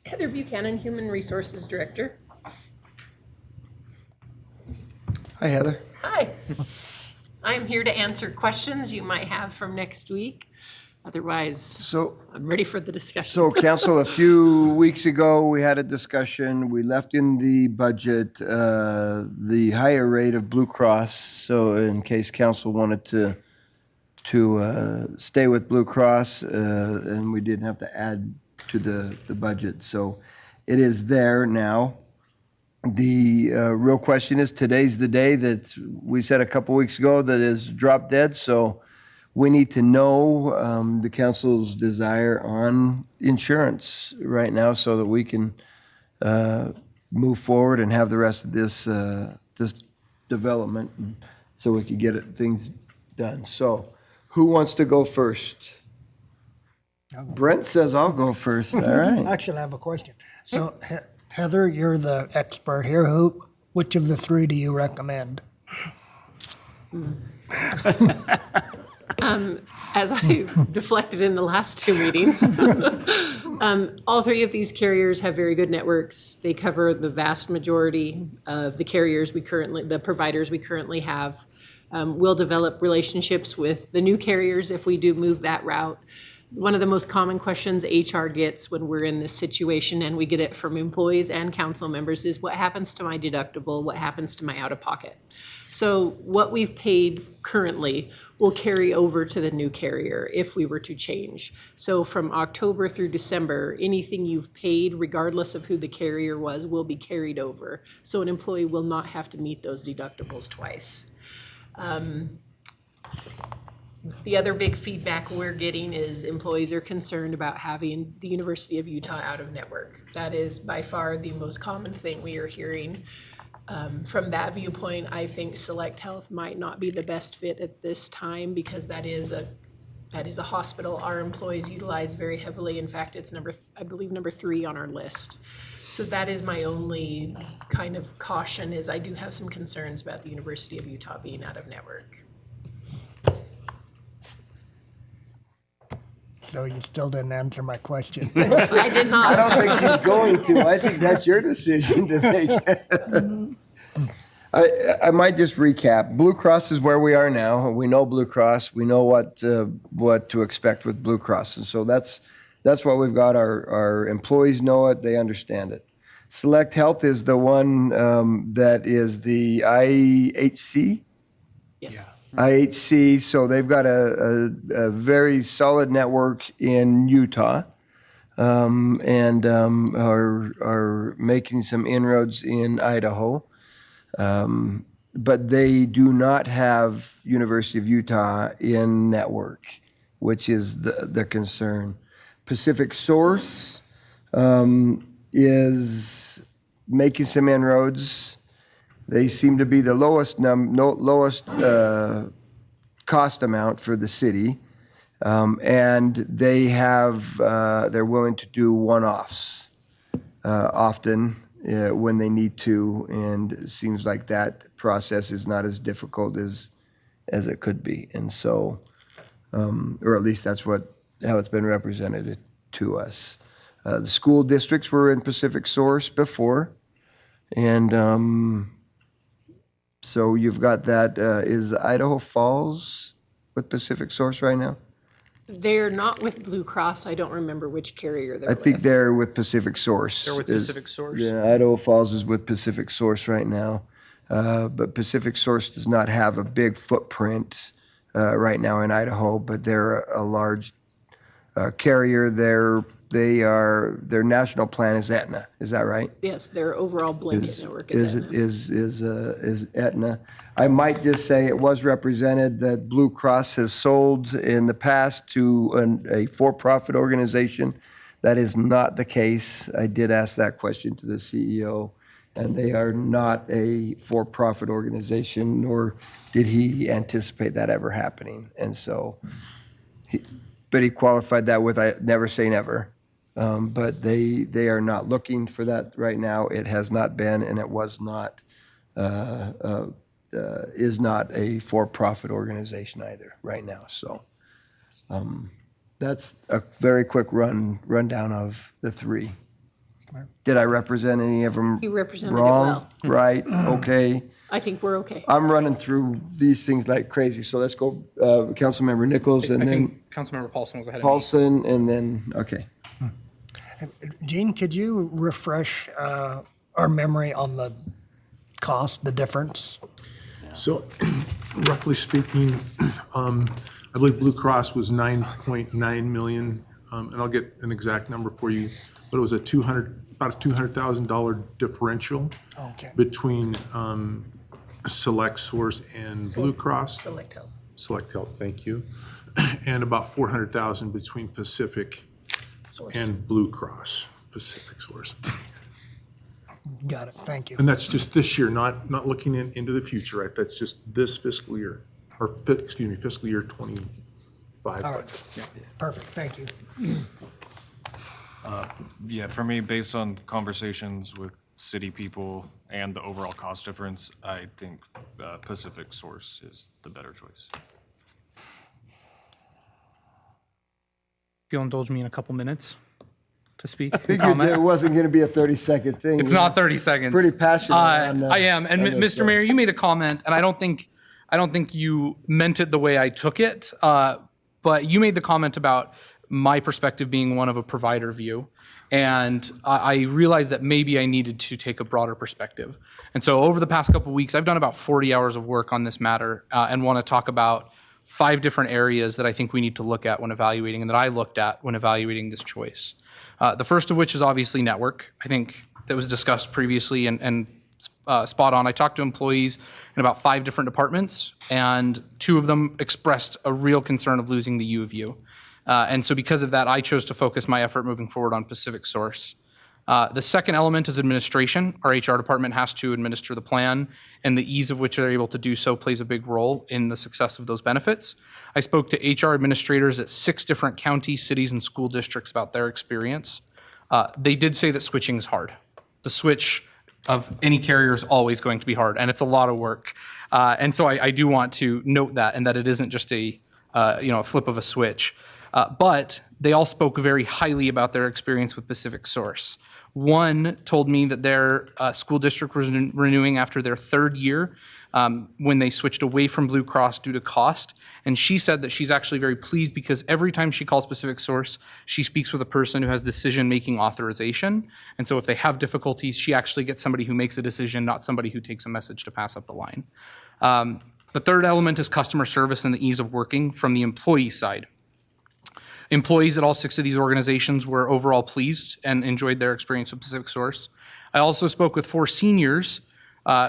Heather Buchanan, Human Resources Director.
Hi, Heather.
Hi. I'm here to answer questions you might have from next week. Otherwise, I'm ready for the discussion.
So, Council, a few weeks ago, we had a discussion. We left in the budget the higher rate of Blue Cross. So, in case Council wanted to stay with Blue Cross, and we didn't have to add to the budget. So, it is there now. The real question is, today's the day that we said a couple weeks ago that is drop dead. So we need to know the council's desire on insurance right now so that we can move forward and have the rest of this this development so we can get things done. So who wants to go first? Brent says I'll go first. All right.
Actually, I have a question. So Heather, you're the expert here. Which of the 3 do you recommend?
As I deflected in the last 2 meetings, all 3 of these carriers have very good networks. They cover the vast majority of the the providers we currently have. We'll develop relationships with the new carriers if we do move that route. One of the most common questions HR gets when we're in this situation, and we get it from employees and council members, is what happens to my deductible? What happens to my out-of-pocket? So what we've paid currently will carry over to the new carrier if we were to change. So from October through December, anything you've paid, regardless of who the carrier was, will be carried over. So an employee will not have to meet those deductibles twice. The other big feedback we're getting is employees are concerned about having the University of Utah out of network. That is by far the most common thing we are hearing. From that viewpoint, I think Select Health might not be the best fit at this time because that is a hospital our employees utilize very heavily. In fact, it's I believe number 3 on our list. So that is my only kind of caution, is I do have some concerns about the University of Utah being out of network.
So you still didn't answer my question.
I did not.
I don't think she's going to. I think that's your decision to make. I might just recap. Blue Cross is where we are now. We know Blue Cross. We know what to expect with Blue Cross, and so that's what we've got. Our employees know it. They understand it. Select Health is the one that is the IHC.
Yes. Yeah.
IHC, so they've got a very solid network in Utah, and are making some inroads in Idaho, but they do not have University of Utah in network, which is the concern. Pacific Source is making some inroads. They seem to be the lowest cost amount for the city, and they're willing to do one-offs often when they need to, and it seems like that process is not as difficult as it could be. And so or at least that's how it's been represented to us. The school districts were in Pacific Source before, and so you've got that. Is Idaho Falls with Pacific Source right now?
They're not with Blue Cross. I don't remember which carrier they're
I
with.
think they're with Pacific Source.
They're with Pacific Source?
Yeah, Idaho Falls is with Pacific Source right now. But Pacific Source does not have a big footprint right now in Idaho, but they're a large carrier. Their national plan is Aetna. Is that right?
Yes, their overall blanket network is Aetna.
Is Aetna. I might just say it was represented that Blue Cross has sold in the past to a for-profit organization. That is not the case. I did ask that question to the CEO, and they are not a for-profit organization, nor did he anticipate that ever happening. And so, but he qualified that with, I never say never. But they are not looking for that right now. It has not been, and it was not, is not a for-profit organization either right now. So that's a very quick rundown of the three. Did I represent any of them
You represented it
wrong?
well.
Right, okay.
I think we're okay.
I'm running through these things like crazy. So let's go, Councilmember Nichols, and
I
then
think Councilmember Paulson was ahead of me.
Paulson, and then, okay.
Gene, could you refresh our memory on the cost, the difference?
So roughly speaking, I believe Blue Cross was 9.9 million, and I'll get an exact number for you, but it was about a $200,000 differential between Select Source and Blue Cross.
Select Health.
Select Health, thank you. And about 400,000 between Pacific and Blue Cross, Pacific Source.
Got it, thank you.
And that's just this year, not looking into the future, right? That's just this fiscal year, or fiscal year 25.
All right, perfect, thank you.
Yeah, for me, based on conversations with city people and the overall cost difference, I think Pacific Source is the better choice.
If you'll indulge me in a couple minutes to speak.
I figured it wasn't going to be a 30-second thing.
It's not 30 seconds.
Pretty passionate.
I am. And Mr. Mayor, you made a comment, and I don't think you meant it the way I took it, but you made the comment about my perspective being one of a provider view. And I realized that maybe I needed to take a broader perspective. And so over the past couple of weeks, I've done about 40 hours of work on this matter and want to talk about 5 different areas that I think we need to look at when evaluating, and that I looked at when evaluating this choice. The first of which is obviously network. I think that was discussed previously and spot on. I talked to employees in about 5 different departments, and 2 of them expressed a real concern of losing the U of U. And so because of that, I chose to focus my effort moving forward on Pacific Source. The second element is administration. Our HR department has to administer the plan, and the ease of which they're able to do so plays a big role in the success of those benefits. I spoke to HR administrators at 6 different counties, cities, and school districts about their experience. They did say that switching is hard. The switch of any carrier is always going to be hard, and it's a lot of work. And so I do want to note that, and that it isn't just a flip of a switch. But they all spoke very highly about their experience with Pacific Source. One told me that their school district was renewing after their 3rd year when they switched away from Blue Cross due to cost. And she said that she's actually very pleased because every time she calls Pacific Source, she speaks with a person who has decision-making authorization. And so if they have difficulties, she actually gets somebody who makes a decision, not somebody who takes a message to pass up the line. The third element is customer service and the ease of working from the employee side. Employees at all 6 of these organizations were overall pleased and enjoyed their experience with Pacific Source. I also spoke with 4 seniors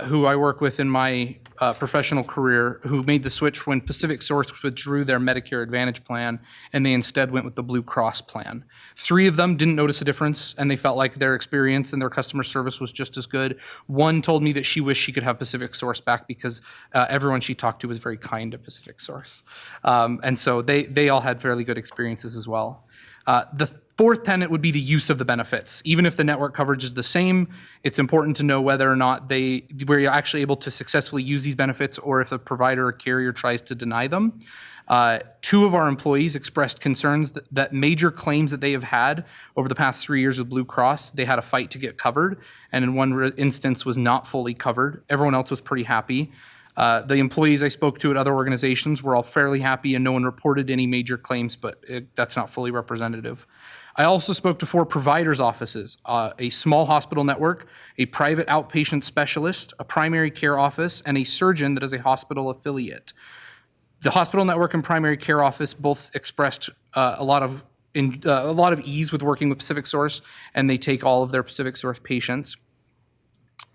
who I work with in my professional career who made the switch when Pacific Source withdrew their Medicare Advantage plan and they instead went with the Blue Cross plan. 3 of them didn't notice a difference and they felt like their experience and their customer service was just as good. 1 told me that she wished she could have Pacific Source back because everyone she talked to was very kind to Pacific Source. And so they all had fairly good experiences as well. The 4th tenet would be the use of the benefits. Even if the network coverage is the same, it's important to know whether or not we're actually able to successfully use these benefits or if the provider or carrier tries to deny them. Two of our employees expressed concerns that major claims that they have had over the past 3 years with Blue Cross, they had a fight to get covered, and in one instance was not fully covered. Everyone else was pretty happy. The employees I spoke to at other organizations were all fairly happy, and no one reported any major claims, but that's not fully representative. I also spoke to 4 providers' offices, a small hospital network, a private outpatient specialist, a primary care office, and a surgeon that is a hospital affiliate. The hospital network and primary care office both expressed a lot of ease with working with Pacific Source, and they take all of their Pacific Source patients.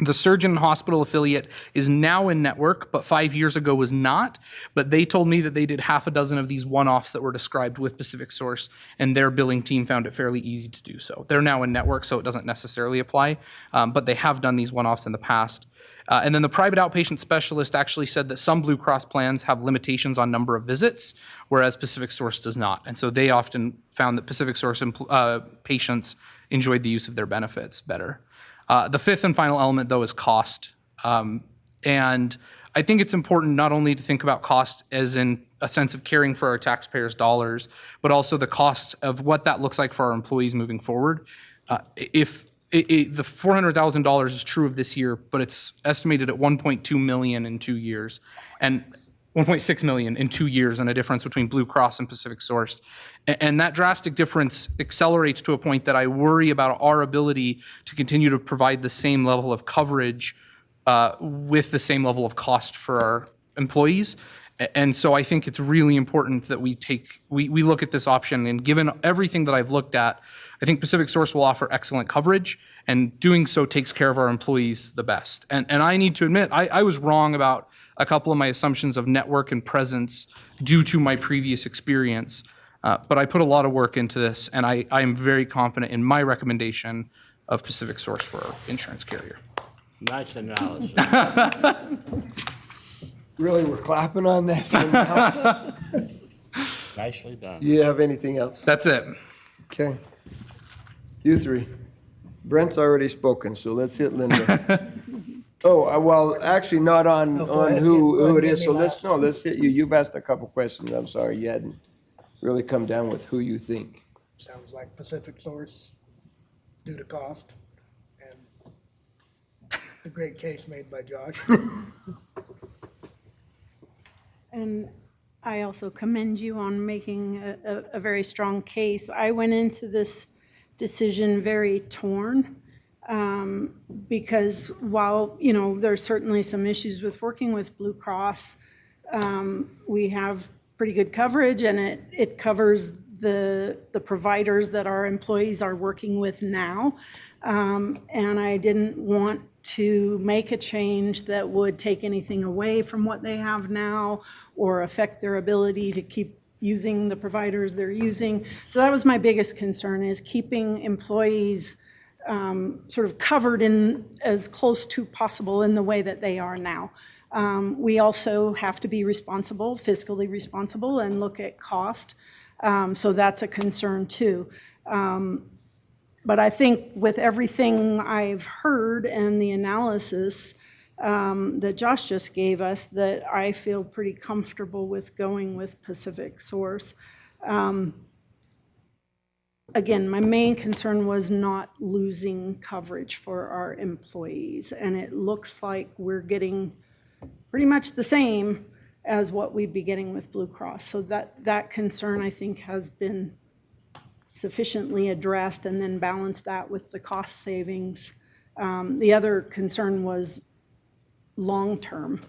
The surgeon and hospital affiliate is now in network, but 5 years ago was not. But they told me that they did half a dozen of these one-offs that were described with Pacific Source, and their billing team found it fairly easy to do so. They're now in network, so it doesn't necessarily apply, but they have done these one-offs in the past. And then the private outpatient specialist actually said that some Blue Cross plans have limitations on number of visits, whereas Pacific Source does not. And so they often found that Pacific Source patients enjoyed the use of their benefits better. The fifth and final element, though, is cost. And I think it's important not only to think about cost as in a sense of caring for our taxpayers' dollars, but also the cost of what that looks like for our employees moving forward. If the $400,000 is true of this year, but it's estimated at $1.2 million in 2 years, and $1.6 million in 2 years, and a difference between Blue Cross and Pacific Source. And that drastic difference accelerates to a point that I worry about our ability to continue to provide the same level of coverage with the same level of cost for our employees. And so I think it's really important that we look at this option, and given everything that I've looked at, I think Pacific Source will offer excellent coverage, and doing so takes care of our employees the best. And I need to admit, I was wrong about a couple of my assumptions of network and presence due to my previous experience. But I put a lot of work into this, and I am very confident in my recommendation of Pacific Source for our insurance carrier.
Nice analysis.
Really, we're clapping on this one now?
Nicely done.
You have anything else?
That's it.
Okay. You three. Brent's already spoken, so let's hit Linda. Oh, well, actually not on who it is, so let's hit you. You've asked a couple questions. I'm sorry, you hadn't really come down with who you think.
Sounds like Pacific Source due to cost and the great case made by Josh.
And I also commend you on making a very strong case. I went into this decision very torn because while, there's certainly some issues with working with Blue Cross, we have pretty good coverage, and it covers the providers that our employees are working with now. And I didn't want to make a change that would take anything away from what they have now or affect their ability to keep using the providers they're using. So that was my biggest concern, is keeping employees sort of covered in as close to possible in the way that they are now. We also have to be responsible, fiscally responsible, and look at cost. So that's a concern too. But I think with everything I've heard and the analysis that Josh just gave us, that I feel pretty comfortable with going with Pacific Source. Again, my main concern was not losing coverage for our employees. And it looks like we're getting pretty much the same as what we'd be getting with Blue Cross. So that concern, I think, has been sufficiently addressed, and then balance that with the cost savings. The other concern was long-term.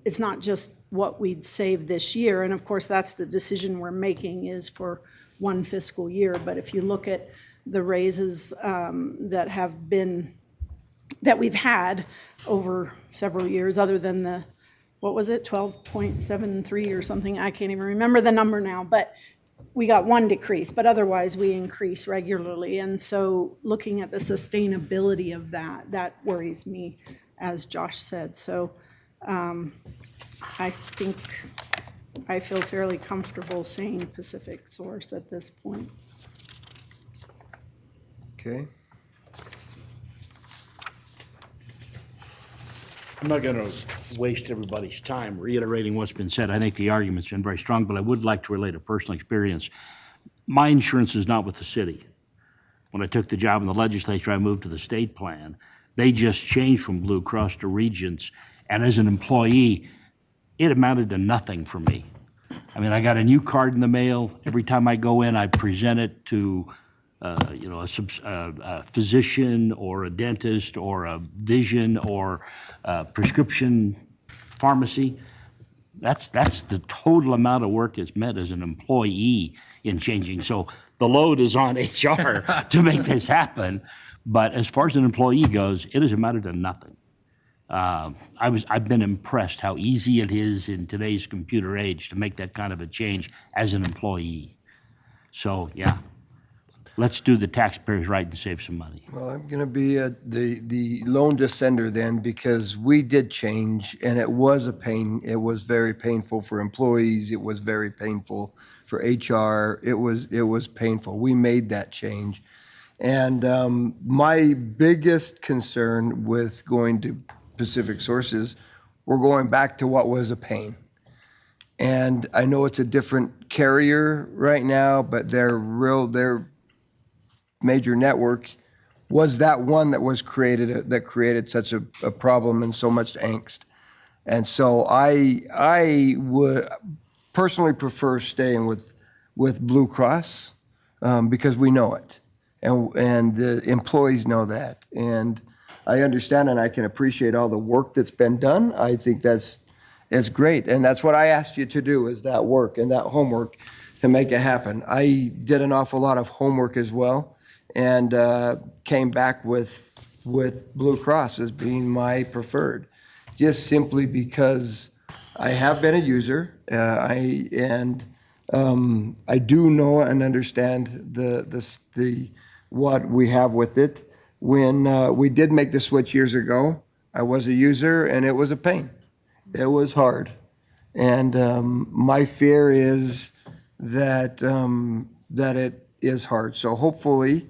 It's not just what we'd save this year, and of course that's the decision we're making, is for one fiscal year. But if you look at the raises that we've had over several years, other than the, what was it, 12.73 or something, I can't even remember the number now, but we got one decrease, but otherwise we increase regularly. And so looking at the sustainability of that worries me, as Josh said. So I think I feel fairly comfortable saying Pacific Source at this point.
Okay.
I'm not going to waste everybody's time reiterating what's been said. I think the argument's been very strong, but I would like to relate a personal experience. My insurance is not with the city. When I took the job in the legislature, I moved to the state plan. They just changed from Blue Cross to Regents, and as an employee, it amounted to nothing for me. I mean, I got a new card in the mail. Every time I go in, I present it to a physician or a dentist or a vision or a prescription pharmacy. That's the total amount of work that's met as an employee in changing. So the load is on HR to make this happen. But as far as an employee goes, it has amounted to nothing. I've been impressed how easy it is in today's computer age to make that kind of a change as an employee. So, yeah. Let's do the taxpayers right and save some money.
Well, I'm going to be the lone dissenter then, because we did change, and it was a pain. It was very painful for employees. It was very painful for HR. It was painful. We made that change. And my biggest concern with going to Pacific Sources, we're going back to what was a pain. And I know it's a different carrier right now, but their major network was that one that was created such a problem and so much angst. And so I would personally prefer staying with Blue Cross because we know it, and the employees know that, and I understand and I can appreciate all the work that's been done. I think it's great, and that's what I asked you to do, is that work and that homework to make it happen. I did an awful lot of homework as well, and came back with Blue Cross as being my preferred, just simply because I have been a user. I do know and understand the what we have with it. When we did make the switch years ago, I was a user, and it was a pain. It was hard, and my fear is that it is hard. So hopefully,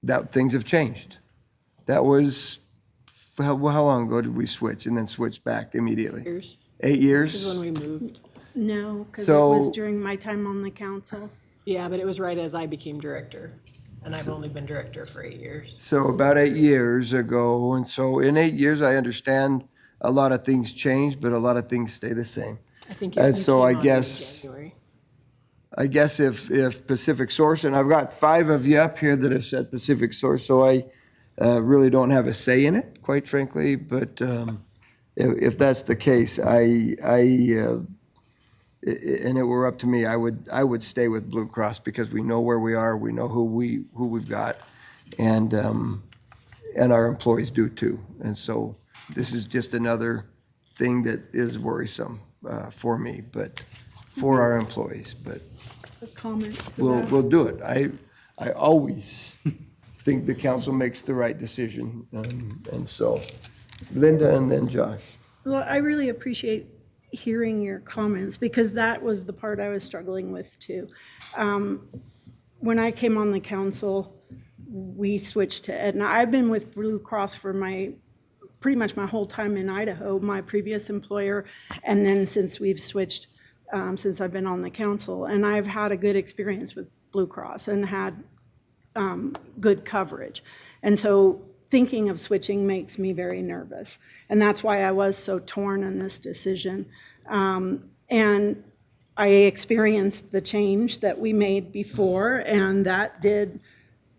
that things have changed. That was, how long ago did we switch and then switch back immediately?
Years.
8 years?
Is when we moved.
No, because it
So-
was during my time on the council.
Yeah, but it was right as I became director, and I've only been director for 8 years.
So about 8 years ago, and so in 8 years, I understand a lot of things change, but a lot of things stay the same.
I think
And
you
so
came
I
on in
guess,
January.
if Pacific Source, and I've got 5 of you up here that have said Pacific Source, so I really don't have a say in it, quite frankly, but if that's the case, and it were up to me, I would stay with Blue Cross, because we know where we are, we know who we've got, and our employees do too. And so this is just another thing that is worrisome for me, but for our employees. But
A comment to that.
we'll do it. I always think the council makes the right decision, and so Linda and then Josh.
Well, I really appreciate hearing your comments, because that was the part I was struggling with too. When I came on the council, we switched to Aetna. I've been with Blue Cross for pretty much my whole time in Idaho, my previous employer, and then since we've switched, since I've been on the council, and I've had a good experience with Blue Cross and had good coverage. And so thinking of switching makes me very nervous. And that's why I was so torn in this decision. And I experienced the change that we made before, and that did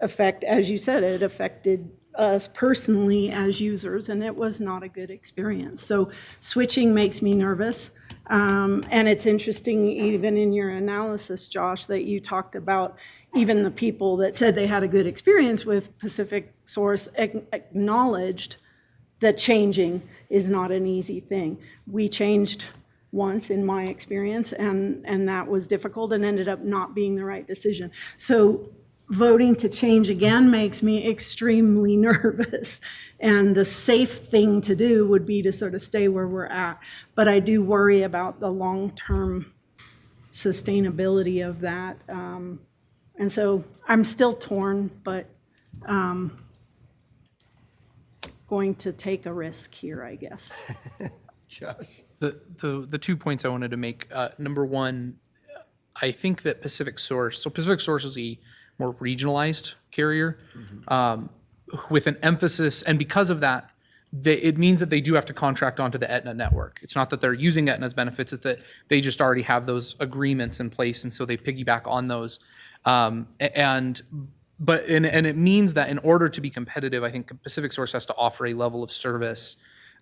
affect, as you said, it affected us personally as users, and it was not a good experience. So switching makes me nervous. And it's interesting, even in your analysis, Josh, that you talked about even the people that said they had a good experience with Pacific Source acknowledged that changing is not an easy thing. We changed once in my experience, and that was difficult and ended up not being the right decision. So voting to change again makes me extremely nervous. And the safe thing to do would be to sort of stay where we're at. But I do worry about the long-term sustainability of that. And so I'm still torn, but going to take a risk here, I guess.
Josh?
The 2 points I wanted to make, number one, I think that Pacific Source, so Pacific Source is a more regionalized carrier with an emphasis, and because of that, it means that they do have to contract onto the Aetna network. It's not that they're using Aetna's benefits, it's that they just already have those agreements in place, and so they piggyback on those. And it means that in order to be competitive, I think Pacific Source has to offer a level of service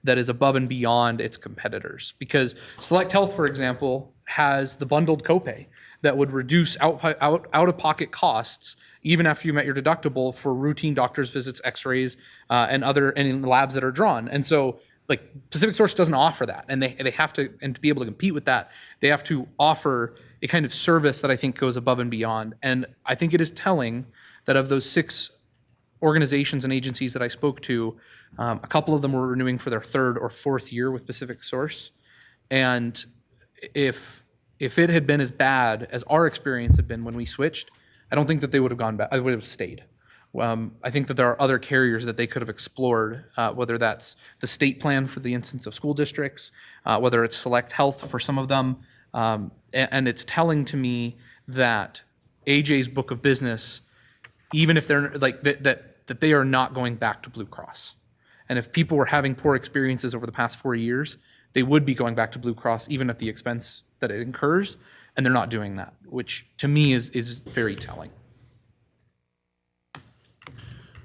that is above and beyond its competitors. Because Select Health, for example, has the bundled copay that would reduce out-of-pocket costs even after you met your deductible for routine doctor's visits, x-rays, and labs that are drawn. And so like Pacific Source doesn't offer that. And they have to, and to be able to compete with that, they have to offer a kind of service that I think goes above and beyond. And I think it is telling that of those 6 organizations and agencies that I spoke to, a couple of them were renewing for their 3rd or 4th year with Pacific Source. And if it had been as bad as our experience had been when we switched, I don't think that they would have gone back. I would have stayed. I think that there are other carriers that they could have explored, whether that's the state plan for the instance of school districts, whether it's Select Health for some of them. And it's telling to me that AJ's book of business, even if they're like that they are not going back to Blue Cross. And if people were having poor experiences over the past 4 years, they would be going back to Blue Cross, even at the expense that it incurs, and they're not doing that, which to me is very telling.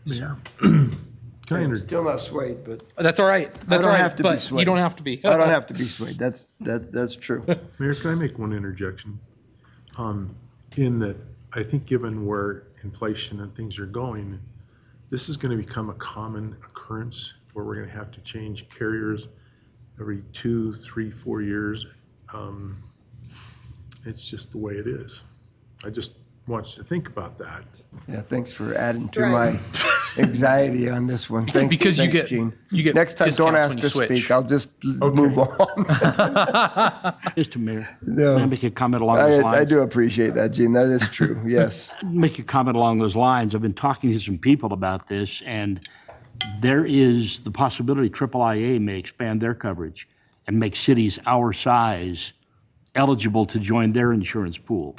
Mayor,
I'm still not swayed, but
That's all right. That's all
don't
right,
have to be
but
swayed.
you don't have to be.
I don't have to be swayed. That's true.
Mayor, can I make one interjection? In that, I think given where inflation and things are going, this is going to become a common occurrence where we're going to have to change carriers every 2, 3, 4 years. It's just the way it is. I just want you to think about that.
Yeah, thanks for adding to
Right.
my anxiety on this one. Thanks,
Because you
thanks,
get-
Gene. Next time, don't
discounts
ask
when
to
you switch.
speak. I'll just move on.
Mr. Mayor,
No.
may I make a comment along those lines?
I do appreciate that, Gene. That is true. Yes.
Make a comment along those lines. I've been talking to some people about this, and there is the possibility AAIA may expand their coverage and make cities our size eligible to join their insurance pool.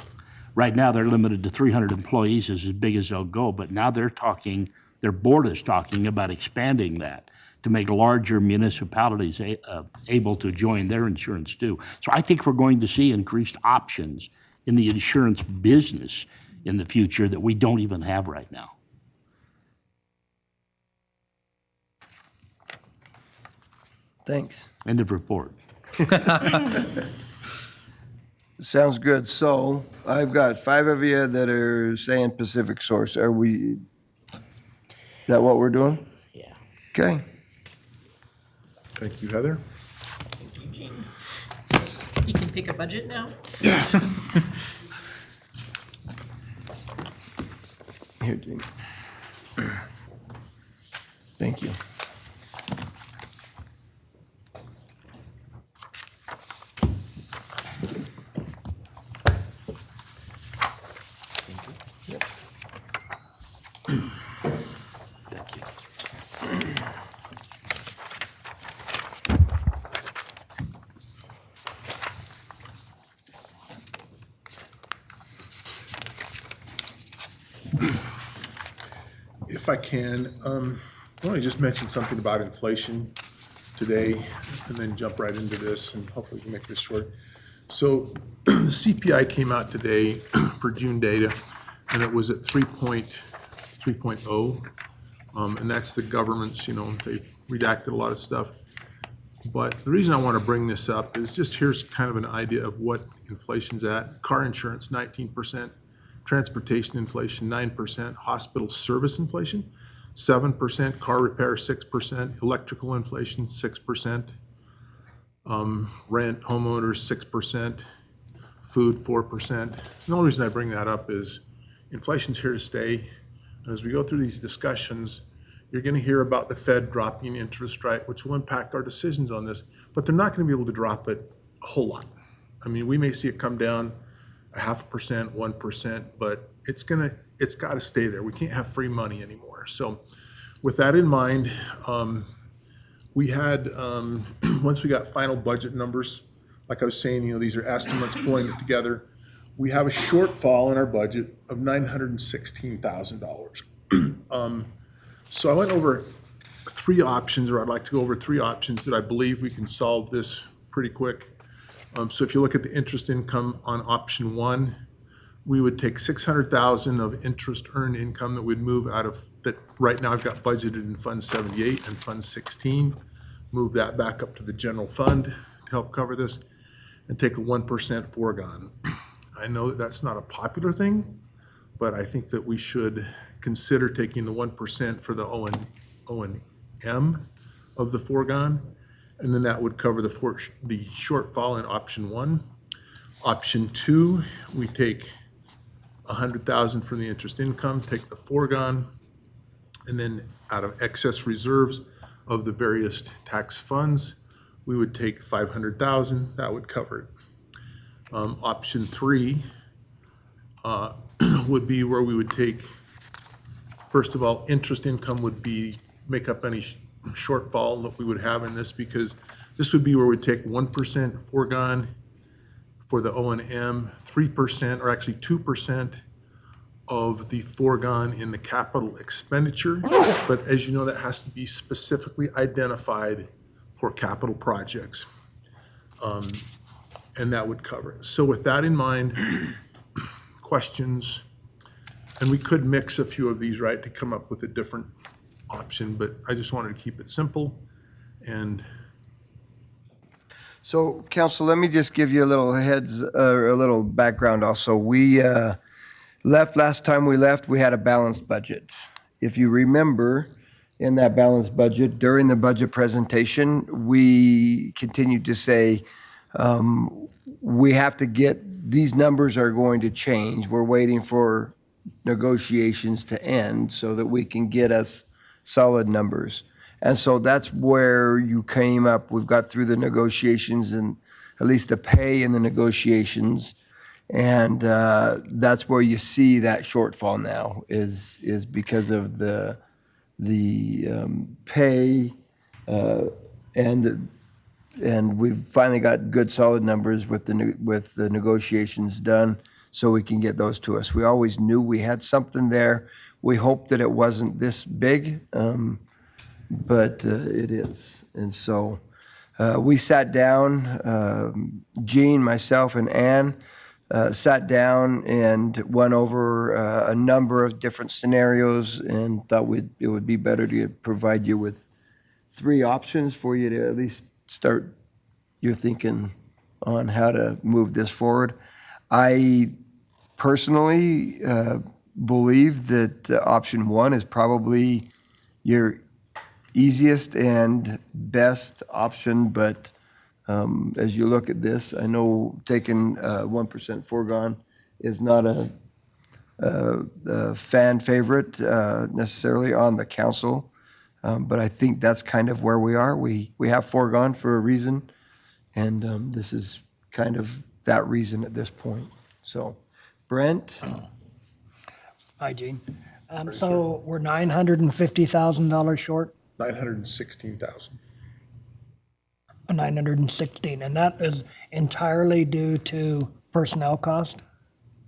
Right now, they're limited to 300 employees, is as big as they'll go, but now their board is talking about expanding that to make larger municipalities able to join their insurance too. So I think we're going to see increased options in the insurance business in the future that we don't even have right now.
Thanks.
End of report.
Sounds good. So I've got 5 of you that are saying Pacific Source. Is that what we're doing?
Yeah.
Okay.
Thank you, Heather.
You can pick a budget now?
Here, Gene. Thank you.
If I can, I want to just mention something about inflation today and then jump right into this and hopefully we can make this short. So the CPI came out today for June data and it was at 3.0. And that's the government's, they've redacted a lot of stuff. But the reason I want to bring this up is just here's kind of an idea of what inflation's at. Car insurance, 19%. Transportation inflation, 9%. Hospital service inflation, 7%. Car repair, 6%. Electrical inflation, 6%. Rent, homeowners, 6%. Food, 4%. And the only reason I bring that up is inflation's here to stay. And as we go through these discussions, you're going to hear about the Fed dropping interest rate, which will impact our decisions on this, but they're not going to be able to drop it a whole lot. I mean, we may see it come down 0.5%, 1%, but it's got to stay there. We can't have free money anymore. So with that in mind, we had, once we got final budget numbers, like I was saying, these are estimates pulling it together. We have a shortfall in our budget of $916,000. So I went over three options, or I'd like to go over three options that I believe we can solve this pretty quick. So if you look at the interest income on option one, we would take 600,000 of interest earned income that would move out of, that right now I've got budgeted in Fund 78 and Fund 16, move that back up to the general fund to help cover this, and take a 1% foregone. I know that that's not a popular thing, but I think that we should consider taking the 1% for the O&M of the foregone, and then that would cover the shortfall in option one. Option two, we take 100,000 from the interest income, take the foregone, and then out of excess reserves of the various tax funds, we would take 500,000. That would cover it. Option three would be where we would take, first of all, interest income would make up any shortfall that we would have in this, because this would be where we'd take 1% foregone for the O&M, 3%, or actually 2% of the foregone in the capital expenditure. But as you know, that has to be specifically identified for capital projects. And that would cover it. So with that in mind, questions, and we could mix a few of these, right, to come up with a different option, but I just wanted to keep it simple. And
So, Council, let me just give you a little a little background also. We last time we left, we had a balanced budget. If you remember, in that balanced budget, during the budget presentation, we continued to say, we have to get, these numbers are going to change. We're waiting for negotiations to end so that we can get us solid numbers. And so that's where you came up. We've got through the negotiations and at least the pay in the negotiations. And that's where you see that shortfall now is because of the pay and we've finally got good solid numbers with the negotiations done so we can get those to us. We always knew we had something there. We hoped that it wasn't this big, but it is. And so we sat down, Jean, myself, and Ann sat down and went over a number of different scenarios and thought it would be better to provide you with three options for you to at least start your thinking on how to move this forward. I personally believe that option one is probably your easiest and best option, but as you look at this, I know taking 1% foregone is not a fan favorite necessarily on the council, but I think that's kind of where we are. We have foregone for a reason, and this is kind of that reason at this point. So, Brent?
Hi, Gene. So we're $950,000 short?
916,000.
916, and that is entirely due to personnel cost?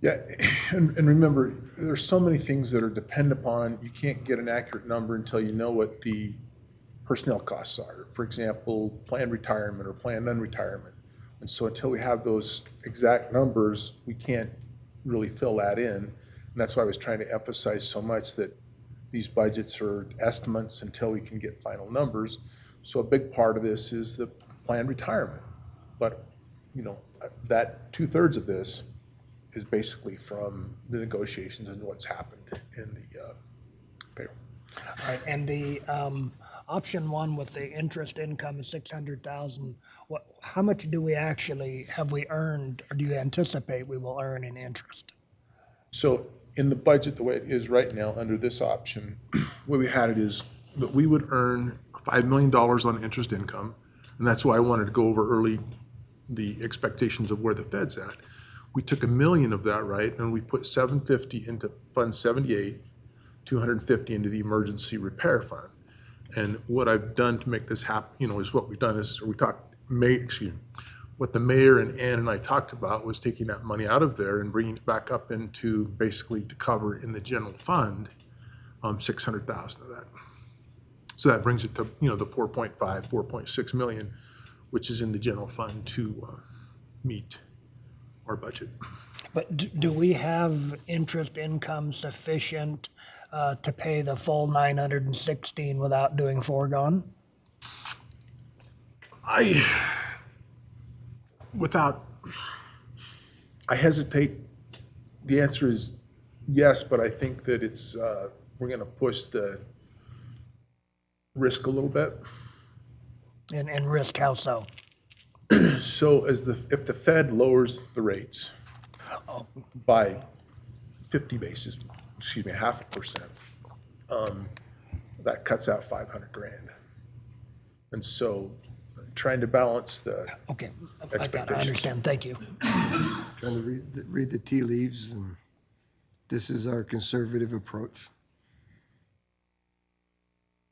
Yeah, and remember, there's so many things that are dependent upon, you can't get an accurate number until you know what the personnel costs are. For example, planned retirement or planned non-retirement. And so until we have those exact numbers, we can't really fill that in. And that's why I was trying to emphasize so much that these budgets are estimates until we can get final numbers. So a big part of this is the planned retirement. But, that 2/3 of this is basically from the negotiations and what's happened in the payroll.
All right, and the option one with the interest income is 600,000. How much have we earned, or do you anticipate we will earn in interest?
So in the budget, the way it is right now, under this option, the way we had it is that we would earn $5 million on interest income, and that's why I wanted to go over early the expectations of where the Fed's at. We took $1 million of that, right, and we put $750 into Fund 78, 250 into the emergency repair fund. And what I've done to make this happen, is what we've done is what the mayor and Ann and I talked about was taking that money out of there and bringing it back up into basically to cover in the general fund, 600,000 of that. So that brings it to, the 4.6 million, which is in the general fund to meet our budget.
But do we have interest income sufficient to pay the full 916 without doing foregone?
I hesitate. The answer is yes, but I think that we're going to push the risk a little bit.
And risk how so?
So if the Fed lowers the rates by 0.5%, that cuts out 500 grand. And so trying to balance the
Okay, I
expectations.
understand. Thank you.
Trying to read the tea leaves, and this is our conservative approach.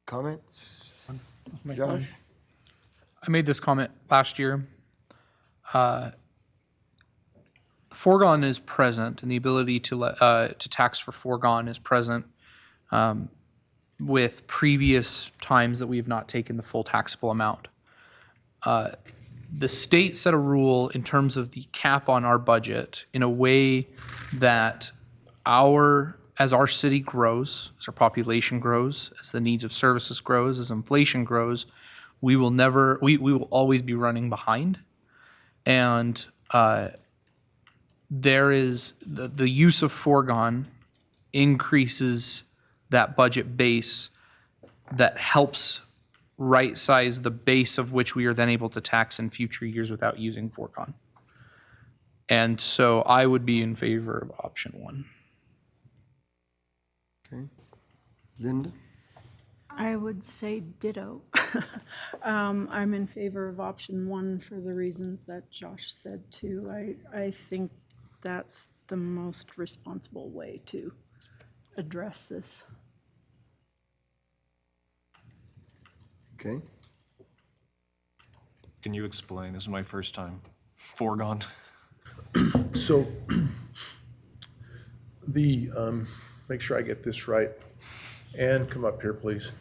Comments? Josh?
I made this comment last year. Foregone is present, and the ability to tax for foregone is present with previous times that we have not taken the full taxable amount. The state set a rule in terms of the cap on our budget in a way that as our city grows, as our population grows, as the needs of services grows, as inflation grows, we will always be running behind. And there is the use of foregone increases that budget base that helps right-size the base of which we are then able to tax in future years without using foregone. And so I would be in favor of option one.
Okay. Linda?
I would say ditto. I'm in favor of option one for the reasons that Josh said too. I think that's the most responsible way to address this.
Okay.
Can you explain? This is my first time. Foregone.
So make sure I get this right. Ann, come up here, please.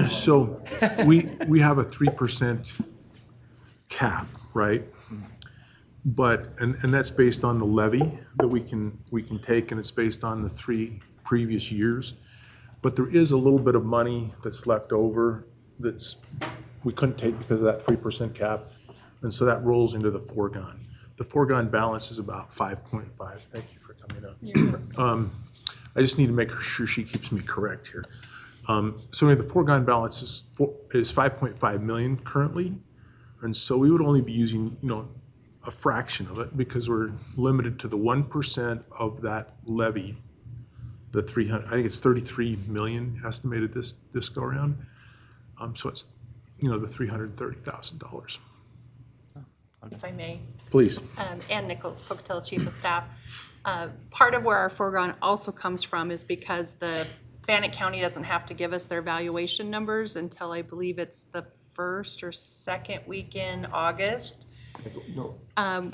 So we have a 3% cap, right? But and that's based on the levy that we can take, and it's based on the 3 previous years. But there is a little bit of money that's left over we couldn't take because of that 3% cap, and so that rolls into the foregone. The foregone balance is about 5.5. Thank you for coming up. I just need to make sure she keeps me correct here. So anyway, the foregone balance is 5.5 million currently, and so we would only be using a fraction of it because we're limited to the 1% of that levy. The 300, I think it's 33 million estimated this go around. So it's the $330,000.
If I may.
Please.
Ann Nichols, Pocatello Chief of Staff. Part of where our foregone also comes from is because the Bannock County doesn't have to give us their valuation numbers until I believe it's the first or second week in August.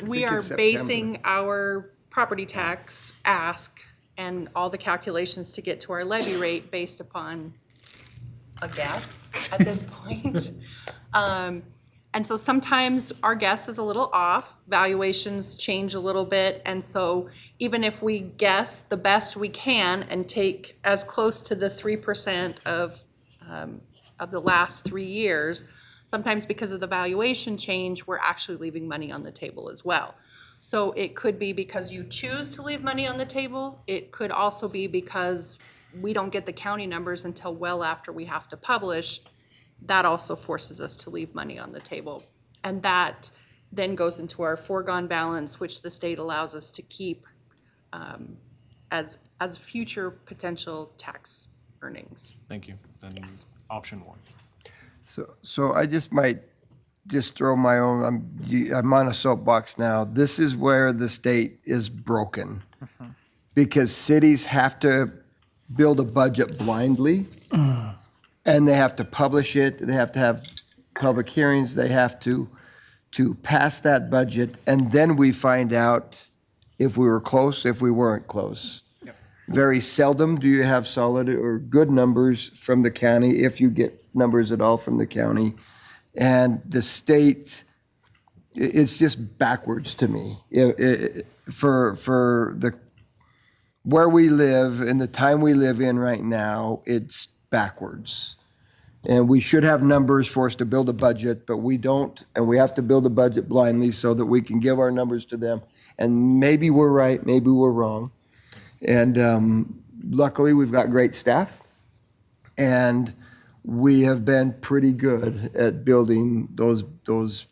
We are basing our property tax ask and all the calculations to get to our levy rate based upon a guess at this point. And so sometimes our guess is a little off, valuations change a little bit, and so even if we guess the best we can and take as close to the 3% of the last 3 years, sometimes because of the valuation change, we're actually leaving money on the table as well. So it could be because you choose to leave money on the table. It could also be because we don't get the county numbers until well after we have to publish. That also forces us to leave money on the table. And that then goes into our foregone balance, which the state allows us to keep as future potential tax earnings.
Thank you. Then option one.
So I just might throw my own, I'm on a soapbox now. This is where the state is broken. because cities have to build a budget blindly, and they have to publish it, they have to have public hearings, they have to pass that budget, and then we find out if we were close, if we weren't close. Very seldom do you have solid or good numbers from the county, if you get numbers at all from the county. And the state, it's just backwards to me. For the where we live and the time we live in right now, it's backwards. And we should have numbers for us to build a budget, but we don't, and we have to build a budget blindly so that we can give our numbers to them. And maybe we're right, maybe we're wrong. And luckily, we've got great staff, and we have been pretty good at building those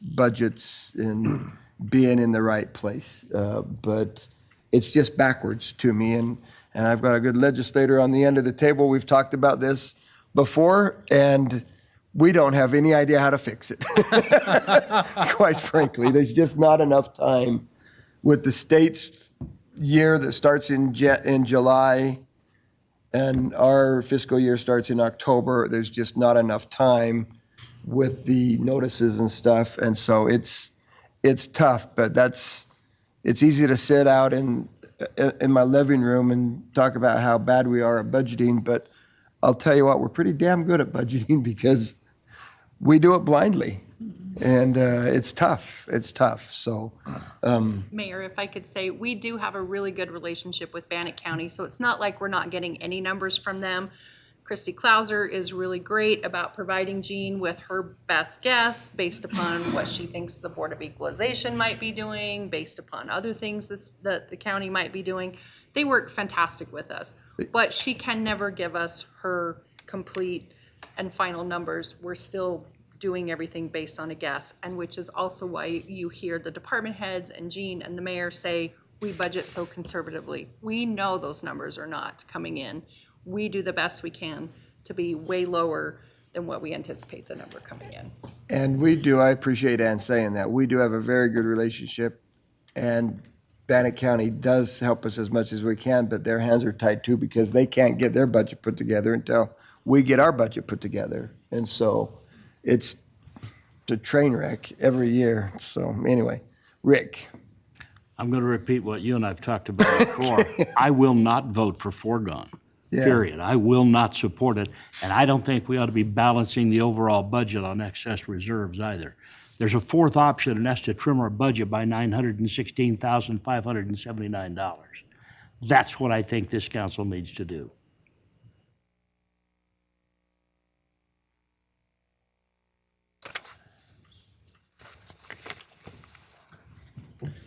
budgets and being in the right place. But it's just backwards to me, and I've got a good legislator on the end of the table. We've talked about this before, and we don't have any idea how to fix it. Quite frankly, there's just not enough time with the state's year that starts in July and our fiscal year starts in October. There's just not enough time with the notices and stuff, and so it's tough. But it's easy to sit out in my living room and talk about how bad we are at budgeting, but I'll tell you what, we're pretty damn good at budgeting because we do it blindly, and it's tough. It's tough. So,
Mayor, if I could say, we do have a really good relationship with Bannock County, so it's not like we're not getting any numbers from them. Christy Klauser is really great about providing Jean with her best guess based upon what she thinks the Board of Equalization might be doing, based upon other things that the county might be doing. They work fantastic with us, but she can never give us her complete and final numbers. We're still doing everything based on a guess, and which is also why you hear the department heads and Jean and the mayor say, we budget so conservatively. We know those numbers are not coming in. We do the best we can to be way lower than what we anticipate the number coming in.
and we do, I appreciate Ann saying that. We do have a very good relationship, and Bannock County does help us as much as we can, but their hands are tied too because they can't get their budget put together until we get our budget put together. And so it's a train wreck every year. So anyway, Rick.
I'm going to repeat what you and I've talked about before. I will not vote for foregone, period. I will not support it, and I don't think we ought to be balancing the overall budget on excess reserves either. There's a fourth option, and that's to trim our budget by $916,579. That's what I think this council needs to do.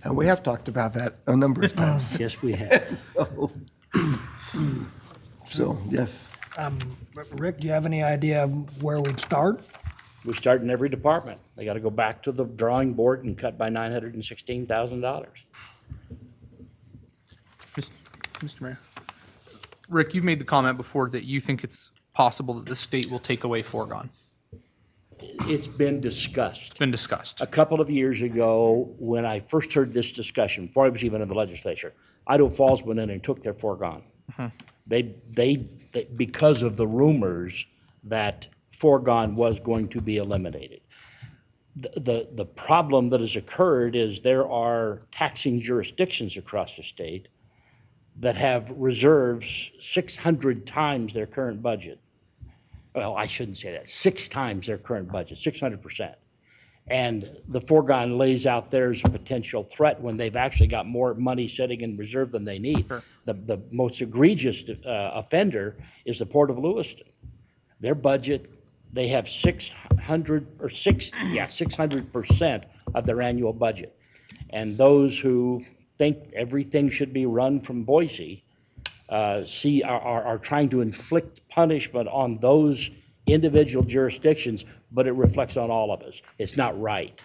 And we have talked about that a number of times.
Yes, we have.
So yes.
Rick, do you have any idea of where we'd start?
We start in every department. They got to go back to the drawing board and cut by $916,000.
Mr. Mayor. Rick, you've made the comment before that you think it's possible that the state will take away foregone.
It's been discussed.
It's been discussed.
A couple of years ago, when I first heard this discussion, before I was even in the legislature, Idaho Falls went in and took their foregone. They because of the rumors that foregone was going to be eliminated. The problem that has occurred is there are taxing jurisdictions across the state that have reserves 600 times their current budget. Well, I shouldn't say that, 6 times their current budget, 600%. And the foregone lays out there as a potential threat when they've actually got more money sitting in reserve than they need.
Sure.
The most egregious offender is the Port of Lewiston. Their budget, they have 600% of their annual budget. And those who think everything should be run from Boise are trying to inflict punishment on those individual jurisdictions, but it reflects on all of us. It's not right.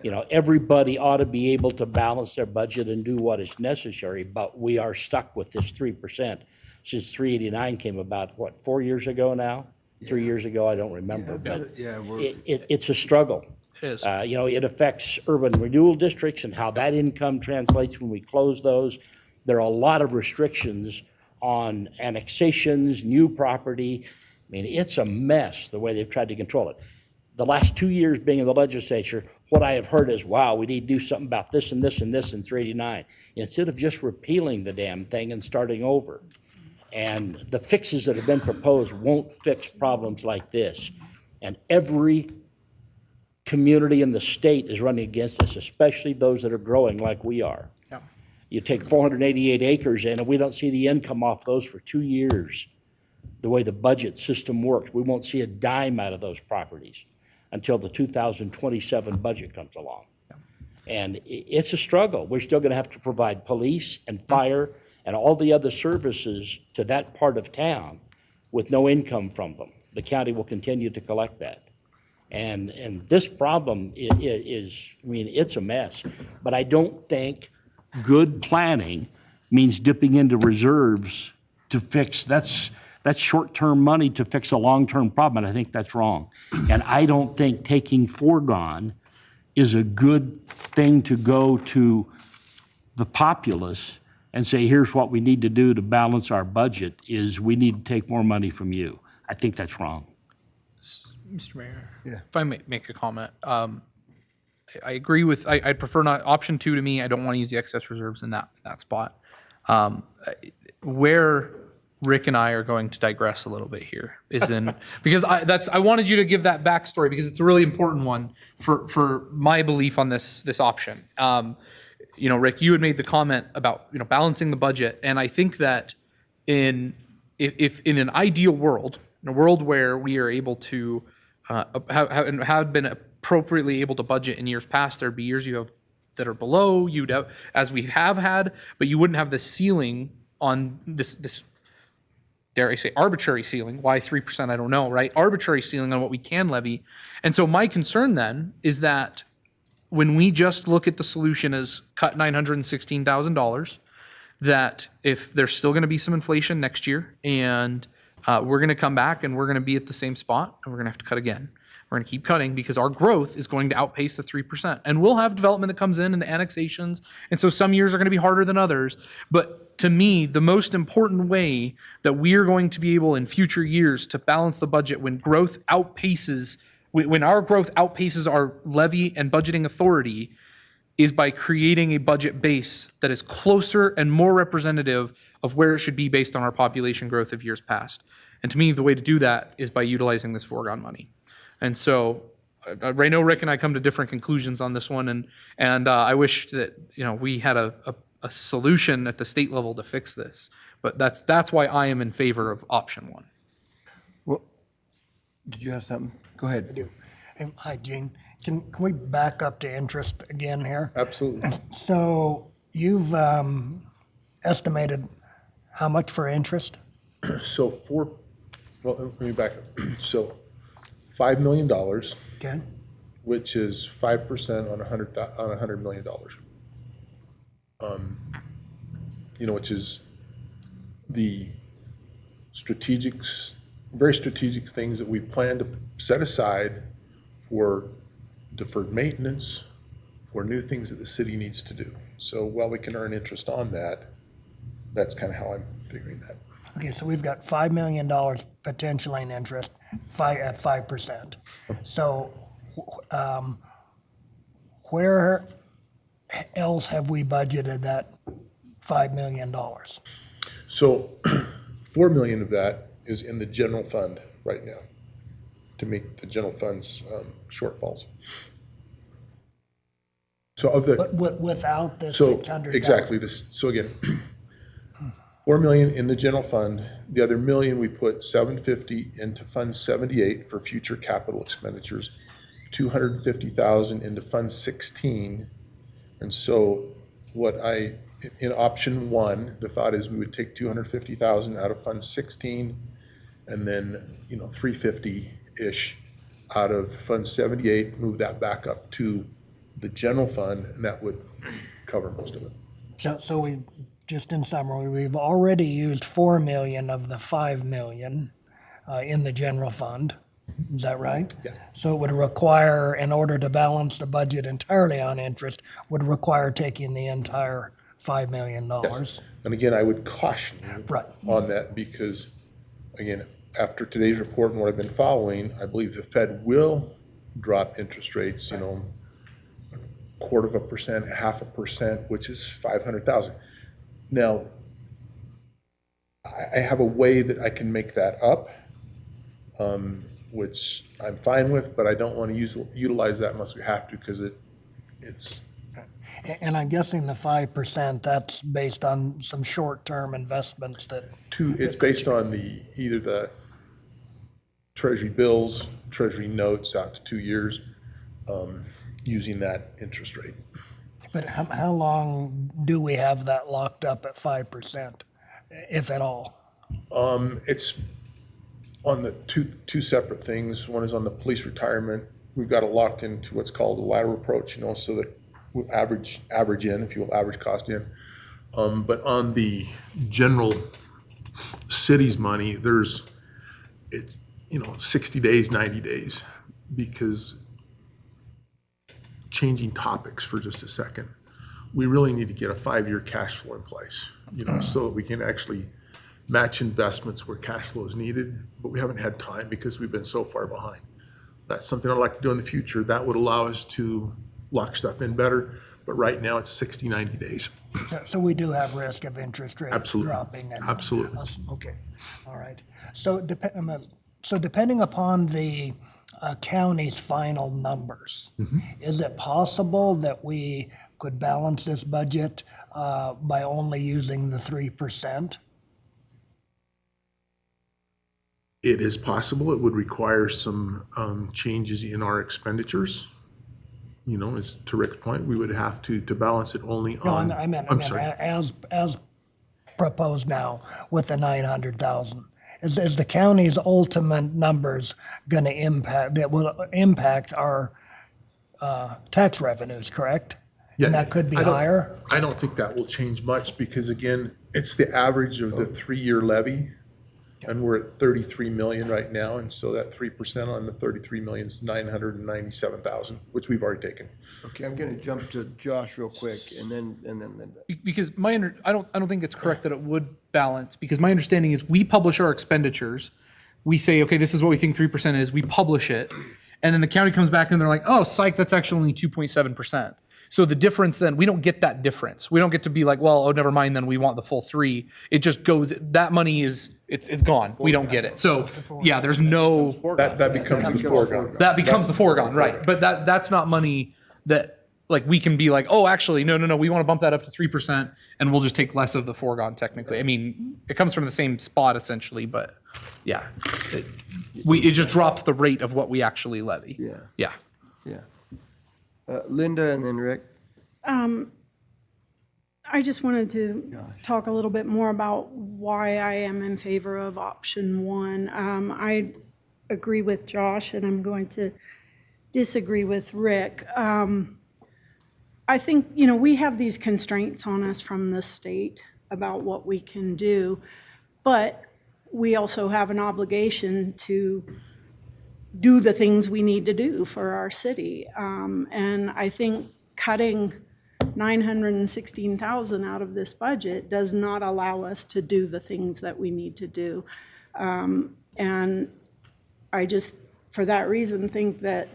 You know, everybody ought to be able to balance their budget and do what is necessary, but we are stuck with this 3% since 389 came about, what, 4 years ago now? 3 years ago, I don't remember, but it's a struggle.
It is.
You know, it affects urban renewal districts and how that income translates when we close those. There are a lot of restrictions on annexations, new property. I mean, it's a mess the way they've tried to control it. The last 2 years being in the legislature, what I have heard is, wow, we need to do something about this and this and this in 389, instead of just repealing the damn thing and starting over. And the fixes that have been proposed won't fix problems like this. And every community in the state is running against us, especially those that are growing like we are.
Yeah.
You take 488 acres in, and we don't see the income off those for 2 years. The way the budget system works, we won't see a dime out of those properties until the 2027 budget comes along. And it's a struggle. We're still going to have to provide police and fire and all the other services to that part of town with no income from them. The county will continue to collect that. And this problem is, I mean, it's a mess. But I don't think good planning means dipping into reserves to fix, that's short-term money to fix a long-term problem, and I think that's wrong. And I don't think taking foregone is a good thing to go to the populace and say, here's what we need to do to balance our budget, is we need to take more money from you. I think that's wrong.
Mr. Mayor?
Yeah.
If I may make a comment, I agree with, I'd prefer not, option 2 to me, I don't want to use the excess reserves in that spot. Where Rick and I are going to digress a little bit here is in, because I wanted you to give that backstory because it's a really important one for my belief on this option. You know, Rick, you had made the comment about, you know, balancing the budget, and I think that if in an ideal world, in a world where we are able to have been appropriately able to budget in years past, there'd be years you have that are below, you'd have, as we have had, but you wouldn't have the ceiling on this dare I say, arbitrary ceiling. Why 3%, I don't know, right? Arbitrary ceiling on what we can levy. And so my concern then is that when we just look at the solution as cut $916,000, that if there's still going to be some inflation next year and we're going to come back and we're going to be at the same spot and we're going to have to cut again. We're going to keep cutting because our growth is going to outpace the 3%. And we'll have development that comes in and the annexations. And so some years are going to be harder than others. But to me, the most important way that we are going to be able in future years to balance the budget when growth outpaces, when our growth outpaces our levy and budgeting authority, is by creating a budget base that is closer and more representative of where it should be based on our population growth of years past. And to me, the way to do that is by utilizing this foregone money. And so I know Rick and I come to different conclusions on this one, and I wish that, you know, we had a solution at the state level to fix this. But that's why I am in favor of option 1.
Well, did you have something? Go ahead.
I do. Hi, Gene. Can we back up to interest again here?
Absolutely.
So you've estimated how much for interest?
So let me back up. So $5 million,
Okay.
which is 5% on $100 million. You know, which is the very strategic things that we plan to set aside for deferred maintenance, for new things that the city needs to do. So while we can earn interest on that, that's kind of how I'm figuring that.
Okay, so we've got $5 million potentially in interest, at 5%. So where else have we budgeted that $5 million?
So $4 million of that is in the general fund right now to meet the general fund's shortfalls. So of the.
But without the
So
600,000?
exactly this. So again, 4 million in the general fund. The other million we put 750 into Fund 78 for future capital expenditures, 250,000 into Fund 16. And so in option 1, the thought is we would take 250,000 out of Fund 16 and then, 350-ish out of Fund 78, move that back up to the general fund, and that would cover most of it.
So we, just in summary, we've already used 4 million of the 5 million in the general fund. Is that right?
Yeah.
So it would require, in order to balance the budget entirely on interest, would require taking the entire $5 million.
Yes. And again, I would caution you
Right.
on that because, again, after today's report and what I've been following, I believe the Fed will drop interest rates, 0.25%, 0.5%, which is 500,000. Now, I have a way that I can make that up, which I'm fine with, but I don't want to utilize that unless we have to because it's.
And I'm guessing the 5%, that's based on some short-term investments that.
It's based on either the Treasury bills, Treasury notes out to 2 years, using that interest rate.
But how long do we have that locked up at 5%, if at all?
It's on the two separate things. One is on the police retirement. We've got it locked into what's called a ladder approach, so that we average in, if you will, average cost in. But on the general city's money, it's 60 days, 90 days, because changing topics for just a second, we really need to get a 5-year cash flow in place, so that we can actually match investments where cash flow is needed, but we haven't had time because we've been so far behind. That's something I'd like to do in the future. That would allow us to lock stuff in better, but right now it's 60, 90 days.
So we do have risk of interest rates
Absolutely.
dropping.
Absolutely.
Okay, all right. So depending upon the county's final numbers, is it possible that we could balance this budget by only using the 3%?
It is possible. It would require some changes in our expenditures. As to Rick's point, we would have to balance it only on.
No, I meant
sorry.
as proposed now with the 900,000. Is the county's ultimate numbers going to impact our tax revenues, correct?
Yeah,
And that could be
I don't-
higher?
I don't think that will change much because again, it's the average of the 3-year levy. And we're at 33 million right now. And so that 3% on the 33 million is 997,000, which we've already taken.
Okay, I'm going to jump to Josh real quick and then Linda.
Because I don't think it's correct that it would balance, because my understanding is we publish our expenditures. We say, okay, this is what we think 3% is. We publish it. And then the county comes back and they're like, oh, psych, that's actually only 2.7%. So the difference then, we don't get that difference. We don't get to be like, well, oh, never mind, then we want the full 3. It just goes, that money it's gone. We don't get it. So yeah, there's no.
That becomes the foregone.
That becomes the foregone, right. But that's not money that like we can be like, oh, actually, no, we want to bump that up to 3% and we'll just take less of the foregone technically. I mean, it comes from the same spot essentially, but yeah. It just drops the rate of what we actually levy.
Yeah.
Yeah.
Yeah. Linda and then Rick.
I just wanted to talk a little bit more about why I am in favor of option 1. I agree with Josh, and I'm going to disagree with Rick. I think, we have these constraints on us from the state about what we can do, but we also have an obligation to do the things we need to do for our city. And I think cutting $916,000 out of this budget does not allow us to do the things that we need to do. And I just, for that reason, think that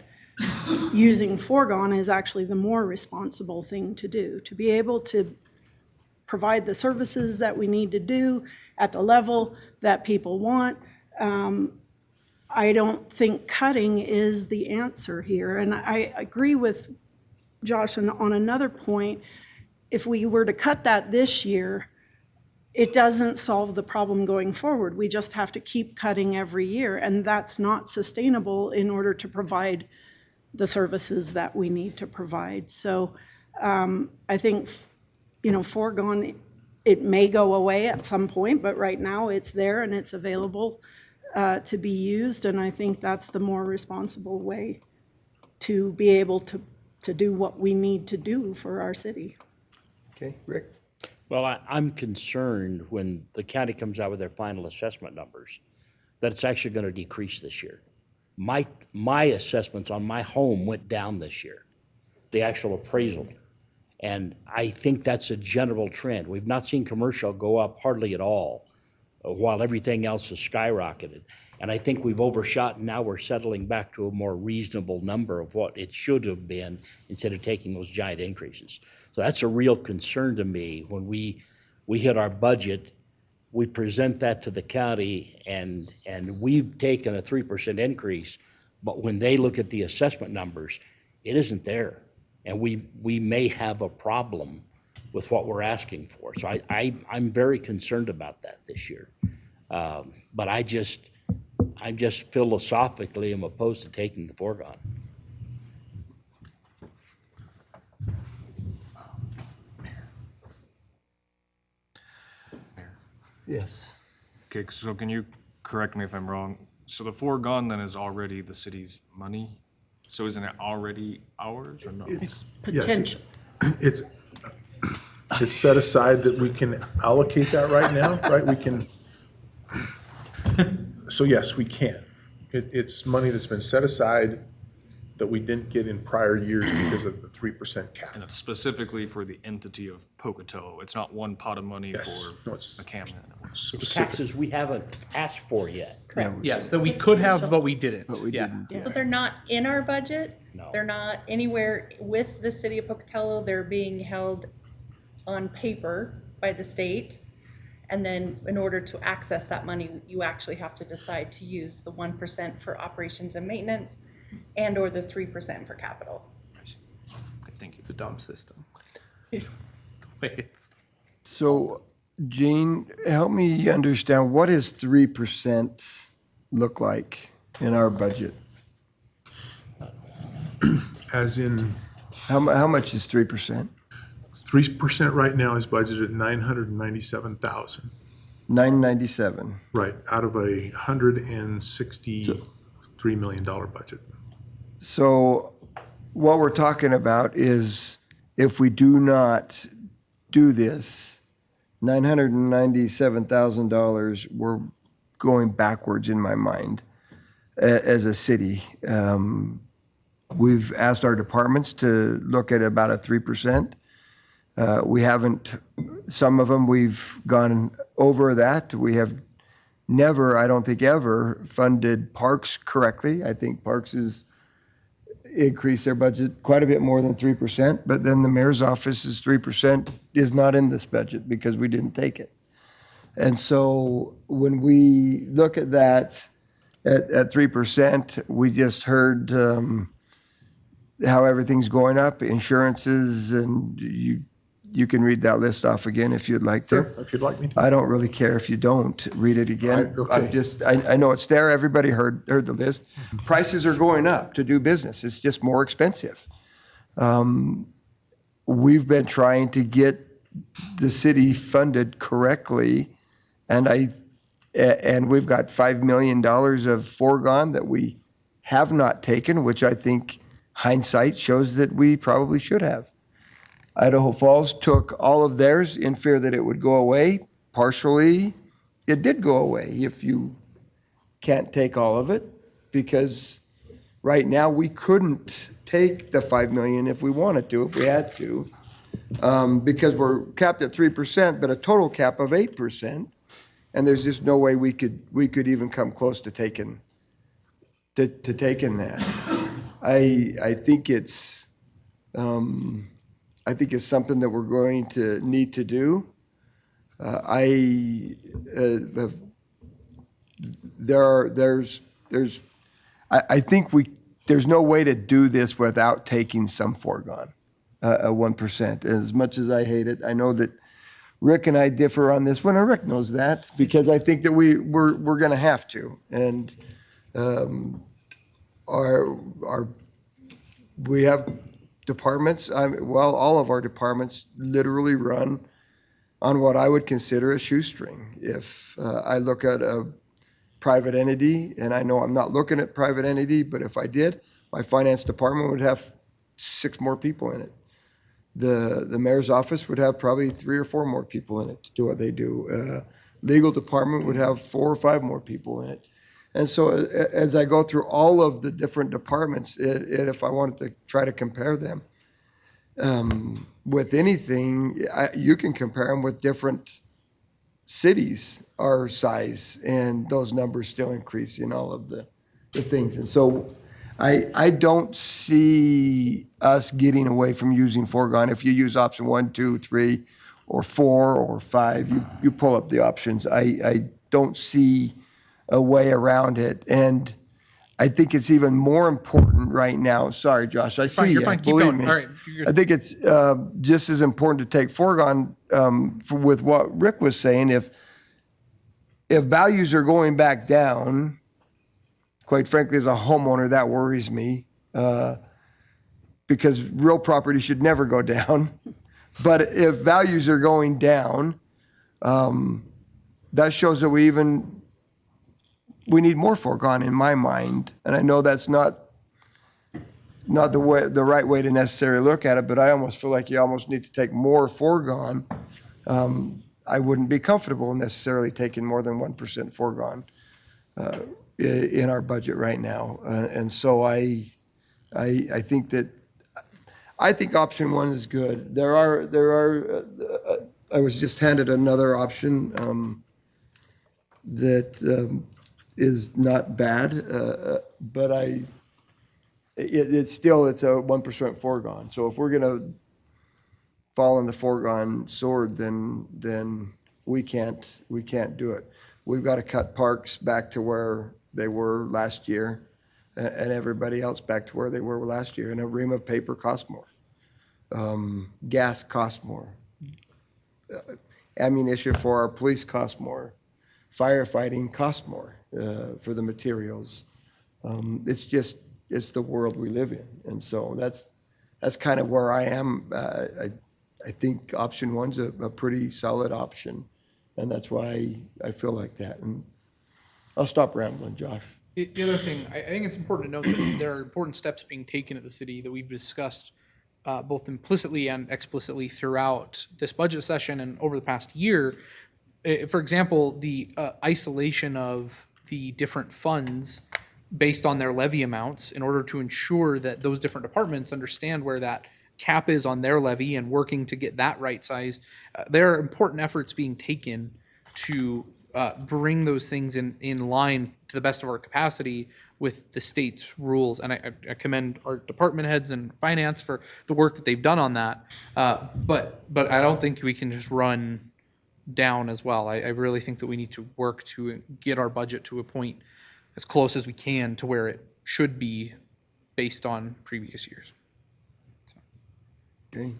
using foregone is actually the more responsible thing to do, to be able to provide the services that we need to do at the level that people want. I don't think cutting is the answer here. And I agree with Josh on another point. If we were to cut that this year, it doesn't solve the problem going forward. We just have to keep cutting every year, and that's not sustainable in order to provide the services that we need to provide. So I think, foregone, it may go away at some point, but right now it's there and it's available to be used, and I think that's the more responsible way to be able to do what we need to do for our city.
Okay, Rick?
Well, I'm concerned when the county comes out with their final assessment numbers, that it's actually going to decrease this year. My assessments on my home went down this year, the actual appraisal. And I think that's a general trend. We've not seen commercial go up hardly at all, while everything else has skyrocketed. And I think we've overshot, and now we're settling back to a more reasonable number of what it should have been instead of taking those giant increases. So that's a real concern to me. When we hit our budget, we present that to the county, and we've taken a 3% increase, but when they look at the assessment numbers, it isn't there. And we may have a problem with what we're asking for. So I'm very concerned about that this year. But I just philosophically am opposed to taking the foregone.
Yes.
Okay, so can you correct me if I'm wrong? So the foregone then is already the city's money? So isn't it already ours or not?
Yes,
Potential.
It's set aside that we can allocate that right now, right? We can, so yes, we can. It's money that's been set aside that we didn't get in prior years because of the 3% cap.
And it's specifically for the entity of Pocatello. It's not one pot of money
Yes. No,
for
it's
McCammon.
It's
specific.
taxes we haven't asked for yet.
Yes, that we could have, but we didn't. Yeah.
So they're not in our budget?
No.
They're not anywhere with the city of Pocatello? They're being held on paper by the state? And then in order to access that money, you actually have to decide to use the 1% for operations and maintenance and or the 3% for capital.
Thank you.
It's a dumb system. The way it's.
So, Gene, help me understand, what does 3% look like in our budget?
As in,
How much is 3%?
3% right now is budgeted at 997,000.
997.
Right, out of a $163 million budget.
So what we're talking about is if we do not do this, $997,000, we're going backwards in my mind as a city. We've asked our departments to look at about a 3%. We haven't, some of them we've gone over that. We have never, I don't think ever, funded parks correctly. I think parks has increased their budget quite a bit more than 3%, but then the mayor's office's 3% is not in this budget because we didn't take it. And so when we look at that at 3%, we just heard how everything's going up, insurances, and you can read that list off again if you'd like to.
Sure, if you'd like me to.
I don't really care if you don't read it again.
Okay.
I'm just, I know it's there. Everybody heard the list. Prices are going up to do business. It's just more expensive. We've been trying to get the city funded correctly, and we've got $5 million of foregone that we have not taken, which I think hindsight shows that we probably should have. Idaho Falls took all of theirs in fear that it would go away. Partially, it did go away if you can't take all of it, because right now we couldn't take the 5 million if we wanted to, if we had to, because we're capped at 3%, but a total cap of 8%, and there's just no way we could even come close to taking that. I think it's something that we're going to need to do. I think there's no way to do this without taking some foregone, 1%. As much as I hate it, I know that Rick and I differ on this one, and Rick knows that, because I think that we're going to have to. And we have departments, all of our departments literally run on what I would consider a shoestring. If I look at a private entity, and I know I'm not looking at private entity, but if I did, my finance department would have 6 more people in it. The mayor's office would have probably 3 or 4 more people in it to do what they do. Legal department would have 4 or 5 more people in it. And so as I go through all of the different departments, and if I wanted to try to compare them, with anything, you can compare them with different cities our size, and those numbers still increase in all of the things. And so I don't see us getting away from using foregone. If you use option 1, 2, 3, or 4, or 5, you pull up the options. I don't see a way around it. And I think it's even more important right now. Sorry, Josh, I see
Fine, you're
you,
fine. Keep
believe
going.
me.
All right, you're good.
I think it's just as important to take foregone with what Rick was saying. If values are going back down, quite frankly, as a homeowner, that worries me because real property should never go down. But if values are going down, that shows that we need more foregone in my mind. And I know that's not the right way to necessarily look at it, but I almost feel like you almost need to take more foregone. I wouldn't be comfortable necessarily taking more than 1% foregone in our budget right now. And so I think option 1 is good. I was just handed another option that is not bad, but it's a 1% foregone. So if we're gonna fall on the foregone sword, then we can't do it. We've got to cut parks back to where they were last year, and everybody else back to where they were last year. And a ream of paper costs more. Gas costs more. Ammunition for our police costs more. Firefighting costs more for the materials. It's the world we live in. And so that's kind of where I am. I think option 1's a pretty solid option, and that's why I feel like that. And I'll stop rambling, Josh.
The other thing, I think it's important to note that there are important steps being taken at the city that we've discussed both implicitly and explicitly throughout this budget session and over the past year. For example, the isolation of the different funds based on their levy amounts in order to ensure that those different departments understand where that cap is on their levy and working to get that right size. There are important efforts being taken to bring those things in line to the best of our capacity with the state's rules. And I commend our department heads and finance for the work that they've done on that. But I don't think we can just run down as well. I really think that we need to work to get our budget to a point as close as we can to where it should be based on previous years.
Okay,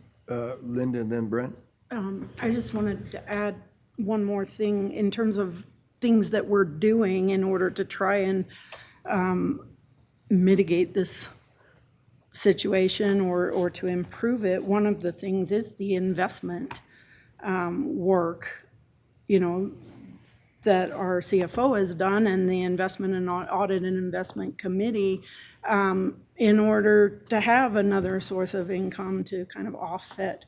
Linda and then Brent.
I just wanted to add one more thing in terms of things that we're doing in order to try and mitigate this situation or to improve it. One of the things is the investment work, that our CFO has done, and the Investment and Audit and Investment Committee, in order to have another source of income to kind of offset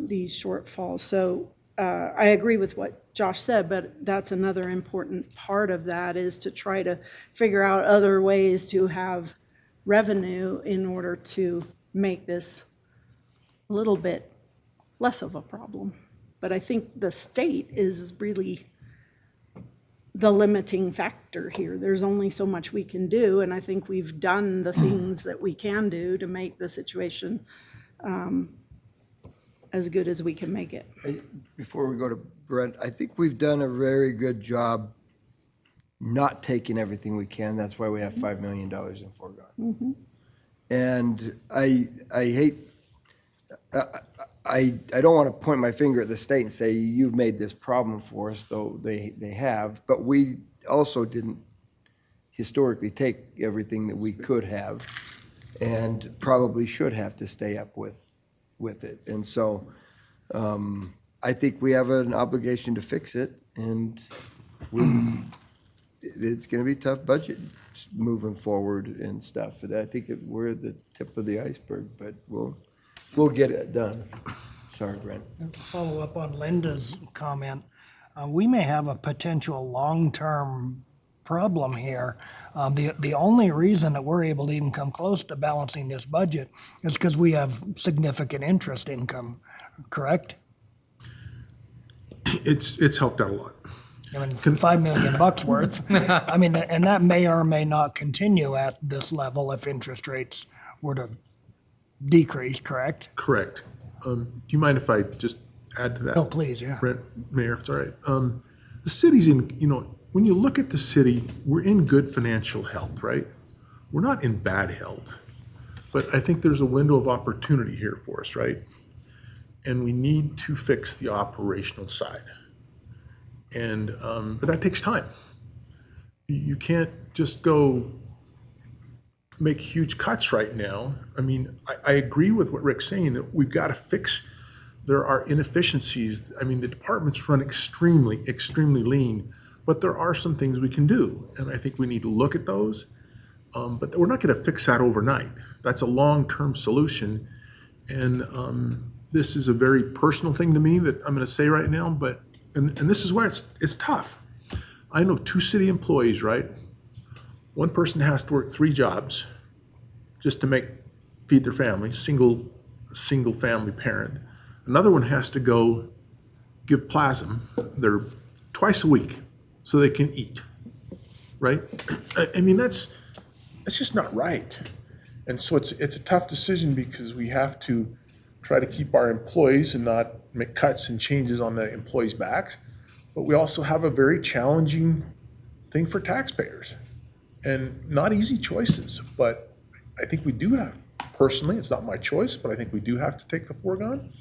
these shortfalls. So I agree with what Josh said, but that's another important part of that, is to try to figure out other ways to have revenue in order to make this a little bit less of a problem. But I think the state is really the limiting factor here. There's only so much we can do, and I think we've done the things that we can do to make the situation as good as we can make it.
Before we go to Brent, I think we've done a very good job not taking everything we can. That's why we have $5 million in foregone.
Mm-hmm.
And I hate, I don't want to point my finger at the state and say, you've made this problem for us, though they have, but we also didn't historically take everything that we could have and probably should have to stay up with it. And so I think we have an obligation to fix it, and it's going to be a tough budget moving forward and stuff. I think we're at the tip of the iceberg, but we'll get it done. Sorry, Brent.
And to follow up on Linda's comment, we may have a potential long-term problem here. The only reason that we're able to even come close to balancing this budget is because we have significant interest income, correct?
It's helped out a lot.
I mean, $5 million worth. I mean, and that may or may not continue at this level if interest rates were to decrease, correct?
Correct. Do you mind if I just add to that?
Oh, please, yeah.
Brent, Mayor, if it's all right. The city's in, when you look at the city, we're in good financial health, right? We're not in bad health. But I think there's a window of opportunity here for us, right? And we need to fix the operational side. And, but that takes time. You can't just go make huge cuts right now. I mean, I agree with what Rick's saying, that we've got to fix, there are inefficiencies. I mean, the departments run extremely lean, but there are some things we can do. And I think we need to look at those. But we're not going to fix that overnight. That's a long-term solution. And this is a very personal thing to me that I'm going to say right now, but, and this is why it's tough. I know 2 city employees, right? One person has to work 3 jobs just to feed their family, single family parent. Another one has to go give plasm. They're twice a week so they can eat, right? I mean, that's just not right. And so it's a tough decision because we have to try to keep our employees and not make cuts and changes on the employees' backs. But we also have a very challenging thing for taxpayers and not easy choices. But I think we do have, personally, it's not my choice, but I think we do have to take the foregone.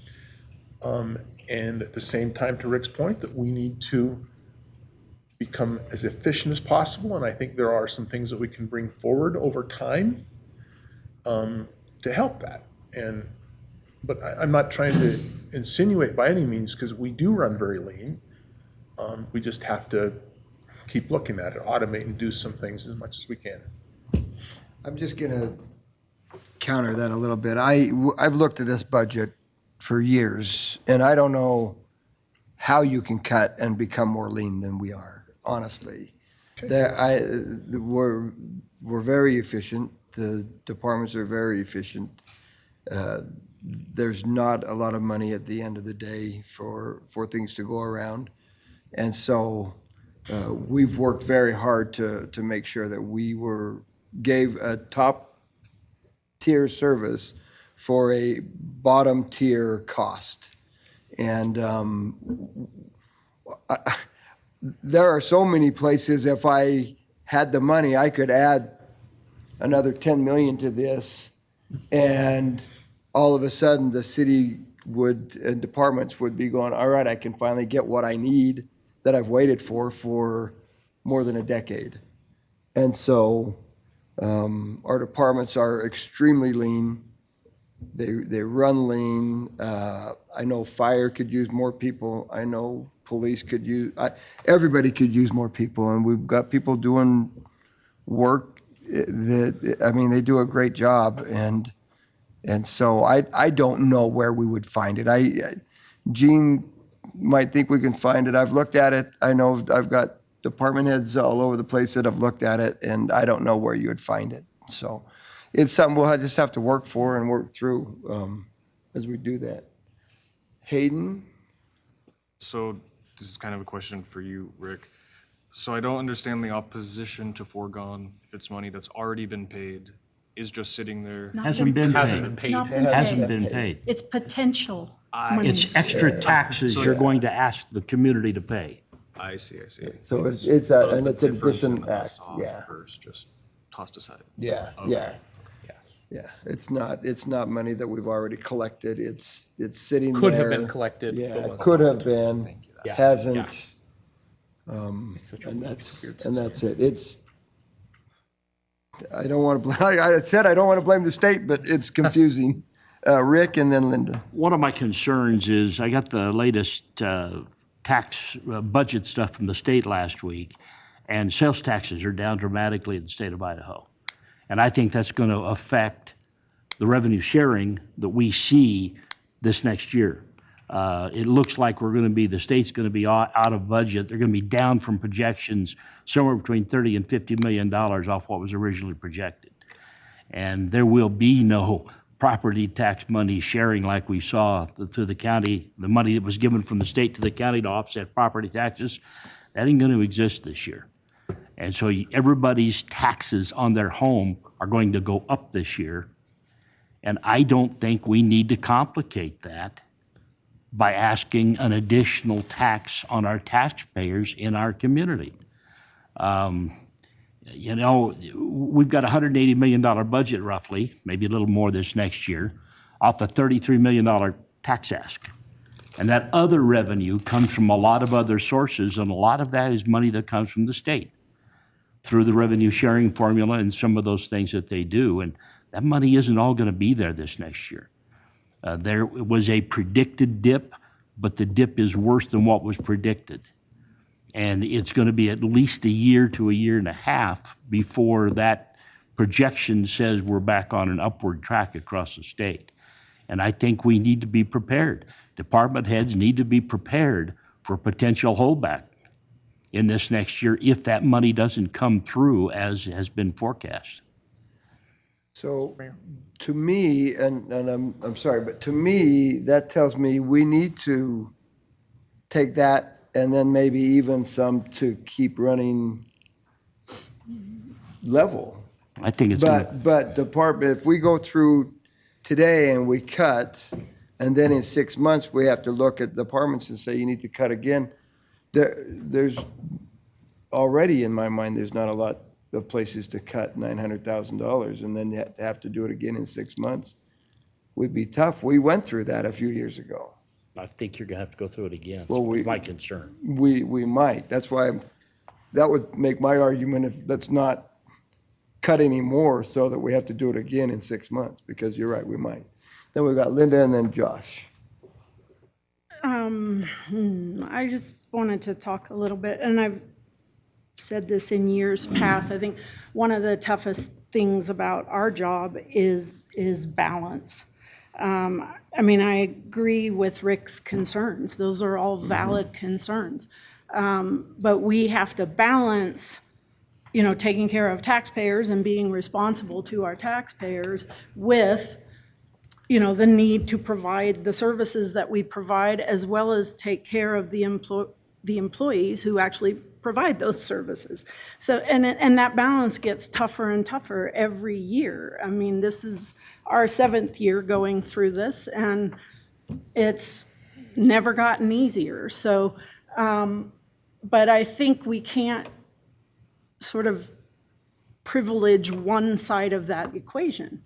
And at the same time, to Rick's point, that we need to become as efficient as possible. And I think there are some things that we can bring forward over time to help that. But I'm not trying to insinuate by any means, because we do run very lean. We just have to keep looking at it, automate and do some things as much as we can.
I'm just going to counter that a little bit. I've looked at this budget for years, and I don't know how you can cut and become more lean than we are, honestly. We're very efficient. The departments are very efficient. There's not a lot of money at the end of the day for things to go around. And so we've worked very hard to make sure that we gave a top tier service for a bottom tier cost. And there are so many places, if I had the money, I could add another 10 million to this, and all of a sudden the city and departments would be going, all right, I can finally get what I need that I've waited for more than a decade. And so our departments are extremely lean. They run lean. I know fire could use more people. I know police could everybody could use more people, and we've got people doing work they do a great job, and so I don't know where we would find it. Gene might think we can find it. I've looked at it. I know I've got department heads all over the place that have looked at it, and I don't know where you would find it. So it's something we'll just have to work for and work through as we do that. Hayden?
So this is kind of a question for you, Rick. So I don't understand the opposition to foregone if it's money that's already been paid, is just sitting there.
Hasn't been paid. Hasn't been paid.
It's potential money.
It's extra taxes you're going to ask the community to pay.
I see.
So it's
So
an
the difference
addition
in the
act,
off
yeah.
versus just tossed aside.
Yeah,
Okay.
yeah. It's not money that we've already collected. It's sitting there.
Could have been collected, but
Yeah,
wasn't.
could have been,
Yeah.
hasn't. And that's it. I don't want to blame, I said I don't want to blame the state, but it's confusing. Rick and then Linda.
One of my concerns is I got the latest tax budget stuff from the state last week, and sales taxes are down dramatically in the state of Idaho. And I think that's going to affect the revenue sharing that we see this next year. It looks like the state's going to be out of budget. They're going to be down from projections somewhere between $30 and $50 million off what was originally projected. And there will be no property tax money sharing like we saw through the county, the money that was given from the state to the county to offset property taxes. That ain't going to exist this year. And so everybody's taxes on their home are going to go up this year. And I don't think we need to complicate that by asking an additional tax on our taxpayers in our community. You know, we've got a $180 million budget roughly, maybe a little more this next year, off a $33 million tax ask. And that other revenue comes from a lot of other sources, and a lot of that is money that comes from the state through the revenue sharing formula and some of those things that they do. And that money isn't all going to be there this next year. There was a predicted dip, but the dip is worse than what was predicted. And it's going to be at least a year to a year and a half before that projection says we're back on an upward track across the state. And I think we need to be prepared. Department heads need to be prepared for potential holdback in this next year if that money doesn't come through as has been forecast.
So to me, and I'm sorry, but to me, that tells me we need to take that and then maybe even some to keep running level.
I think it's
But department, if we go through today and we cut, and then in 6 months, we have to look at departments and say, you need to cut again, there's already, in my mind, there's not a lot of places to cut $900,000, and then you have to do it again in 6 months. Would be tough. We went through that a few years ago.
I think you're going to have to go through it again.
Well,
That's my concern.
We might. That's why that would make my argument if let's not cut any more so that we have to do it again in 6 months, because you're right, we might. Then we've got Linda and then Josh.
I just wanted to talk a little bit, and I've said this in years past. I think one of the toughest things about our job is balance. I mean, I agree with Rick's concerns. Those are all valid concerns. But we have to balance, you know, taking care of taxpayers and being responsible to our taxpayers with, you know, the need to provide the services that we provide, as well as take care of the employees who actually provide those services. So, and that balance gets tougher and tougher every year. I mean, this is our 7th year going through this, and it's never gotten easier. So, but I think we can't sort of privilege one side of that equation.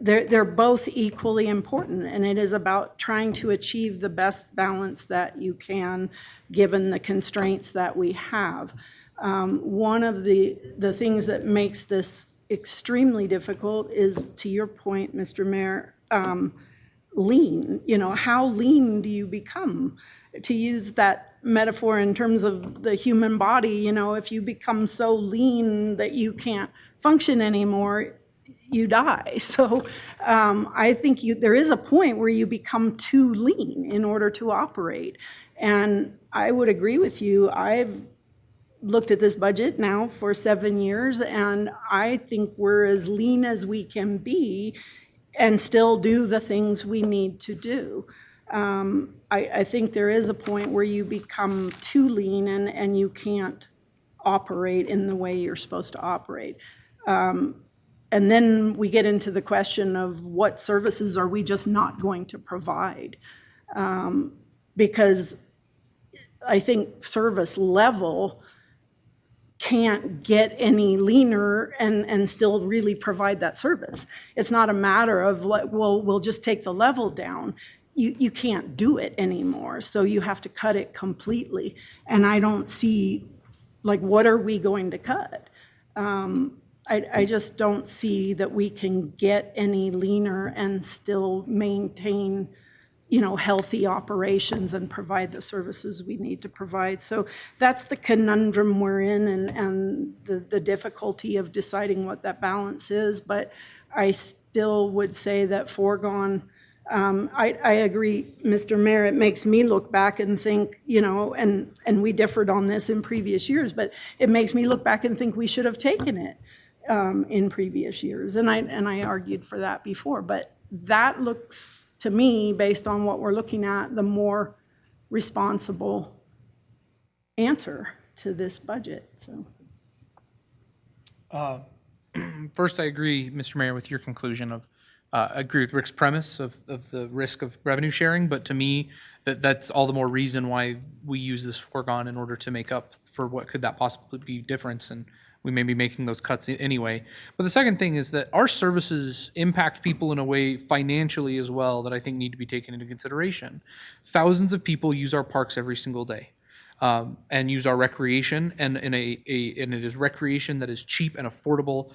They're both equally important, and it is about trying to achieve the best balance that you can, given the constraints that we have. One of the things that makes this extremely difficult is, to your point, Mr. Mayor, lean. You know, how lean do you become? To use that metaphor in terms of the human body, you know, if you become so lean that you can't function anymore, you die. So I think there is a point where you become too lean in order to operate. And I would agree with you. I've looked at this budget now for 7 years, and I think we're as lean as we can be and still do the things we need to do. I think there is a point where you become too lean and you can't operate in the way you're supposed to operate. And then we get into the question of what services are we just not going to provide? Because I think service level can't get any leaner and still really provide that service. It's not a matter of like, well, we'll just take the level down. You can't do it anymore, so you have to cut it completely. And I don't see, like, what are we going to cut? I just don't see that we can get any leaner and still maintain, you know, healthy operations and provide the services we need to provide. So that's the conundrum we're in, and the difficulty of deciding what that balance is. But I still would say that foregone, I agree, Mr. Mayor, it makes me look back and think, and we differed on this in previous years, but it makes me look back and think we should have taken it in previous years. And I argued for that before, but that looks to me, based on what we're looking at, the more responsible answer to this budget, so.
First, I agree, Mr. Mayor, with your conclusion of, agree with Rick's premise of the risk of revenue sharing, but to me, that's all the more reason why we use this foregone in order to make up for what could that possibly be difference, and we may be making those cuts anyway. But the second thing is that our services impact people in a way financially as well that I think need to be taken into consideration. Thousands of people use our parks every single day. And use our recreation, and and it is recreation that is cheap and affordable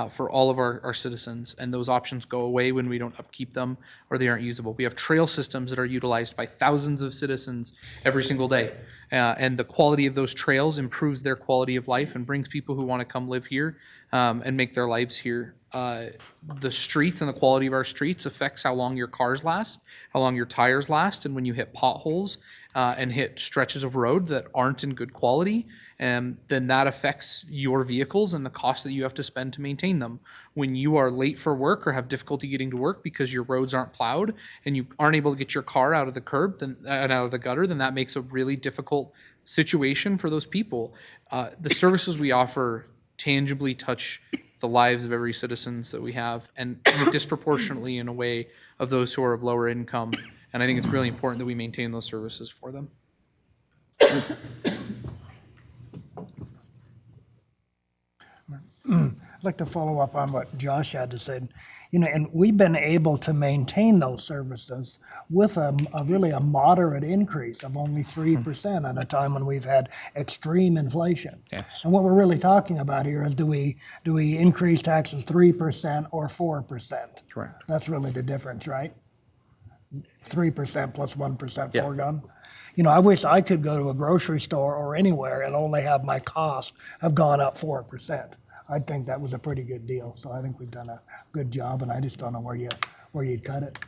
for all of our citizens. And those options go away when we don't upkeep them or they aren't usable. We have trail systems that are utilized by thousands of citizens every single day, and the quality of those trails improves their quality of life and brings people who want to come live here and make their lives here. The streets and the quality of our streets affects how long your cars last, how long your tires last, and when you hit potholes and hit stretches of road that aren't in good quality, then that affects your vehicles and the cost that you have to spend to maintain them. When you are late for work or have difficulty getting to work because your roads aren't plowed and you aren't able to get your car out of the curb and out of the gutter, then that makes a really difficult situation for those people. The services we offer tangibly touch the lives of every citizens that we have, and disproportionately in a way of those who are of lower income. And I think it's really important that we maintain those services for them.
I'd like to follow up on what Josh had to say. And we've been able to maintain those services with a really a moderate increase of only 3% at a time when we've had extreme inflation.
Yes.
And what we're really talking about here is do we increase taxes 3% or 4%?
Correct.
That's really the difference, right? 3% plus 1%
Yeah.
foregone. I wish I could go to a grocery store or anywhere and only have my costs have gone up 4%. I think that was a pretty good deal. So I think we've done a good job, and I just don't know where you'd cut it.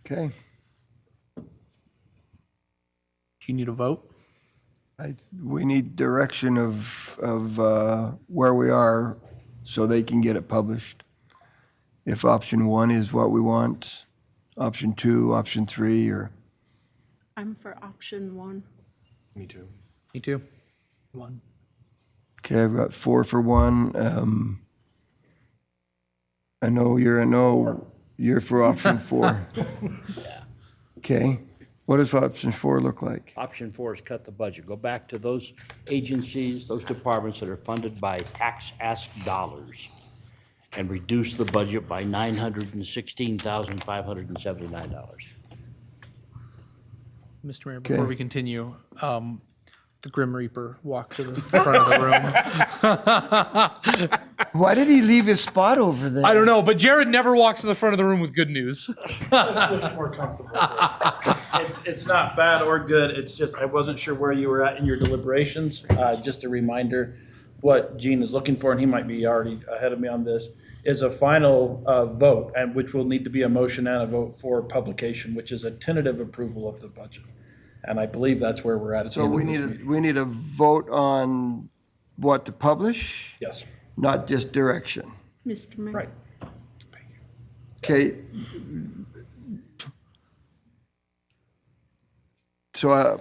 Okay.
Do you need a vote?
We need direction of where we are so they can get it published. If option 1 is what we want, option 2, option 3, or
I'm for option 1.
Me too.
Me too.
1.
okay, I've got 4 for 1. I know you're a no. You're for option 4. Okay. What does option 4 look like?
Option 4 is cut the budget. Go back to those agencies, those departments that are funded by tax ask dollars, and reduce the budget by $916,579.
Mr. Mayor, before we continue, the Grim Reaper walked to the front of the room.
Why did he leave his spot over there?
I don't know, but Jared never walks to the front of the room with good news.
It's more comfortable. It's not bad or good. It's just, I wasn't sure where you were at in your deliberations. Just a reminder, what Gene is looking for, and he might be already ahead of me on this, is a final vote, and which will need to be a motion and a vote for publication, which is a tentative approval of the budget. And I believe that's where we're at.
So we need a vote on what to publish?
Yes.
Not just direction.
Mr. Mayor.
Right.
Okay. So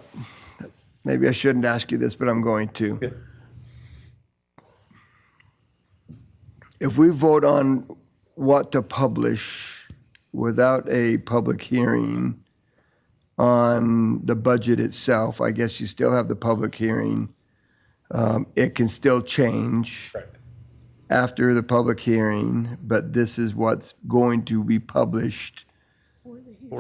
maybe I shouldn't ask you this, but I'm going to.
Okay.
If we vote on what to publish without a public hearing on the budget itself, I guess you still have the public hearing. It can still change after the public hearing, but this is what's going to be published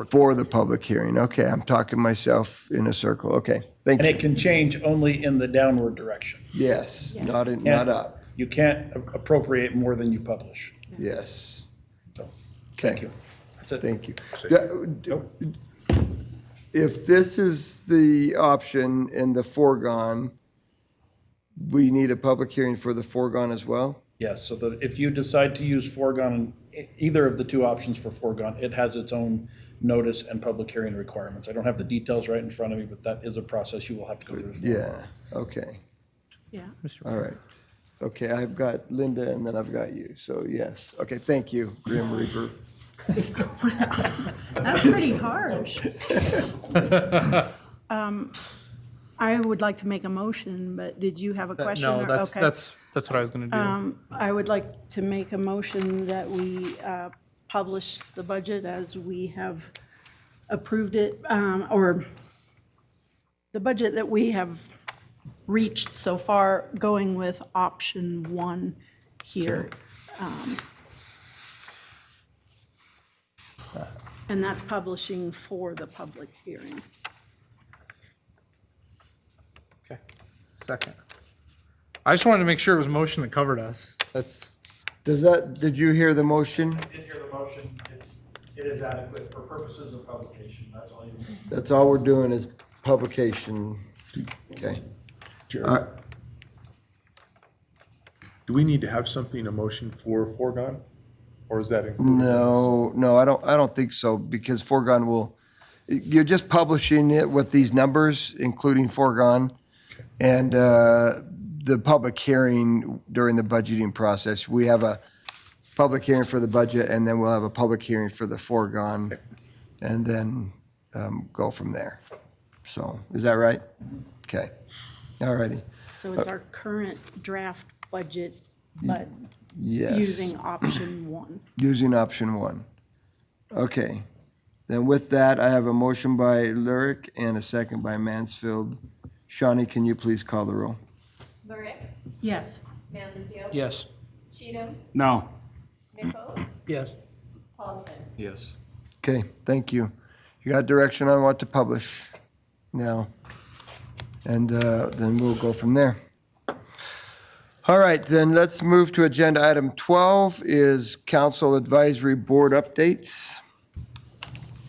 for the public hearing. Okay, I'm talking myself in a circle. Okay, thank you.
And it can change only in the downward direction.
Yes, not up.
You can't appropriate more than you publish.
Yes.
So,
Okay.
thank you. That's it.
Thank you. if this is the option in the foregone, we need a public hearing for the foregone as well?
Yes, so that if you decide to use foregone, either of the two options for foregone, it has its own notice and public hearing requirements. I don't have the details right in front of me, but that is a process you will have to go through. as well.
Yeah, okay,
Yeah.
all right. Okay, I've got Linda and then I've got you, so yes. Okay, thank you, Grim Reaper.
That's pretty harsh. I would like to make a motion, but did you have a question?
No,
or-
that's,
okay.
that's what I was gonna do.
I would like to make a motion that we publish the budget as we have approved it, or the budget that we have reached so far, going with option 1 here. And that's publishing for the public hearing.
Okay, second. I just wanted to make sure it was a motion that covered us. That's,
Did you hear the motion?
I did hear the motion. It is adequate for purposes of publication. That's all you need.
That's all we're doing is publication, okay.
Jared, do we need to have something, a motion for foregone? Or is that included? in this?
No, I don't think so, because foregone will, you're just publishing it with these numbers, including foregone. And the public hearing during the budgeting process, we have a public hearing for the budget, and then we'll have a public hearing for the foregone, and then go from there. So, is that right? Okay, all righty.
So it's our current draft budget, but
Yes.
using option 1.
Using option 1. Okay. Then with that, I have a motion by Lurick and a second by Mansfield. Shawnee, can you please call the roll?
Lurick,
Yes.
Mansfield.
yes.
Cheatham,
No.
Nichols,
Yes.
Paulson.
Yes.
Okay, thank you. You got direction on what to publish now. And then we'll go from there. All right, then let's move to agenda item 12 is council advisory board updates.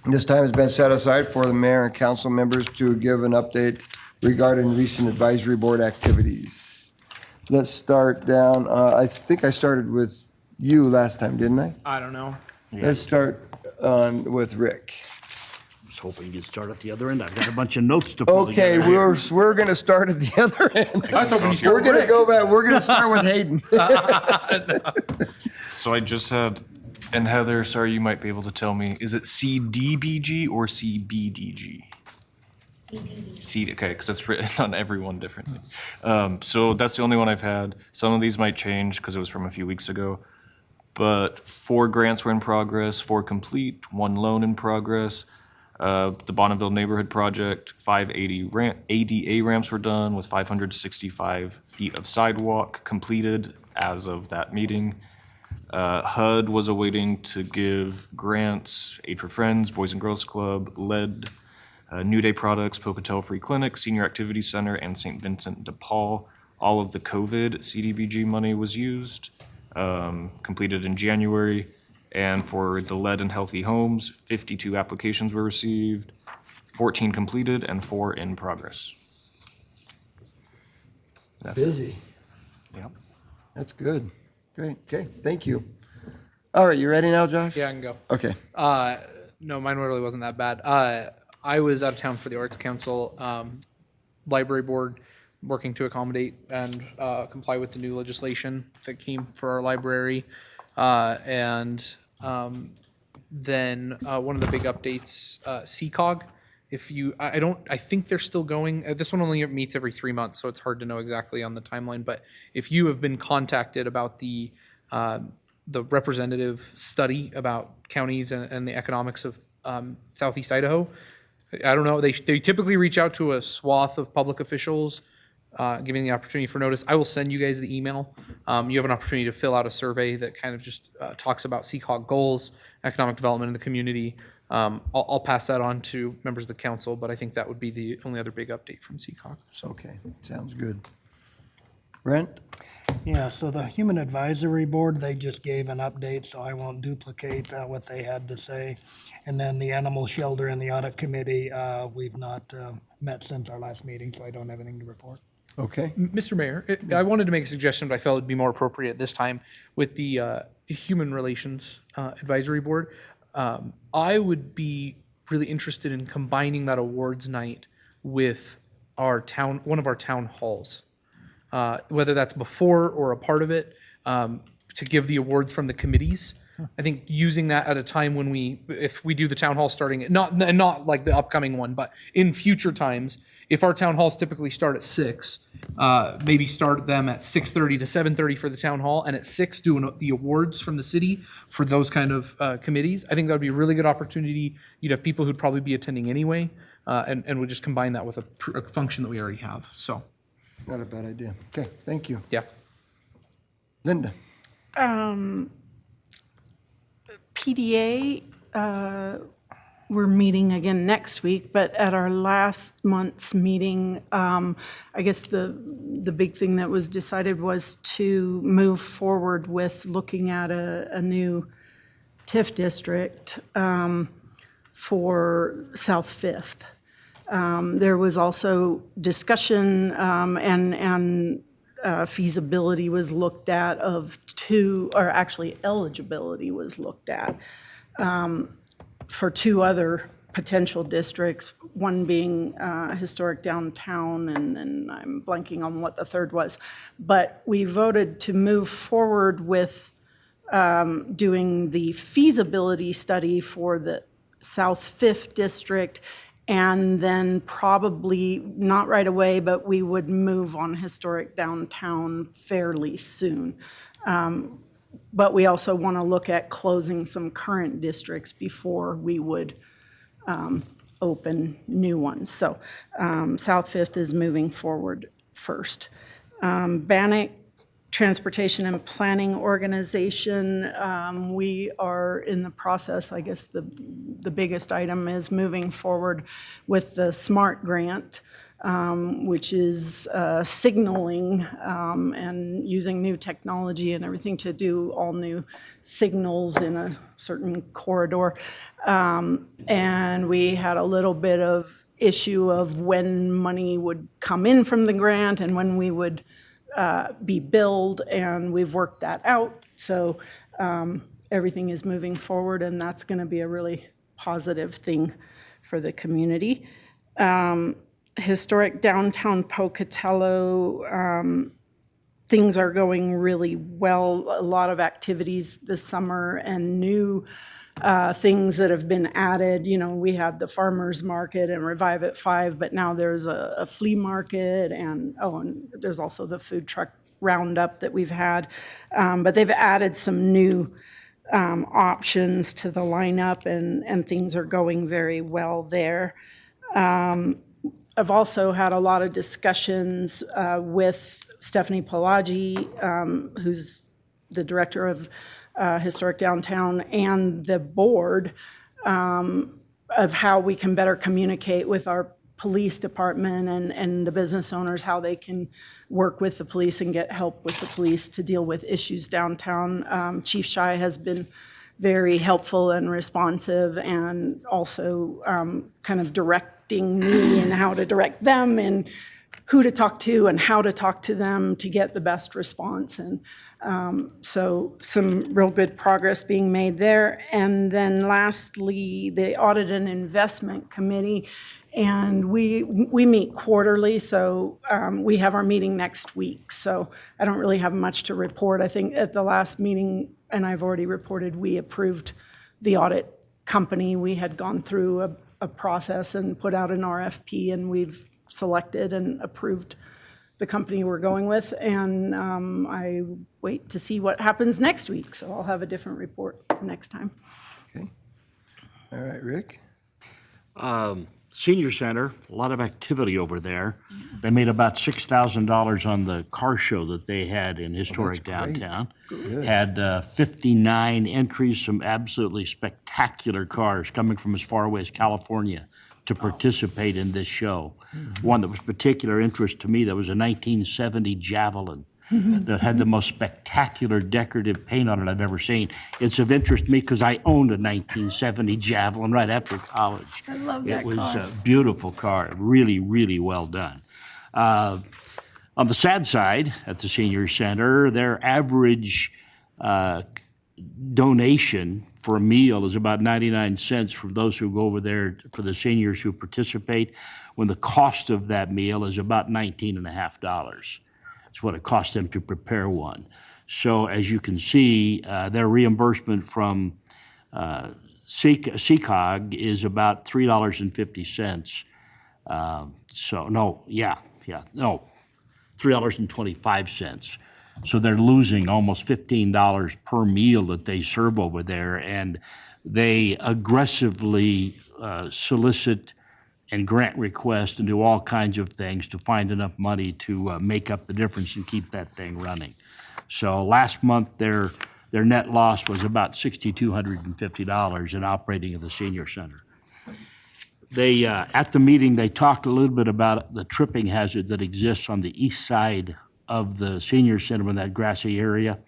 This time has been set aside for the mayor and council members to give an update regarding recent advisory board activities. Let's start down, I think I started with you last time, didn't I?
I don't know.
Let's start on with Rick.
I was hoping you'd start at the other end. I've got a bunch of notes to pull
Okay,
together here.
we're gonna start at the other end.
I was hoping you started
We're gonna
Rick.
go back, we're gonna start with Hayden.
So I just had, and Heather, sorry, you might be able to tell me, is it CDBG or CBDG? CDBG. Okay, because it's written on everyone differently. So that's the only one I've had. Some of these might change because it was from a few weeks ago. But 4 grants were in progress, 4 complete, 1 loan in progress. The Bonneville Neighborhood Project, 5 ADA ramps were done with 565 feet of sidewalk completed as of that meeting. HUD was awaiting to give grants, Aid for Friends, Boys and Girls Club, LED, New Day Products, Pocatello Free Clinic, Senior Activity Center, and St. Vincent de Paul. All of the COVID CDBG money was used, completed in January. And for the LED and Healthy Homes, 52 applications were received, 14 completed, and 4 in progress. That's it.
Busy.
Yep.
That's good. Great, okay, thank you. All right, you ready now, Josh?
Yeah, I can go.
Okay.
No, mine really wasn't that bad. I was out of town for the Arts Council, Library Board, working to accommodate and comply with the new legislation that came for our library. And then one of the big updates, CCOG. If you, I think they're still going. This one only meets every 3 months, so it's hard to know exactly on the timeline. But if you have been contacted about the representative study about counties and the economics of Southeast Idaho, I don't know. They typically reach out to a swath of public officials, giving the opportunity for notice. I will send you guys the email. You have an opportunity to fill out a survey that kind of just talks about CCOG goals, economic development in the community. I'll pass that on to members of the council, but I think that would be the only other big update from CCOG. So.
Okay, sounds good. Brent?
Yeah, so the Human Advisory Board, they just gave an update, so I won't duplicate what they had to say. And then the Animal Shelter and the Audit Committee, we've not met since our last meeting, so I don't have anything to report.
Okay.
Mr. Mayor, I wanted to make a suggestion, but I felt it'd be more appropriate this time with the Human Relations Advisory Board. I would be really interested in combining that awards night with one of our town halls, whether that's before or a part of it, to give the awards from the committees. I think using that at a time when if we do the town hall starting at, not like the upcoming one, but in future times, if our town halls typically start at 6, maybe start them at 6:30 to 7:30 for the town hall, and at 6 doing the awards from the city for those kind of committees. I think that would be a really good opportunity. You'd have people who'd probably be attending anyway, and we'd just combine that with a function that we already have. So,
not a bad idea. Okay, thank you.
Yeah.
Linda.
PDA, we're meeting again next week, but at our last month's meeting, I guess the big thing that was decided was to move forward with looking at a new TIF district for South Fifth. There was also discussion and feasibility was looked at eligibility was looked at for 2 other potential districts, one being historic downtown, and then I'm blanking on what the third was. But we voted to move forward with doing the feasibility study for the South Fifth District, and then probably, not right away, but we would move on historic downtown fairly soon. But we also want to look at closing some current districts before we would open new ones. So South Fifth is moving forward first. Bannock Transportation and Planning Organization, we are in the process, I guess the biggest item is moving forward with the SMART grant, which is signaling and using new technology and everything to do all new signals in a certain corridor. And we had a little bit of issue of when money would come in from the grant and when we would be billed, and we've worked that out. So everything is moving forward, and that's going to be a really positive thing for the community. Historic downtown Pocatello, things are going really well. A lot of activities this summer and new things that have been added. You know, we had the farmers market and Revive at 5, but now there's a flea market, and there's also the food truck roundup that we've had. But they've added some new options to the lineup, and things are going very well there. I've also had a lot of discussions with Stephanie Pelagi, who's the director of Historic Downtown, and the board of how we can better communicate with our police department and the business owners, how they can work with the police and get help with the police to deal with issues downtown. Chief Shy has been very helpful and responsive, and also kind of directing me and how to direct them and who to talk to and how to talk to them to get the best response. And so some real good progress being made there. And then lastly, the Audit and Investment Committee, and we meet quarterly, so we have our meeting next week. So I don't really have much to report. I think at the last meeting, and I've already reported, we approved the audit company. We had gone through a process and put out an RFP, and we've selected and approved the company we're going with, and I wait to see what happens next week, so I'll have a different report next time.
Okay. All right, Rick?
Senior Center, a lot of activity over there. They made about $6,000 on the car show that they had in historic downtown.
Good.
Had 59 entries, some absolutely spectacular cars coming from as far away as California to participate in this show. One that was particular interest to me, that was a 1970 Javelin that had the most spectacular decorative paint on it I've ever seen. It's of interest to me because I owned a 1970 Javelin right after college.
I love that
It was
car.
a beautiful car, really, really well done. On the sad side, at the senior center, their average donation for a meal is about 99 cents for those who go over there, for the seniors who participate, when the cost of that meal is about $19.50. It's what it costs them to prepare one. So as you can see, their reimbursement from CCOG is about $3.50. $3.25. So they're losing almost $15 per meal that they serve over there, and they aggressively solicit and grant requests and do all kinds of things to find enough money to make up the difference and keep that thing running. So last month, their net loss was about $6,250 in operating of the senior center. They, at the meeting, they talked a little bit about the tripping hazard that exists on the east side of the senior center in that grassy area.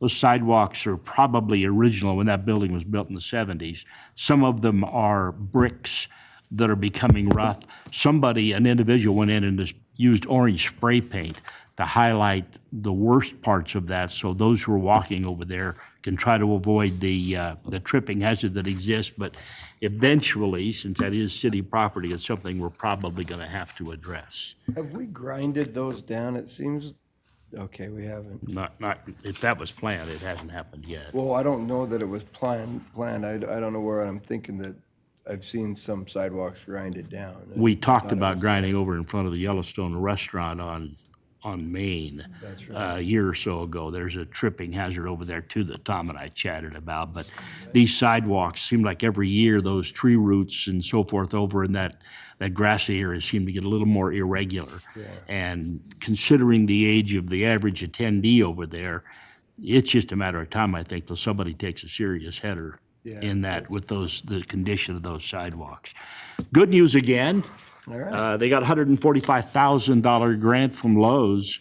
Those sidewalks are probably original when that building was built in the 70s. Some of them are bricks that are becoming rough. An individual went in and just used orange spray paint to highlight the worst parts of that, so those who are walking over there can try to avoid the tripping hazard that exists. But eventually, since that is city property, it's something we're probably going to have to address.
Have we grinded those down? It seems, okay, we haven't.
Not if that was planned, it hasn't happened yet.
Well, I don't know that it was planned. I don't know where I'm thinking that I've seen some sidewalks grinded down.
We talked
thought it
about
was-
grinding over in front of the Yellowstone restaurant on Main a year or so ago. There's a tripping hazard over there too that Tom and I chatted about. But these sidewalks seem like every year those tree roots and so forth over in that grassy area seem to get a little more irregular. And considering the age of the average attendee over there, it's just a matter of time, I think, till somebody takes a serious header in that with the condition of those sidewalks. Good news again. They got a $145,000 grant from Lowe's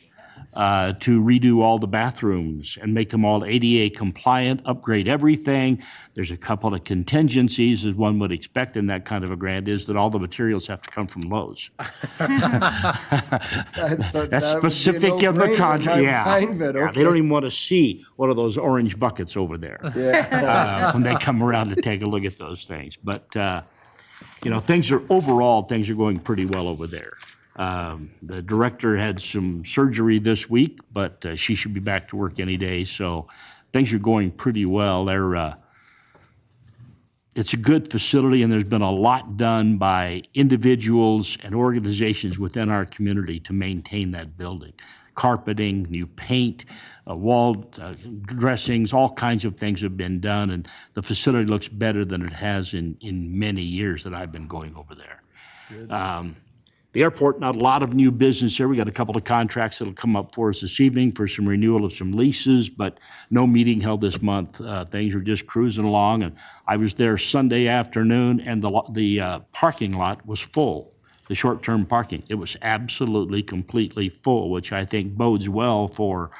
to redo all the bathrooms and make them all ADA compliant, upgrade everything. There's a couple of contingencies, as one would expect in that kind of a grant, is that all the materials have to come from Lowe's. That's specific in the contract. They don't even want to see one of those orange buckets over there when they come around to take a look at those things. But things are going pretty well over there. The director had some surgery this week, but she should be back to work any day. So things are going pretty well. It's a good facility, and there's been a lot done by individuals and organizations within our community to maintain that building. Carpeting, new paint, wall dressings, all kinds of things have been done, and the facility looks better than it has in many years that I've been going over there. The airport, not a lot of new business there. We got a couple of contracts that'll come up for us this evening for some renewal of some leases, but no meeting held this month. Things are just cruising along, and I was there Sunday afternoon, and the parking lot was full. The short-term parking, it was absolutely, completely full, which I think bodes well for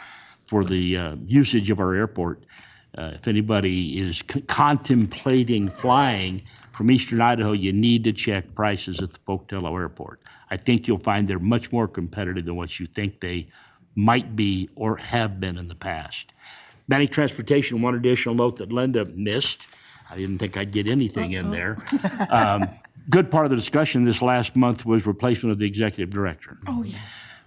the usage of our airport. If anybody is contemplating flying from eastern Idaho, you need to check prices at the Pocatello Airport. I think you'll find they're much more competitive than what you think they might be or have been in the past. Banning transportation, one additional note that Linda missed. I didn't think I'd get anything in there. Good part of the discussion this last month was replacement of the executive director.
Oh, yes.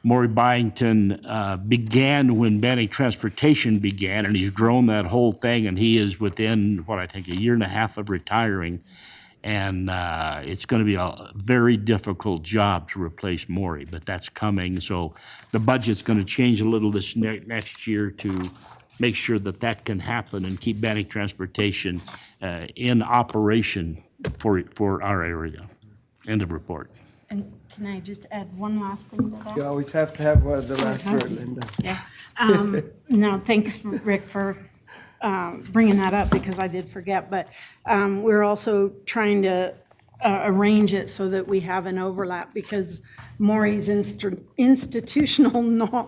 Maury Byington began when Banning Transportation began, and he's grown that whole thing, and he is within, I think, a year and a half of retiring. And it's going to be a very difficult job to replace Maury, but that's coming. So the budget's going to change a little this next year to make sure that can happen and keep Banning Transportation in operation for our area. End of report.
And can I just add one last thing to that?
You always have to have the last word, Linda.
Yeah. No, thanks, Rick, for bringing that up because I did forget. But we're also trying to arrange it so that we have an overlap, because Maury's institutional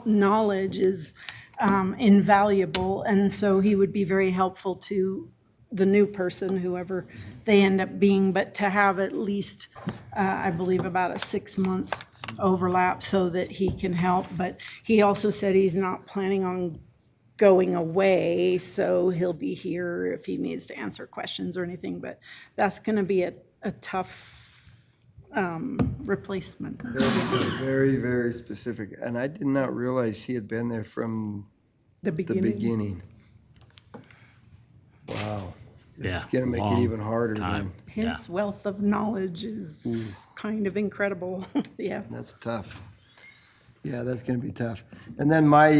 knowledge is invaluable, and so he would be very helpful to the new person, whoever they end up being, but to have at least, I believe, about a 6-month overlap so that he can help. But he also said he's not planning on going away, so he'll be here if he needs to answer questions or anything, but that's going to be a tough replacement.
Very, very specific. And I did not realize he had been there from
The beginning.
Wow. It's
Yeah,
going to make it
long
even harder
time.
then.
His wealth of knowledge is kind of incredible. Yeah.
That's tough. Yeah, that's going to be tough. And then my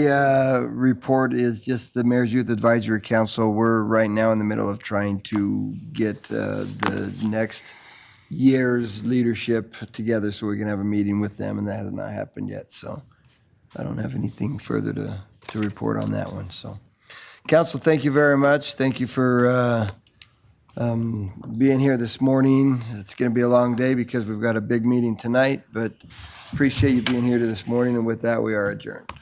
report is just the Mayor's Youth Advisory Council. We're right now in the middle of trying to get the next year's leadership together so we can have a meeting with them, and that has not happened yet. So I don't have anything further to report on that one. So, Council, thank you very much. Thank you for being here this morning. It's going to be a long day because we've got a big meeting tonight, but appreciate you being here this morning. And with that, we are adjourned.